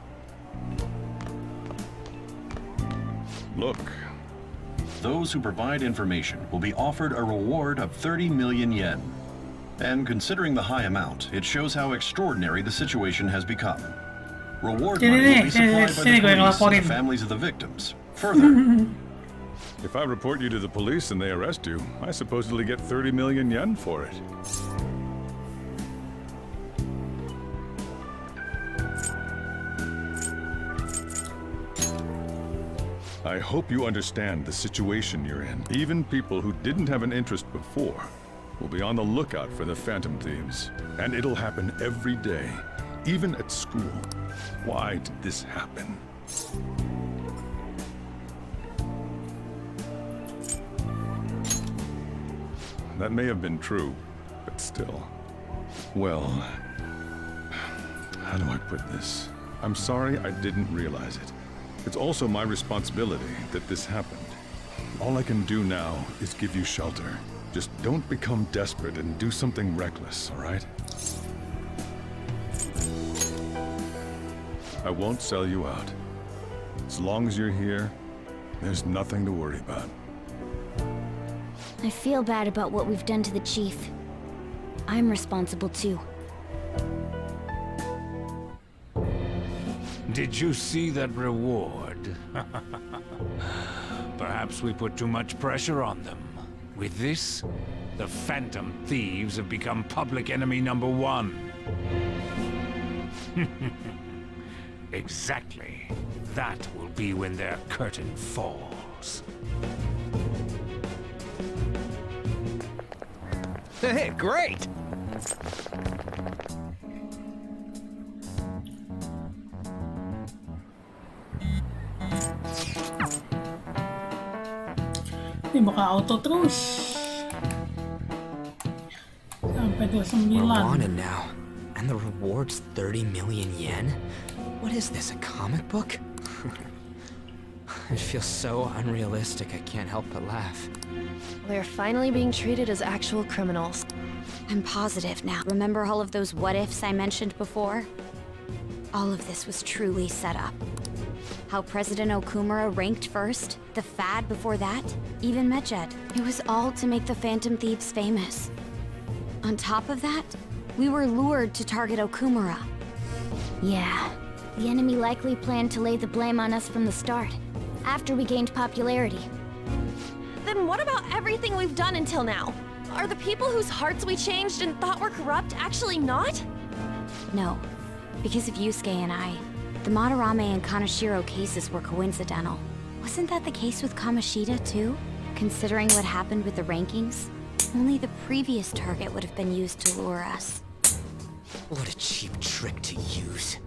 Look. Those who provide information will be offered a reward of 30 million yen. And considering the high amount, it shows how extraordinary the situation has become. Reward money will be supplied by the police and the families of the victims. Further, if I report you to the police and they arrest you, I supposedly get 30 million yen for it. I hope you understand the situation you're in. Even people who didn't have an interest before will be on the lookout for the Phantom Thieves. And it'll happen every day, even at school. Why did this happen? That may have been true, but still. Well, how do I put this? I'm sorry I didn't realize it. It's also my responsibility that this happened. All I can do now is give you shelter. Just don't become desperate and do something reckless, all right? I won't sell you out. As long as you're here, there's nothing to worry about. I feel bad about what we've done to the chief. I'm responsible too. Did you see that reward? Perhaps we put too much pressure on them. With this, the Phantom Thieves have become public enemy #1. Exactly. That will be when their curtain falls. Hey, great! Ini bakal auto terus sampai 29. We're wanted now, and the reward's 30 million yen? What is this, a comic book? It feels so unrealistic I can't help but laugh. They're finally being treated as actual criminals. I'm positive now. Remember all of those what-ifs I mentioned before? All of this was truly set up. How President Okumura ranked first, the Fad before that, even Medjed. It was all to make the Phantom Thieves famous. On top of that, we were lured to target Okumura. Yeah, the enemy likely planned to lay the blame on us from the start, after we gained popularity. Then what about everything we've done until now? Are the people whose hearts we changed and thought were corrupt actually not? No, because of Yusuke and I, the Madarame and Kaneshiro cases were coincidental. Wasn't that the case with Kamoshida, too? Considering what happened with the rankings, only the previous target would have been used to lure us. What a cheap trick to use.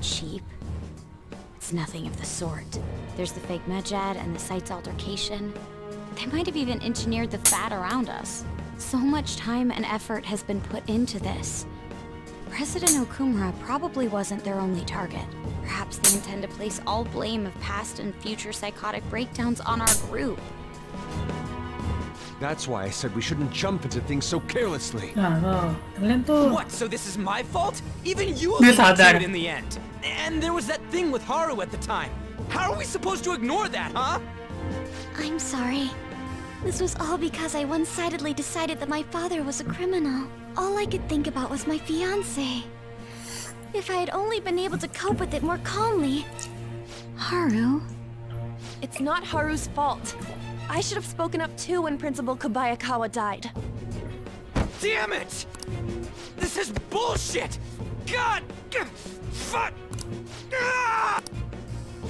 Cheap? It's nothing of the sort. There's the fake Medjed and the site's altercation. They might have even engineered the fat around us. So much time and effort has been put into this. President Okumura probably wasn't their only target. Perhaps they intend to place all blame of past and future psychotic breakdowns on our group. That's why I said we shouldn't jump into things so carelessly. What, so this is my fault? Even you Dia alluded to sadar. it in the end. And there was that thing with Haru at the time. How are we supposed to ignore that, huh? I'm sorry. This was all because I one-sidedly decided that my father was a criminal. All I could think about was my fiancé. If I had only been able to cope with it more calmly. Haru? It's not Haru's fault. I should have spoken up too when Principal Kobayakawa died. Damn it! This is bullshit! God! Fuck!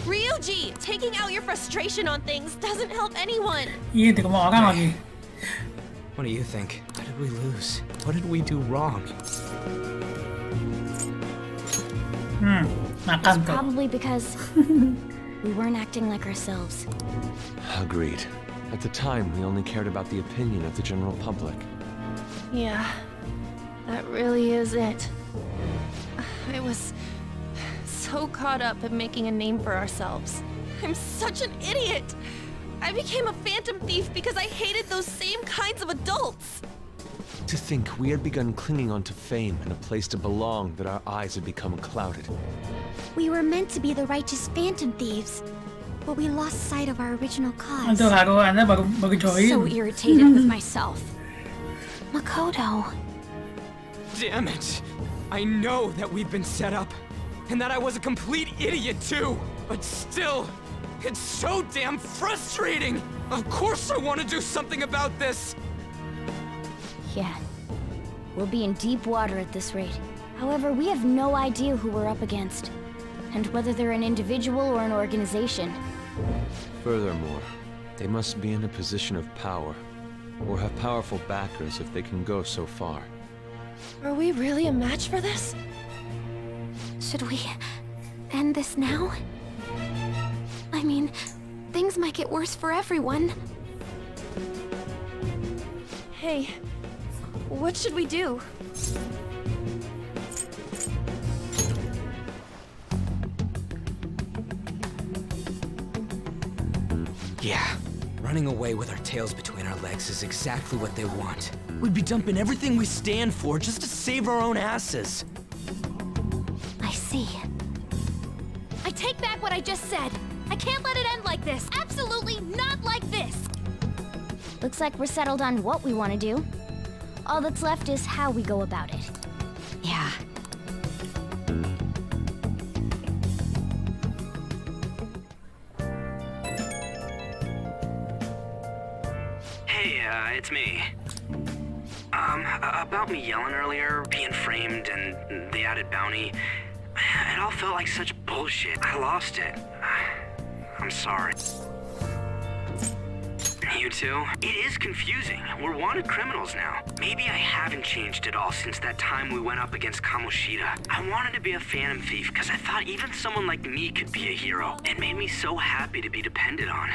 Ryuji, taking out your frustration on things doesn't help anyone. Iya, di rumah orang lagi. What do you think? How did we lose? What did we do wrong? Makan tuh. Probably because we weren't acting like ourselves. Agreed. At the time, we only cared about the opinion of the general public. Yeah, that really is it. I was so caught up in making a name for ourselves. I'm such an idiot! I became a phantom thief because I hated those same kinds of adults! To think we had begun clinging onto fame and a place to belong that our eyes had become clouded. We were meant to be the righteous phantom thieves, but we lost sight of our original cause. Aduh, Haru, Anda baru join. So irritated with myself. Makoto. Damn it! I know that we've been set up, and that I was a complete idiot too! But still, it's so damn frustrating! Of course I want to do something about this! Yeah. We'll be in deep water at this rate. However, we have no idea who we're up against, and whether they're an individual or an organization. Furthermore, they must be in a position of power, or have powerful backers if they can go so far. Are we really a match for this? Should we end this now? I mean, things might get worse for everyone. Hey, what should we do? Yeah, running away with our tails between our legs is exactly what they want. We'd be dumping everything we stand for just to save our own asses. I see. I take back what I just said. I can't let it end like this. Absolutely not like this. Looks like we're settled on what we want to do. All that's left is how we go about it. Yeah. Hey, it's me. About me yelling earlier, being framed, and the added bounty, it all felt like such bullshit. I lost it. I'm sorry. You too? It is confusing. We're wanted criminals now. Maybe I haven't changed at all since that time we went up against Kamoshida. I wanted to be a phantom thief because I thought even someone like me could be a hero. It made me so happy to be depended on.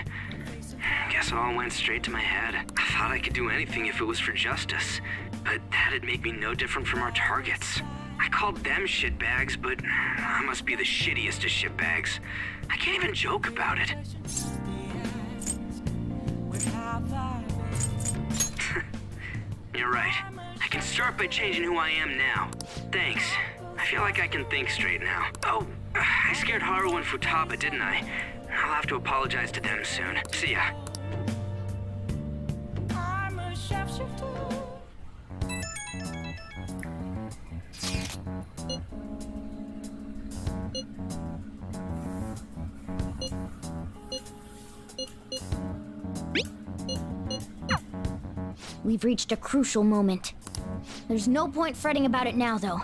Guess it all went straight to my head. I thought I could do anything if it was for justice, but that'd make me no different from our targets. I called them shitbags, but I must be the shittiest of shitbags. I can't even joke about it. You're right. I can start by changing who I am now. Thanks. I feel like I can think straight now. Oh, I scared Haru and Futaba, didn't I? I'll have to apologize to them soon. See ya. We've reached a crucial moment. There's no point fretting about it now, though.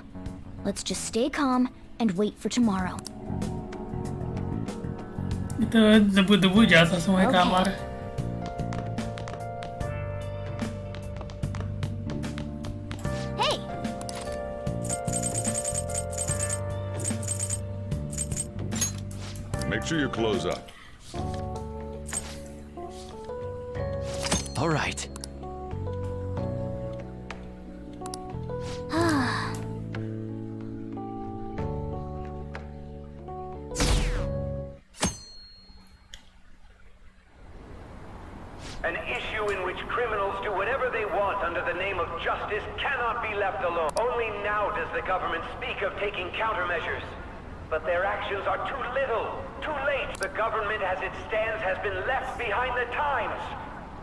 Let's just stay calm and wait for tomorrow. Itu debu-debu jatuh semua di kamar. Make sure you close up. All right. An issue in which criminals do whatever they want under the name of justice cannot be left alone. Only now does the government speak of taking countermeasures. But their actions are too little, too late. The government as it stands has been left behind the times.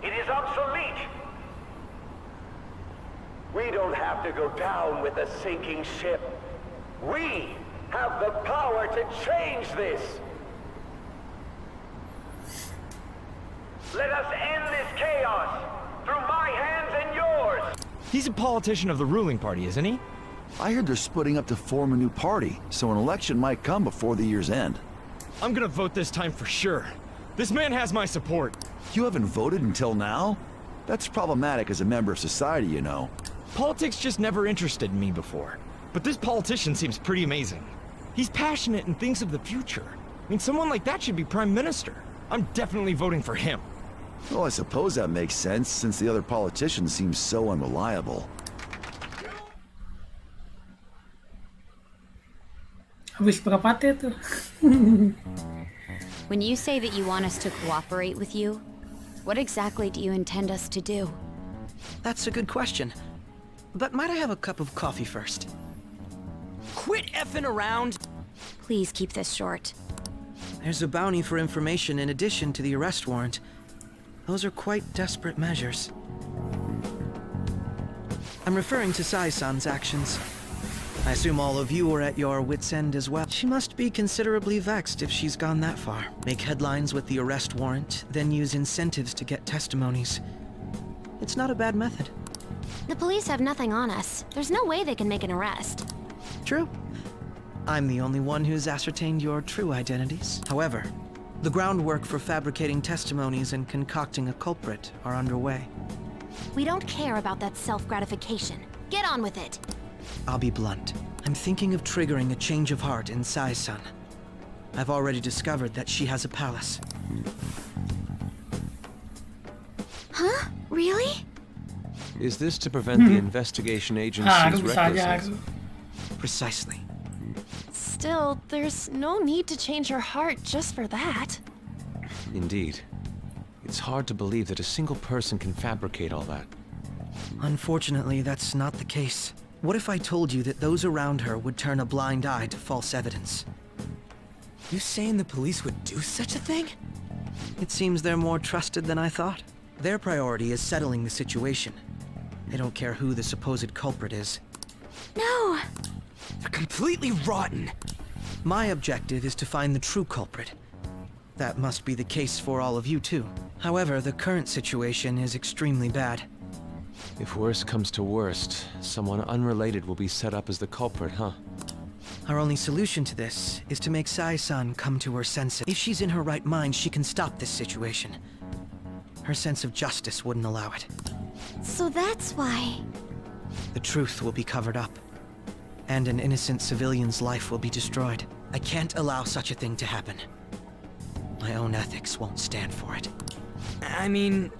It is obsolete. We don't have to go down with a sinking ship. We have the power to change this. Let us end this chaos through my hands and yours. He's a politician of the ruling party, isn't he? I heard they're splitting up to form a new party, so an election might come before the year's end. I'm gonna vote this time for sure. This man has my support. You haven't voted until now? That's problematic as a member of society, you know. Politics just never interested me before. But this politician seems pretty amazing. He's passionate and thinks of the future. I mean, someone like that should be prime minister. I'm definitely voting for him. Well, I suppose that makes sense, since the other politicians seem so unreliable. Habis berapa tuh? When you say that you want us to cooperate with you, what exactly do you intend us to do? That's a good question. But might I have a cup of coffee first? Quit effing around! Please keep this short. There's a bounty for information in addition to the arrest warrant. Those are quite desperate measures. I'm referring to Sai-san's actions. I assume all of you are at your wits' end as well. She must be considerably vexed if she's gone that far. Make headlines with the arrest warrant, then use incentives to get testimonies. It's not a bad method. The police have nothing on us. There's no way they can make an arrest. True. I'm the only one who's ascertained your true identities. However, the groundwork for fabricating testimonies and concocting a culprit are underway. We don't care about that self-gratification. Get on with it. I'll be blunt. I'm thinking of triggering a change of heart in Sai-san. I've already discovered that she has a palace. Huh? Really? Is this to prevent the investigation agency's recklessness? Precisely. Still, there's no need to change her heart just for that. Indeed. It's hard to believe that a single person can fabricate all that. Unfortunately, that's not the case. What if I told you that those around her would turn a blind eye to false evidence? You saying the police would do such a thing? It seems they're more trusted than I thought. Their priority is settling the situation. They don't care who the supposed culprit is. No! They're completely rotten! My objective is to find the true culprit. That must be the case for all of you too. However, the current situation is extremely bad. If worst comes to worst, someone unrelated will be set up as the culprit, huh? Our only solution to this is to make Sai-san come to her senses. If she's in her right mind, she can stop this situation. Her sense of justice wouldn't allow it. So that's why... The truth will be covered up, and an innocent civilian's life will be destroyed. I can't allow such a thing to happen. My own ethics won't stand for it. I mean...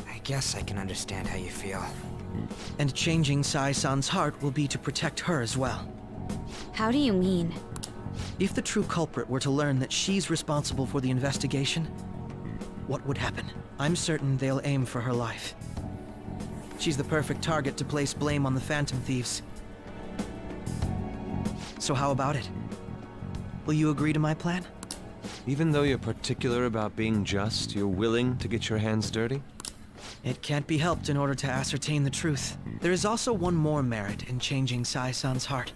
I guess I can understand how you feel. And changing Sai-san's heart will be to protect her as well. How do you mean? If the true culprit were to learn that she's responsible for the investigation, what would happen? I'm certain they'll aim for her life. She's the perfect target to place blame on the Phantom Thieves. So how about it? Will you agree to my plan? Even though you're particular about being just, you're willing to get your hands dirty? It can't be helped in order to ascertain the truth. There is also one more merit in changing Sai-san's heart.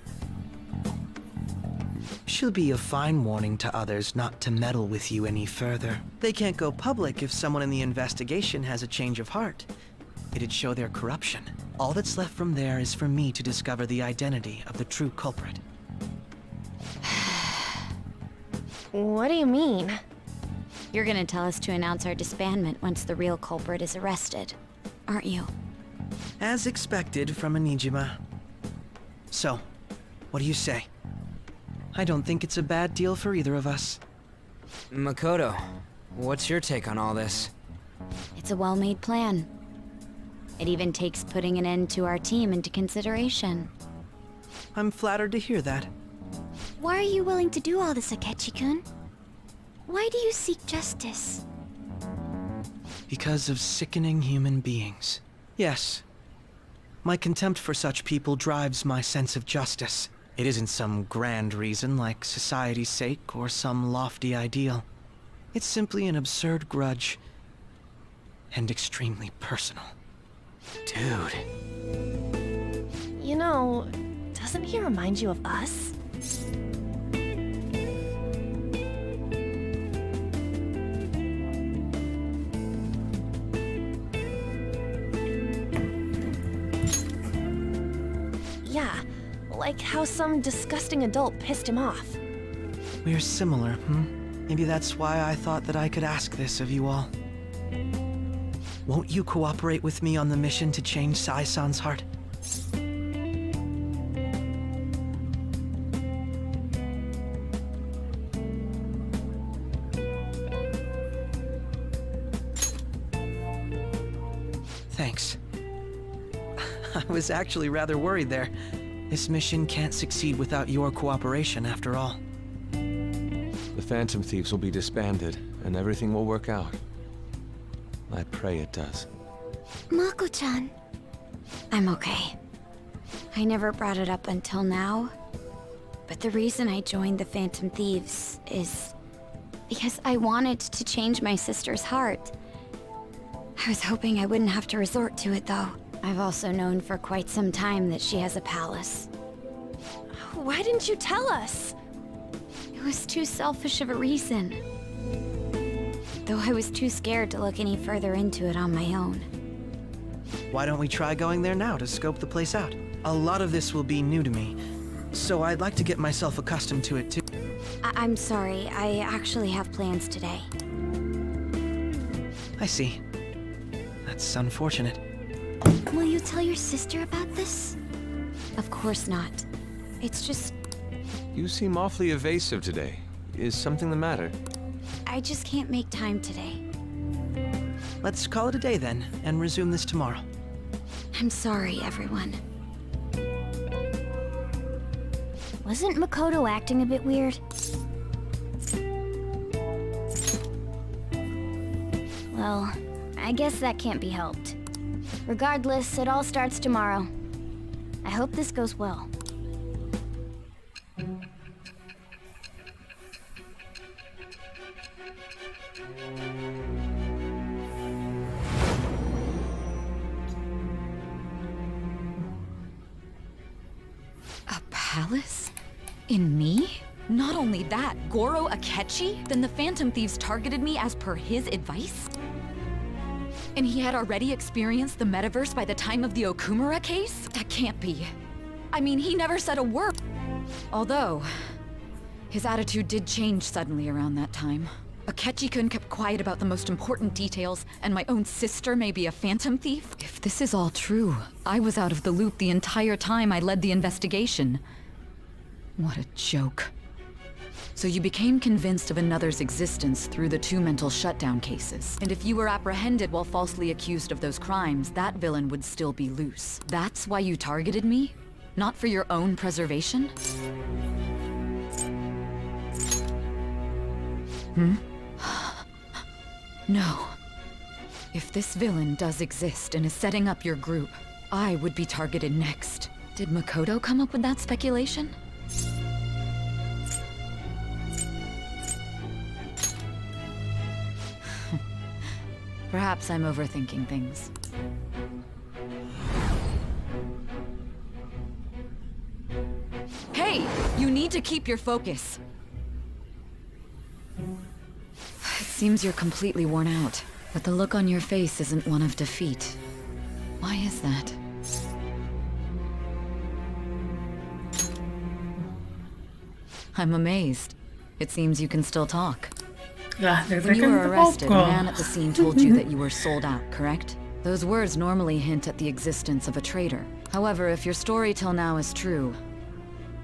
She'll be a fine warning to others not to meddle with you any further. They can't go public if someone in the investigation has a change of heart. It'd show their corruption. All that's left from there is for me to discover the identity of the true culprit. What do you mean? You're gonna tell us to announce our disbandment once the real culprit is arrested, aren't you? As expected from a Nijima. So, what do you say? I don't think it's a bad deal for either of us. Makoto, what's your take on all this? It's a well-made plan. It even takes putting an end to our team into consideration. I'm flattered to hear that. Why are you willing to do all this, Akechi-kun? Why do you seek justice? Because of sickening human beings. Yes. My contempt for such people drives my sense of justice. It isn't some grand reason like society's sake or some lofty ideal. It's simply an absurd grudge. And extremely personal. Dude. You know, doesn't he remind you of us? Yeah, like how some disgusting adult pissed him off. We're similar, Maybe that's why I thought that I could ask this of you all. Won't you cooperate with me on the mission to change Sai-san's heart? Thanks. I was actually rather worried there. This mission can't succeed without your cooperation, after all. The Phantom Thieves will be disbanded, and everything will work out. I pray it does. Mako-chan. I'm okay. I never brought it up until now, but the reason I joined the Phantom Thieves is because I wanted to change my sister's heart. I was hoping I wouldn't have to resort to it, though. I've also known for quite some time that she has a palace. Why didn't you tell us? It was too selfish of a reason. Though I was too scared to look any further into it on my own. Why don't we try going there now to scope the place out? A lot of this will be new to me, so I'd like to get myself accustomed to it too. I'm sorry, I actually have plans today. I see. That's unfortunate. Will you tell your sister about this? Of course not. It's just... You seem awfully evasive today. Is something the matter? I just can't make time today. Let's call it a day then, and resume this tomorrow. I'm sorry, everyone. Wasn't Makoto acting a bit weird? Well, I guess that can't be helped. Regardless, it all starts tomorrow. I hope this goes well. A palace? In me? Not only that, Goro Akechi? Then the Phantom Thieves targeted me as per his advice? And he had already experienced the metaverse by the time of the Okumura case? That can't be. I mean, he never said a word. Although, his attitude did change suddenly around that time. Akechi-kun kept quiet about the most important details, and my own sister may be a phantom thief? If this is all true, I was out of the loop the entire time I led the investigation. What a joke. So you became convinced of another's existence through the 2 mental shutdown cases. And if you were apprehended while falsely accused of those crimes, that villain would still be loose. That's why you targeted me? Not for your own preservation? No. If this villain does exist and is setting up your group, I would be targeted next. Did Makoto come up with that speculation? Perhaps I'm overthinking things. Hey! You need to keep your focus. It seems you're completely worn out, but the look on your face isn't one of defeat. Why is that? I'm amazed. It seems you can still talk. When you were arrested, a man at the scene told you that you were sold out, correct? Those words normally hint at the existence of a traitor. However, if your story till now is true,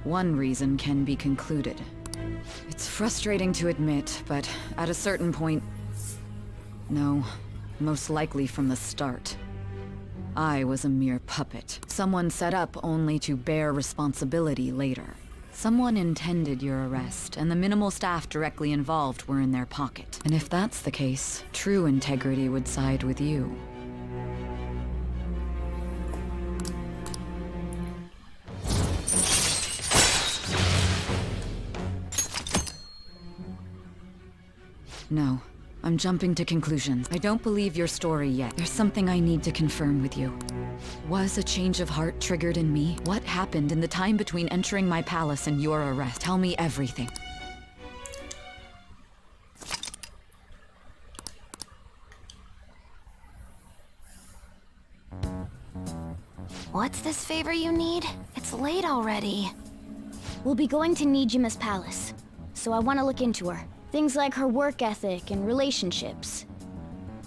one reason can be concluded. It's frustrating to admit, but at a certain point... No, most likely from the start. I was a mere puppet. Someone set up only to bear responsibility later. Someone intended your arrest, and the minimal staff directly involved were in their pocket. And if that's the case, true integrity would side with you. No, I'm jumping to conclusions. I don't believe your story yet. There's something I need to confirm with you. Was a change of heart triggered in me? What happened in the time between entering my palace and your arrest? Tell me everything. What's this favor you need? It's late already. We'll be going to Nijima's palace, so I want to look into her. Things like her work ethic and relationships.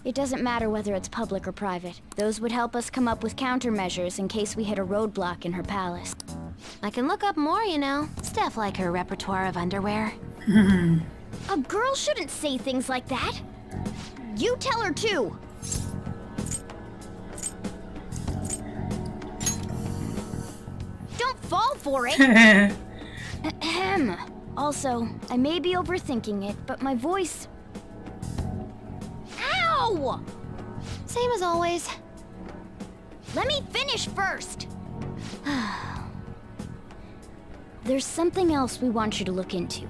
It doesn't matter whether it's public or private. Those would help us come up with countermeasures in case we hit a roadblock in her palace. I can look up more, you know. Stuff like her repertoire of underwear. A girl shouldn't say things like that. You tell her too. Don't fall for it. Ahem. Also, I may be overthinking it, but my voice... Ow! Same as always. Let me finish first. There's something else we want you to look into.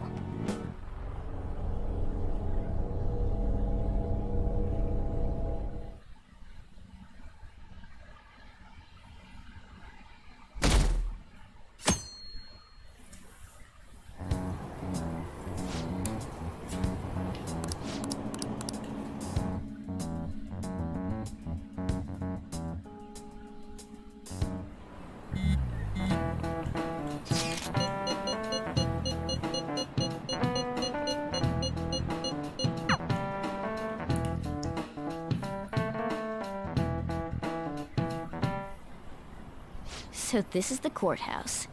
So this is the courthouse.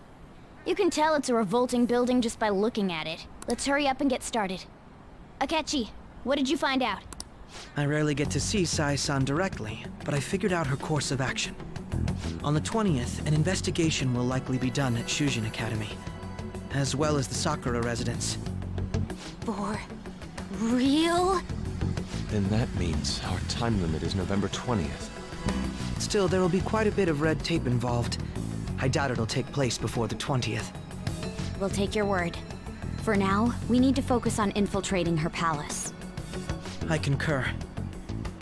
You can tell it's a revolting building just by looking at it. Let's hurry up and get started. Akechi, what did you find out? I rarely get to see Sai-san directly, but I figured out her course of action. On the 20th, an investigation will likely be done at Shujin Academy, as well as the Sakura residence. For real? Then that means our time limit is November 20th. Still, there will be quite a bit of red tape involved. I doubt it'll take place before the 20th. We'll take your word. For now, we need to focus on infiltrating her palace. I concur.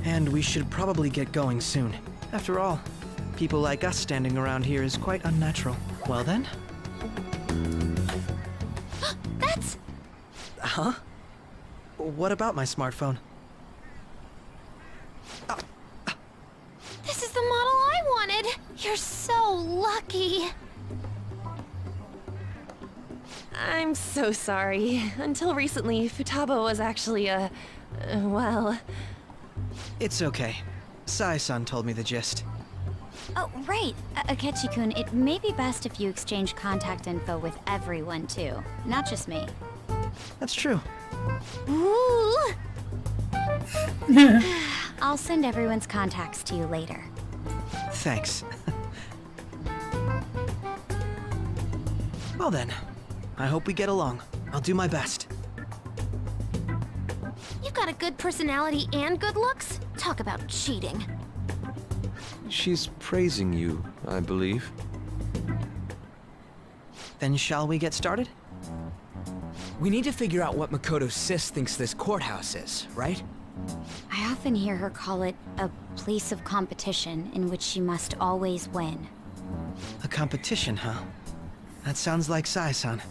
And we should probably get going soon. After all, people like us standing around here is quite unnatural. Well then? That's... Huh? What about my smartphone? This is the model I wanted! You're so lucky! I'm so sorry. Until recently, Futaba was actually well... It's okay. Sai-san told me the gist. Oh, right. Akechi-kun, it may be best if you exchange contact info with everyone, too. Not just me. That's true. Ooh! I'll send everyone's contacts to you later. Thanks. Well then, I hope we get along. I'll do my best. You've got a good personality and good looks? Talk about cheating. She's praising you, I believe. Then shall we get started? We need to figure out what Makoto's sis thinks this courthouse is, right? I often hear her call it a place of competition in which she must always win. A competition, huh? That sounds like Sai-san.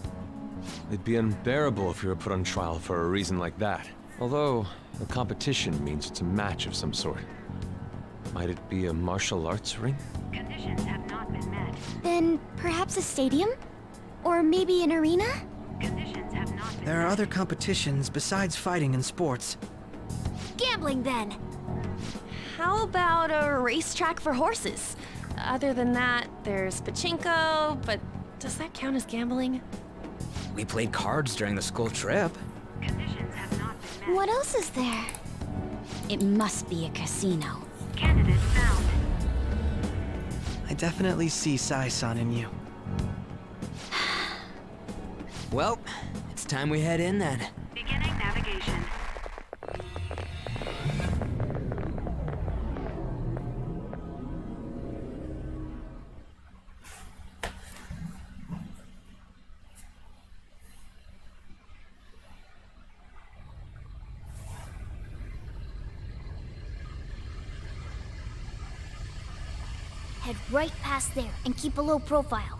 It'd be unbearable if you were put on trial for a reason like that. Although, a competition means it's a match of some sort. Might it be a martial arts ring? Conditions have not been met. Then perhaps a stadium? Or maybe an arena? Conditions have not been There are other competitions besides fighting and sports. Gambling, then! How about a racetrack for horses? Other than that, there's pachinko, but does that count as gambling? We played cards during the school trip. What else is there? It must be a casino. Candidate found. I definitely see Sai-san in you. Well, it's time we head in then. Beginning navigation. Head right past there and keep a low profile.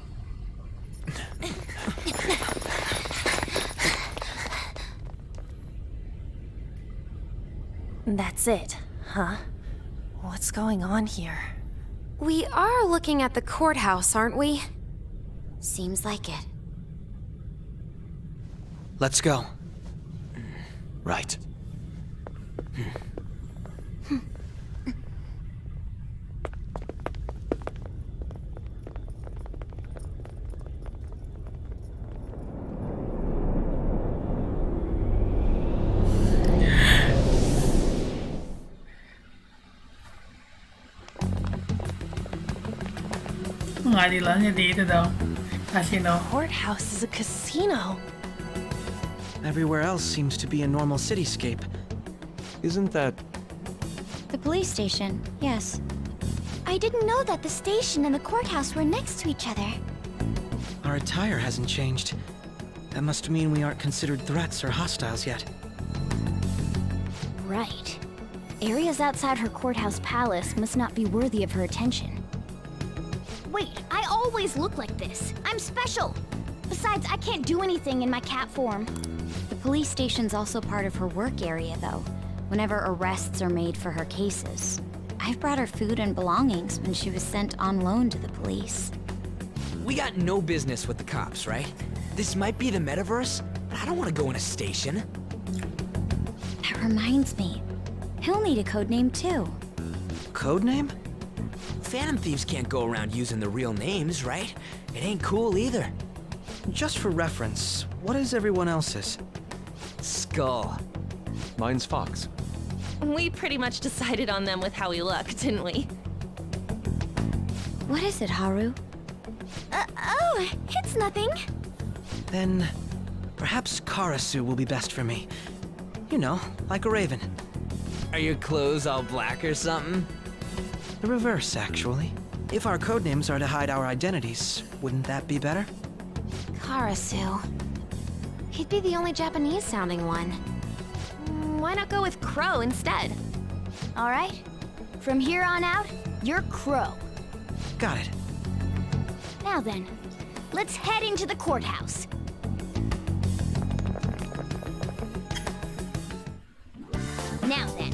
That's it, huh? What's going on here? We are looking at the courthouse, aren't we? Seems like it. Let's go. Right. Pengadilannya di itu dong, kasino. Courthouse is a casino. Everywhere else seems to be a normal cityscape. Isn't that... The police station, yes. I didn't know that the station and the courthouse were next to each other. Our attire hasn't changed. That must mean we aren't considered threats or hostiles yet. Right. Areas outside her courthouse palace must not be worthy of her attention. Wait, I always look like this. I'm special. Besides, I can't do anything in my cat form. The police station's also part of her work area, though, whenever arrests are made for her cases. I've brought her food and belongings when she was sent on loan to the police. We got no business with the cops, right? This might be the metaverse, but I don't want to go in a station. That reminds me. He'll need a code name, too. Code name? Phantom thieves can't go around using the real names, right? It ain't cool either. Just for reference, what is everyone else's? Skull. Mine's Fox. We pretty much decided on them with how we look, didn't we? What is it, Haru? Oh, it's nothing. Then, perhaps Karasu will be best for me. You know, like a raven. Are your clothes all black or something? The reverse, actually. If our codenames are to hide our identities, wouldn't that be better? Karasu. He'd be the only Japanese-sounding one. Why not go with Crow instead? All right. From here on out, you're Crow. Got it. Now then, let's head into the courthouse. Now then.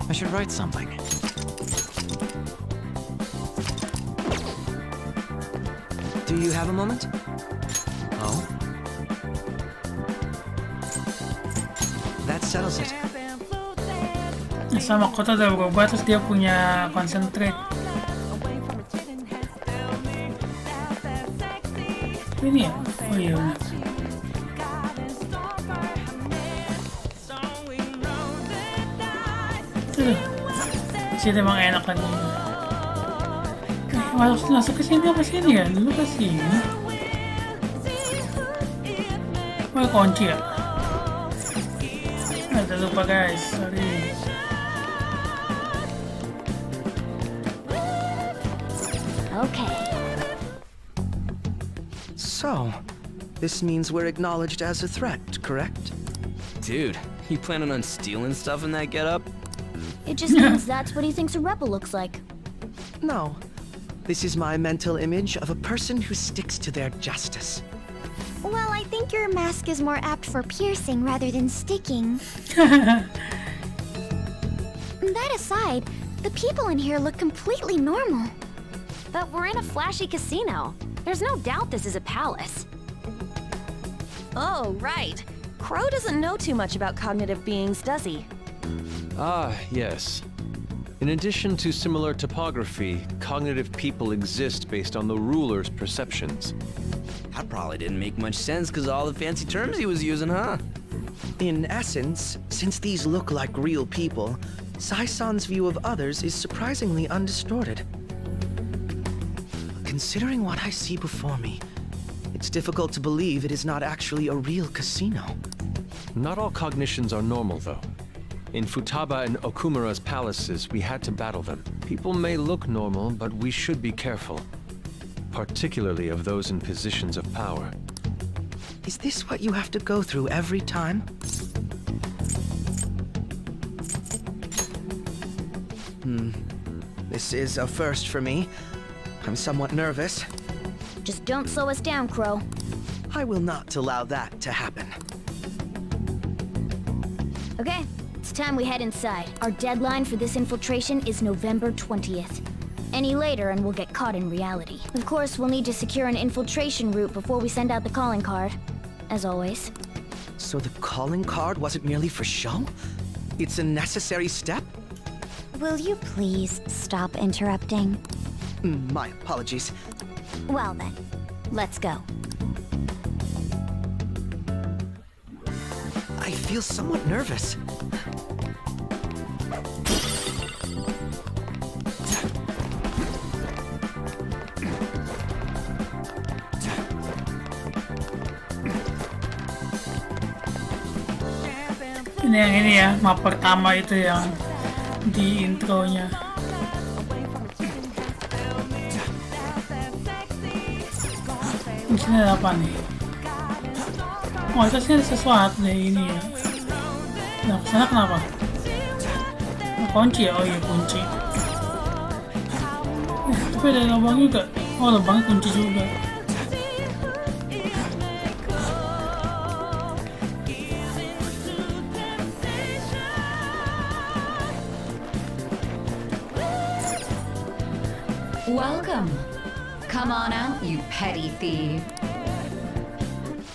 I should write something. Do you have a moment? Oh? That settles it. Sama kota udah berubah, terus dia punya concentrate. Ini ya? Oh iya. Sini emang enak kan. Masuk ke sini apa sini ya? Dulu ke sini. Oh, kunci ya? Ada lupa guys, sorry. Okay. So, this means we're acknowledged as a threat, correct? Dude, you planning on stealing stuff in that getup? It just means that's what he thinks a rebel looks like. No. This is my mental image of a person who sticks to their justice. Well, I think your mask is more apt for piercing rather than sticking. That aside, the people in here look completely normal. But we're in a flashy casino. There's no doubt this is a palace. Oh, right. Crow doesn't know too much about cognitive beings, does he? Ah, yes. In addition to similar topography, cognitive people exist based on the ruler's perceptions. That probably didn't make much sense because all the fancy terms he was using, huh? In essence, since these look like real people, Sai-san's view of others is surprisingly undistorted. Considering what I see before me, it's difficult to believe it is not actually a real casino. Not all cognitions are normal, though. In Futaba and Okumura's palaces, we had to battle them. People may look normal, but we should be careful. Particularly of those in positions of power. Is this what you have to go through every time? This is a first for me. I'm somewhat nervous. Just don't slow us down, Crow. I will not allow that to happen. Okay, it's time we head inside. Our deadline for this infiltration is November 20th. Any later and we'll get caught in reality. Of course, we'll need to secure an infiltration route before we send out the calling card. As always. So the calling card wasn't merely for show? It's a necessary step? Will you please stop interrupting? My apologies. Well then, let's go. I feel somewhat nervous. Ini ya, map pertama itu yang di intronya. Di sini ada apa nih? Oh, itu sini ada sesuatu deh ini ya. Nah, kesana kenapa? Kunci ya? Oh iya, kunci. Tapi ada lubang juga. Oh, lubangnya kunci juga. Welcome. Come on out, you petty thief.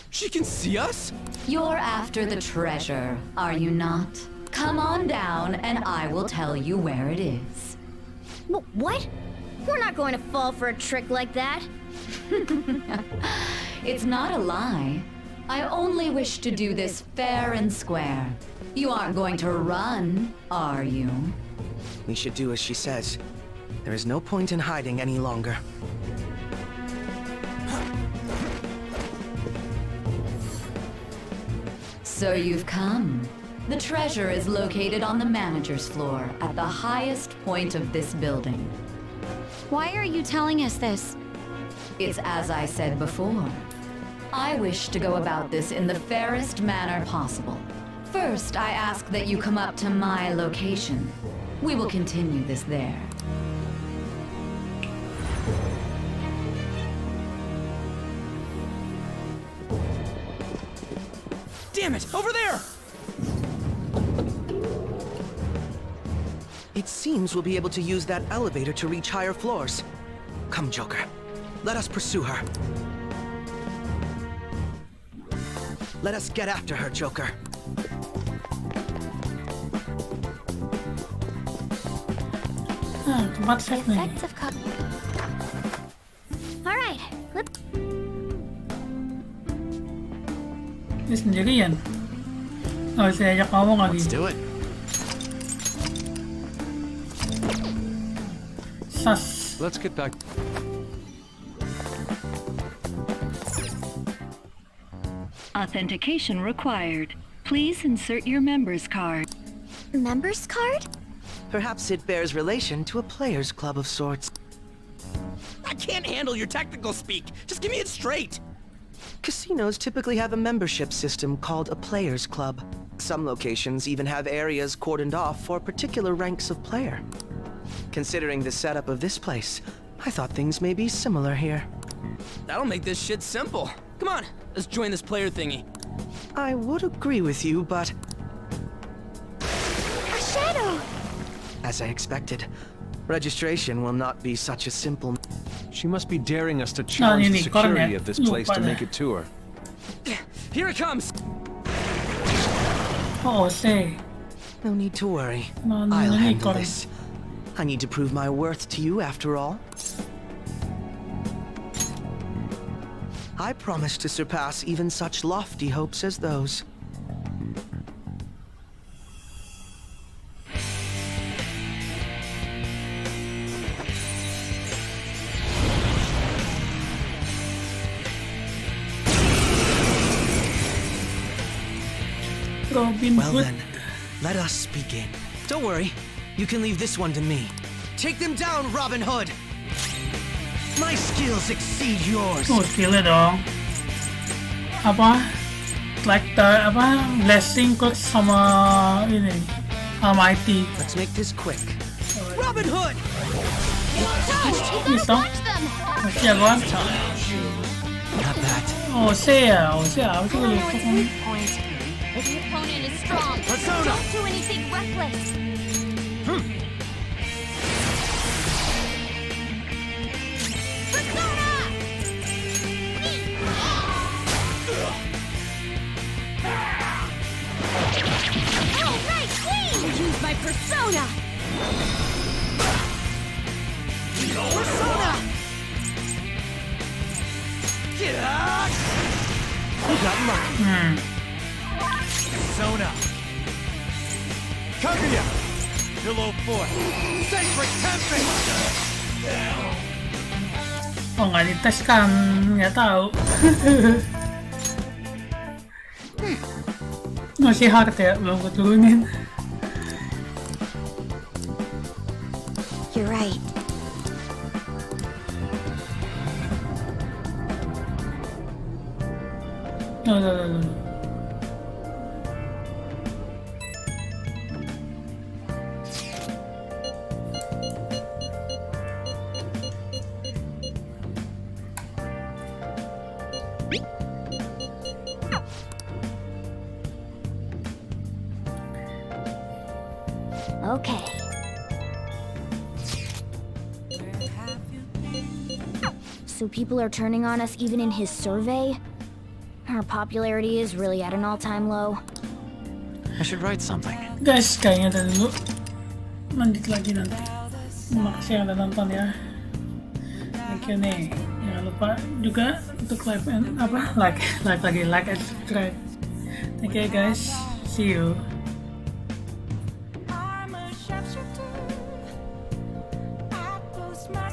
She can see us? You're after the treasure, are you not? Come on down and I will tell you where it is. What? We're not going to fall for a trick like that. It's not a lie. I only wish to do this fair and square. You aren't going to run, are you? We should do as she says. There is no point in hiding any longer. So you've come. The treasure is located on the manager's floor at the highest point of this building. Why are you telling us this? It's as I said before. I wish to go about this in the fairest manner possible. First, I ask that you come up to my location. We will continue this there. Damn it! Over there! It seems we'll be able to use that elevator to reach higher floors. Come, Joker. Let us pursue her. Let us get after her, Joker. Tempat safe nih. Alright, let's... Ini sendirian. Nggak bisa ajak ngomong lagi. Let's do it. Sas. Let's get back. Authentication required. Please insert your member's card. Member's card? Perhaps it bears relation to a players' club of sorts. I can't handle your technical speak. Just give me it straight. Casinos typically have a membership system called a players' club. Some locations even have areas cordoned off for particular ranks of player. Considering the setup of this place, I thought things may be similar here. That'll make this shit simple. Come on, let's join this player thingy. I would agree with you, but... A shadow! As I expected, registration will not be such a simple... She must be daring us to challenge the security of this place to make it to her. Here it comes! Oh, say. No need to worry. No, I'll no handle need this. I need to prove my worth to you after all. I promise to surpass even such lofty hopes as those. Robin Well Hood. then, let us begin. Don't worry, you can leave this one to me. Take them down, Robin Hood! My skills exceed yours. Oh, skillnya dong. Apa? Collector, apa? Blessing Curse sama ini. Almighty. Let's make this quick. Robin Hood! Please dong. Masih jagoan. Not that. Oh, saya. Oh, saya. Apa sih gue lupa kan? If the opponent is strong, don't do anything reckless. Alright, Queen! Use my persona! Persona! Get out! You got lucky. Persona! Kaguya! Pillow Fort! Sacred Tempest! Oh, nggak dites kan? Nggak tahu. Masih hard ya, belum gue turunin. You're right. No. Okay. So people are turning on us even in his survey? Our popularity is really at an all-time low. I should write something. Guys, kayaknya dari dulu. Lanjut lagi nanti. Makasih yang udah nonton ya. Thank you nih. Jangan lupa juga untuk like and like and subscribe. Thank you guys. See you. I'm a sharpshooter. I post my